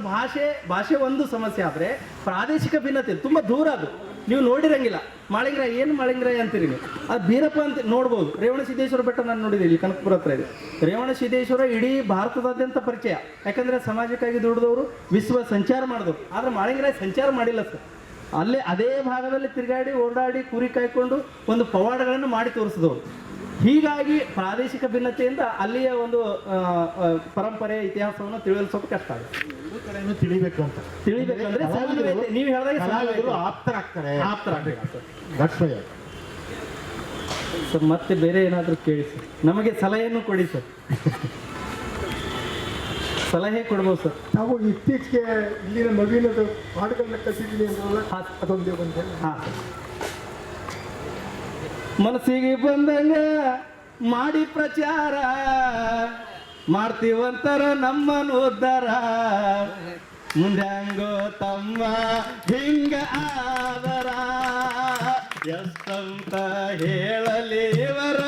ಭಾಷೆ ಒಂದು ಸಮಸ್ಯೆ. ಆದರೆ ಪ್ರಾದೇಶಿಕ ಭಿನ್ನತೆ ತುಂಬ ದೂರ. ಅದು ನೀವು ನೋಡಿರಂಗಿಲ್ಲ. ಮಾಳಿಂಗರಾಯ ಏನು ಮಾಳಿಂಗರಾಯ ಅಂತೀರಿ ನೀವು, ಅದು ಬೀರಪ್ಪ ಅಂತ ನೋಡ್ಬೋದು. ರೇವಣಸಿದ್ದೇಶ್ವರ ಬೆಟ್ಟ ನಾನು ನೋಡಿದ್ದೀನಿ, ಇಲ್ಲಿ ಕನಕಪುರ ಹತ್ರ ಇದೆ. ರೇವಣಸಿದ್ದೇಶ್ವರ ಇಡೀ ಭಾರತದಾದ್ಯಂತ ಪರಿಚಯ. ಯಾಕಂದರೆ ಸಮಾಜಕ್ಕಾಗಿ ದುಡಿದವರು, ವಿಶ್ವ ಸಂಚಾರ ಮಾಡಿದವರು. ಆದರೆ ಮಾಳಿಂಗರಾಯ ಸಂಚಾರ ಮಾಡಿಲ್ಲ ಸರ್. ಅಲ್ಲೇ ಅದೇ ಭಾಗದಲ್ಲಿ ತಿರುಗಾಡಿ ಓಡಾಡಿ ಕುರಿ ಕಾಯ್ಕೊಂಡು ಒಂದು ಪವಾಡಗಳನ್ನು ಮಾಡಿ ತೋರಿಸಿದವರು. ಹೀಗಾಗಿ ಪ್ರಾದೇಶಿಕ ಭಿನ್ನತೆಯಿಂದ ಅಲ್ಲಿಯ ಒಂದು ಪರಂಪರೆ, ಇತಿಹಾಸವನ್ನು ತಿಳಿಯಲು ಸ್ವಲ್ಪ ಕಷ್ಟ ಆಗುತ್ತೆ. ತಿಳಿಬೇಕು ಅಂತ ತಿಳಿಬೇಕಂದ್ರೆ ನೀವು ಹೇಳಿದಾಗ ಆಪ್ತರಾಗ್ತಾರೆ. ಸರ್ ಮತ್ತೆ ಬೇರೆ ಏನಾದರೂ ಕೇಳಿ ಸರ್, ನಮಗೆ ಸಲಹೆಯನ್ನು ಕೊಡಿ ಸರ್. ಸಲಹೆ ಕೊಡ್ಬೋದು ಸರ್. ನಾವು ಇತ್ತೀಚೆಗೆ ಇಲ್ಲಿನ ನವೀನದ ಹಾಡುಗಳನ್ನ ಕಲಿತಿದ್ದೀನಿ ಅಂದ್ರಲ್ಲ, ಅದೊಂದೇ ಬಂದೆ. ಹಾಂ, ಮನಸ್ಸಿಗೆ ಬಂದಂಗ ಮಾಡಿ ಪ್ರಚಾರ ಮಾಡ್ತೀವಂತರ ನಮ್ಮನ್ನು ಉದ್ಧಾರ. ಮುಂದೆ ಹಂಗೋ ತಮ್ಮ ಹಿಂಗ ಆದರ ಎಷ್ಟಂತ ಹೇಳಲಿ ಇವರ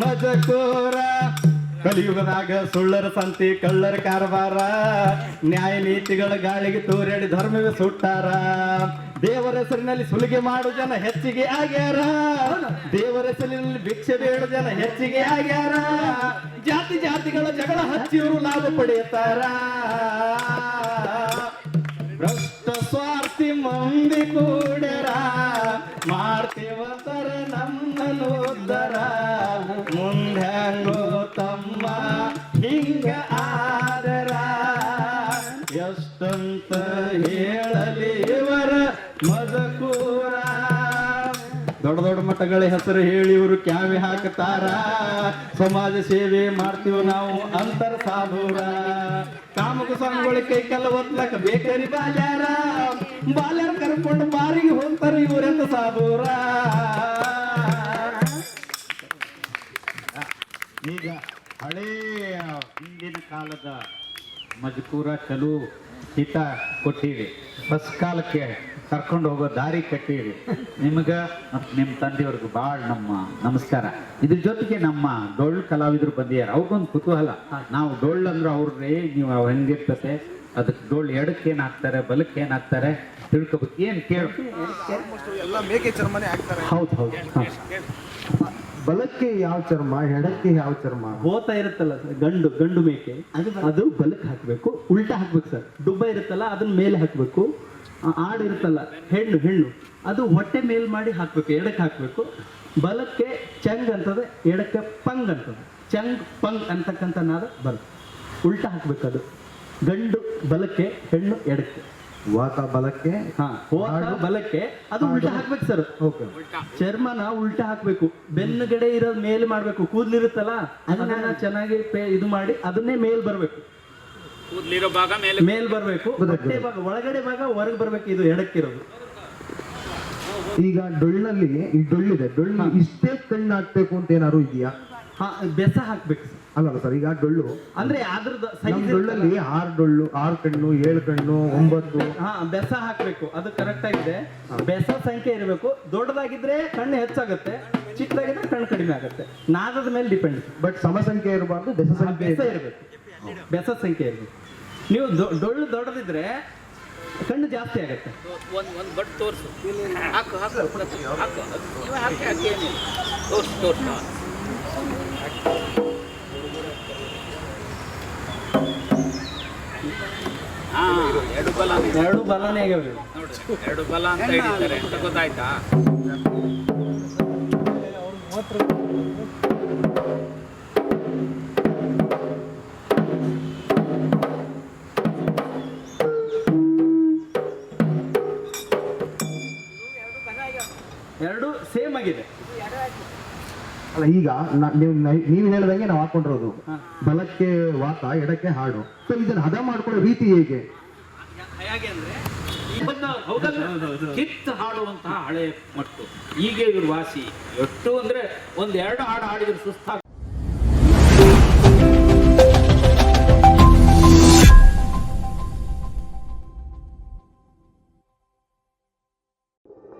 ಮಜಕೂರ. ಕಲಿಯುಗದಾಗ ಸುಳ್ಳರ ಸಂತಿ, ಕಳ್ಳರ ಕಾರವಾರ, ನ್ಯಾಯ ನೀತಿಗಳ ಗಾಳಿಗೆ ತೂರ್ಯಾಡಿ ಧರ್ಮವೇ ಸುಟ್ಟಾರ. ದೇವರ ಹೆಸರಿನಲ್ಲಿ ಸುಲಿಗೆ ಮಾಡು ಜನ ಹೆಚ್ಚಿಗೆ ಆಗ್ಯಾರ. ದೇವರ ಹೆಸರಿನಲ್ಲಿ ಭಿಕ್ಷೆ ಬೇಡು ಜನ ಹೆಚ್ಚಿಗೆ ಆಗ್ಯಾರ. ಜಾತಿಗಳ ಜಗಳ ಹಚ್ಚಿ ಇವರು ಲಾಭ ಪಡೆಯುತ್ತಾರ. ಭ್ರಷ್ಟ ಸ್ವಾರ್ಥಿ ಮಂದಿ ಕೂಡ್ಯಾರ, ಮಾಡ್ತೀವಂತರ ನಮ್ಮನ್ನು ಉದ್ಧಾರ. ಮುಂದೆ ಹಂಗೋ ತಮ್ಮ ಹಿಂಗ ಆದರ ಎಷ್ಟಂತ ಹೇಳಲಿ ಇವರ ಮಜಕೂರ. ದೊಡ್ಡ ದೊಡ್ಡ ಮಠಗಳ ಹೆಸರು ಹೇಳಿ ಇವರು ಕ್ಯಾವಿ ಹಾಕ್ತಾರ. ಸಮಾಜ ಸೇವೆ ಮಾಡ್ತೀವಿ ನಾವು ಅಂತರ ಸಾಧೂರ. ಕಾಮಕ ಸ್ವಾಮಿಗಳ ಕೈ ಕೆಲ ಒತ್ಲಕ ಬೇಕರಿ ಬಾಲ್ಯಾರ. ಬಾಲ್ಯಾರ ಕರ್ಕೊಂಡು ಬಾರಿಗೆ ಹೋಗ್ತಾರ ಇವರೆಂತ ಸಾಧೂರ. ಈಗ ಹಳೆಯ ಹಿಂದಿನ ಕಾಲದ ಮಜಕೂರ ಚಲು ಹಿತ ಕೊಟ್ಟಿರಿ, ಬಸ್ ಕಾಲಕ್ಕೆ ಕರ್ಕೊಂಡು ಹೋಗೋ ದಾರಿ ಕಟ್ಟಿರಿ. ನಿಮ್ಗೆ ಮತ್ತು ನಿಮ್ಮ ತಂದೆಯವ್ರಿಗೆ ಭಾಳ ನಮ್ಮ ನಮಸ್ಕಾರ. ಇದ್ರ ಜೊತೆಗೆ ನಮ್ಮ ಡೊಳ್ಳು ಕಲಾವಿದರು ಬಂದಿದ್ದಾರೆ. ಅವ್ರಿಗೊಂದು ಕುತೂಹಲ, ನಾವು ಡೊಳ್ಳು ಅಂದ್ರೆ ಅವ್ರೇ ನೀವು ಹೆಂಗಿರ್ತತೆ, ಅದಕ್ಕೆ ಡೊಳ್ಳು ಎಡಕ್ಕೆ ಏನು ಹಾಕ್ತಾರೆ, ಬಲಕ್ಕೆ ಏನು ಹಾಕ್ತಾರೆ ತಿಳ್ಕೊಬೇಕು. ಏನು ಕೇಳು. ಎಲ್ಲ ಮೇಕೆ ಚರ್ಮನೆ ಹಾಕ್ತಾರೆ. ಹೌದು. ಬಲಕ್ಕೆ ಯಾವ ಚರ್ಮ, ಎಡಕ್ಕೆ ಯಾವ ಚರ್ಮ? ಬೋತ ಇರುತ್ತಲ್ಲ ಸರ್, ಗಂಡು ಮೇಕೆ, ಅದು ಬಲಕ್ಕೆ ಹಾಕಬೇಕು, ಉಲ್ಟಾ ಹಾಕ್ಬೇಕು ಸರ್. ಡುಬ್ಬ ಇರುತ್ತಲ್ಲ ಅದನ್ನ ಮೇಲೆ ಹಾಕಬೇಕು. ಆಡು ಇರುತ್ತಲ್ಲ ಹೆಣ್ಣು, ಅದು ಹೊಟ್ಟೆ ಮೇಲ್ ಮಾಡಿ ಹಾಕ್ಬೇಕು, ಎಡಕ್ಕೆ ಹಾಕಬೇಕು. ಬಲಕ್ಕೆ ಚಂಗ್ ಅಂತದೆ, ಎಡಕ್ಕೆ ಪಂಗ್ ಅಂತದೆ. ಚಂಗ್ ಪಂಗ್ ಅಂತಕ್ಕಂಥ ನಾದ ಬರುತ್ತೆ. ಉಲ್ಟಾ ಹಾಕ್ಬೇಕು. ಅದು ಗಂಡು ಬಲಕ್ಕೆ, ಹೆಣ್ಣು ಎಡಕ್ಕೆ. ವಾತ ಬಲಕ್ಕೆ, ಬಲಕ್ಕೆ, ಅದು ಉಲ್ಟಾ ಹಾಕ್ಬೇಕು ಸರ್. ಚರ್ಮನ ಉಲ್ಟಾ ಹಾಕ್ಬೇಕು. ಬೆನ್ನುಗಡೆ ಇರೋದು ಮೇಲೆ ಮಾಡ್ಬೇಕು. ಕೂದಲಿರುತ್ತಲ್ಲ ಅದನ್ನ ಚೆನ್ನಾಗಿ ಇದು ಮಾಡಿ ಅದನ್ನೇ ಮೇಲ್ ಬರ್ಬೇಕು. ಕೂದಲಿರೋ ಭಾಗ ಮೇಲ್ ಬರ್ಬೇಕು. ಹೊಟ್ಟೆ ಭಾಗ ಒಳಗಡೆ ಭಾಗ ಹೊರಗೆ ಬರ್ಬೇಕು. ಇದು ಎಡಕ್ಕಿರೋದು. ಈಗ ಡೊಳ್ಳಿನಲ್ಲಿ ಈ ಡೊಳ್ಳಿದೆ, ಡೊಳ್ಳು ಇಷ್ಟೇ ಕಣ್ಣು ಹಾಕ್ಬೇಕು ಅಂತ ಏನಾದ್ರು ಇದೆಯಾ? ಬೆಸ ಹಾಕ್ಬೇಕು ಸರ್. ಅಲ್ಲಲ್ಲ ಸರ್, ಈಗ ಡೊಳ್ಳು ಅಂದ್ರೆ ಅದ್ರದ್ದು ನಮ್ಮ ಸೈಜ್ ಡೊಳ್ಳಲ್ಲಿ 6 ಡೊಳ್ಳು, 6 ಕಣ್ಣು, 7 ಕಣ್ಣು, 9. ಹಾ, ಬೆಸ ಹಾಕ್ಬೇಕು, ಅದು ಕರೆಕ್ಟ್ ಆಗಿದೆ. ಬೆಸ ಸಂಖ್ಯೆ ಇರಬೇಕು. ದೊಡ್ಡದಾಗಿದ್ರೆ ಕಣ್ಣು ಹೆಚ್ಚಾಗುತ್ತೆ, ಚಿಕ್ಕದಾಗಿದ್ರೆ ಕಣ್ಣು ಕಡಿಮೆ ಆಗುತ್ತೆ. ನಾದದ ಮೇಲೆ ಡಿಪೆಂಡ್. ಬಟ್ ಸಮ ಸಂಖ್ಯೆ ಇರಬಾರ್ದು, ಬೆಸ ಸಂಖ್ಯೆ ಬೆಸ ಇರಬೇಕು, ಬೆಸ ಸಂಖ್ಯೆ ಇರಬೇಕು. ನೀವು ಡೊಳ್ಳು ದೊಡ್ಡದಿದ್ರೆ ಕಣ್ಣು ಜಾಸ್ತಿ ಆಗುತ್ತೆ. ಒಂದು ಬಟ್ ತೋರಿಸು, ಹಾಕು ಹಾಕು ಹಾಕು, ಇವ ಹಾಕಿ ಹಾಕಿ ಏನಿಲ್ಲ, ತೋರಿಸು. ಎರಡು ಬಲನೇ ಆಗ್ಯಾವ್ರಿ. ಎರಡು ಬಲ ಅಂತ ಹಿಡಿತಾರೆ ಅಂತ ಗೊತ್ತಾಯ್ತಾ? ಎರಡು ಸೇಮ್ ಆಗಿದೆ. ಅಲ್ಲ, ಈಗ ನೀವು ಹೇಳಿದಂಗೆ ನಾವು ಹಾಕೊಂಡಿರೋದು ಬಲಕ್ಕೆ ವಾಕ, ಎಡಕ್ಕೆ ಹಾಡು. ಸೊ ಇದನ್ನ ಹದ ಮಾಡ್ಕೊಳ್ಳೋ ರೀತಿ ಹೇಗೆ? ಹೇಗೆ ಅಂದ್ರೆ ಕಿತ್ತು ಹಾಡುವಂತಹ ಹಳೆ ಮಟ್ಟು. ಈಗ ಇವ್ರ ವಾಸಿ ಎಷ್ಟು ಅಂದ್ರೆ 1-2 ಹಾಡು ಹಾಡಿದ್ರೆ ಸುಸ್ತಾಗ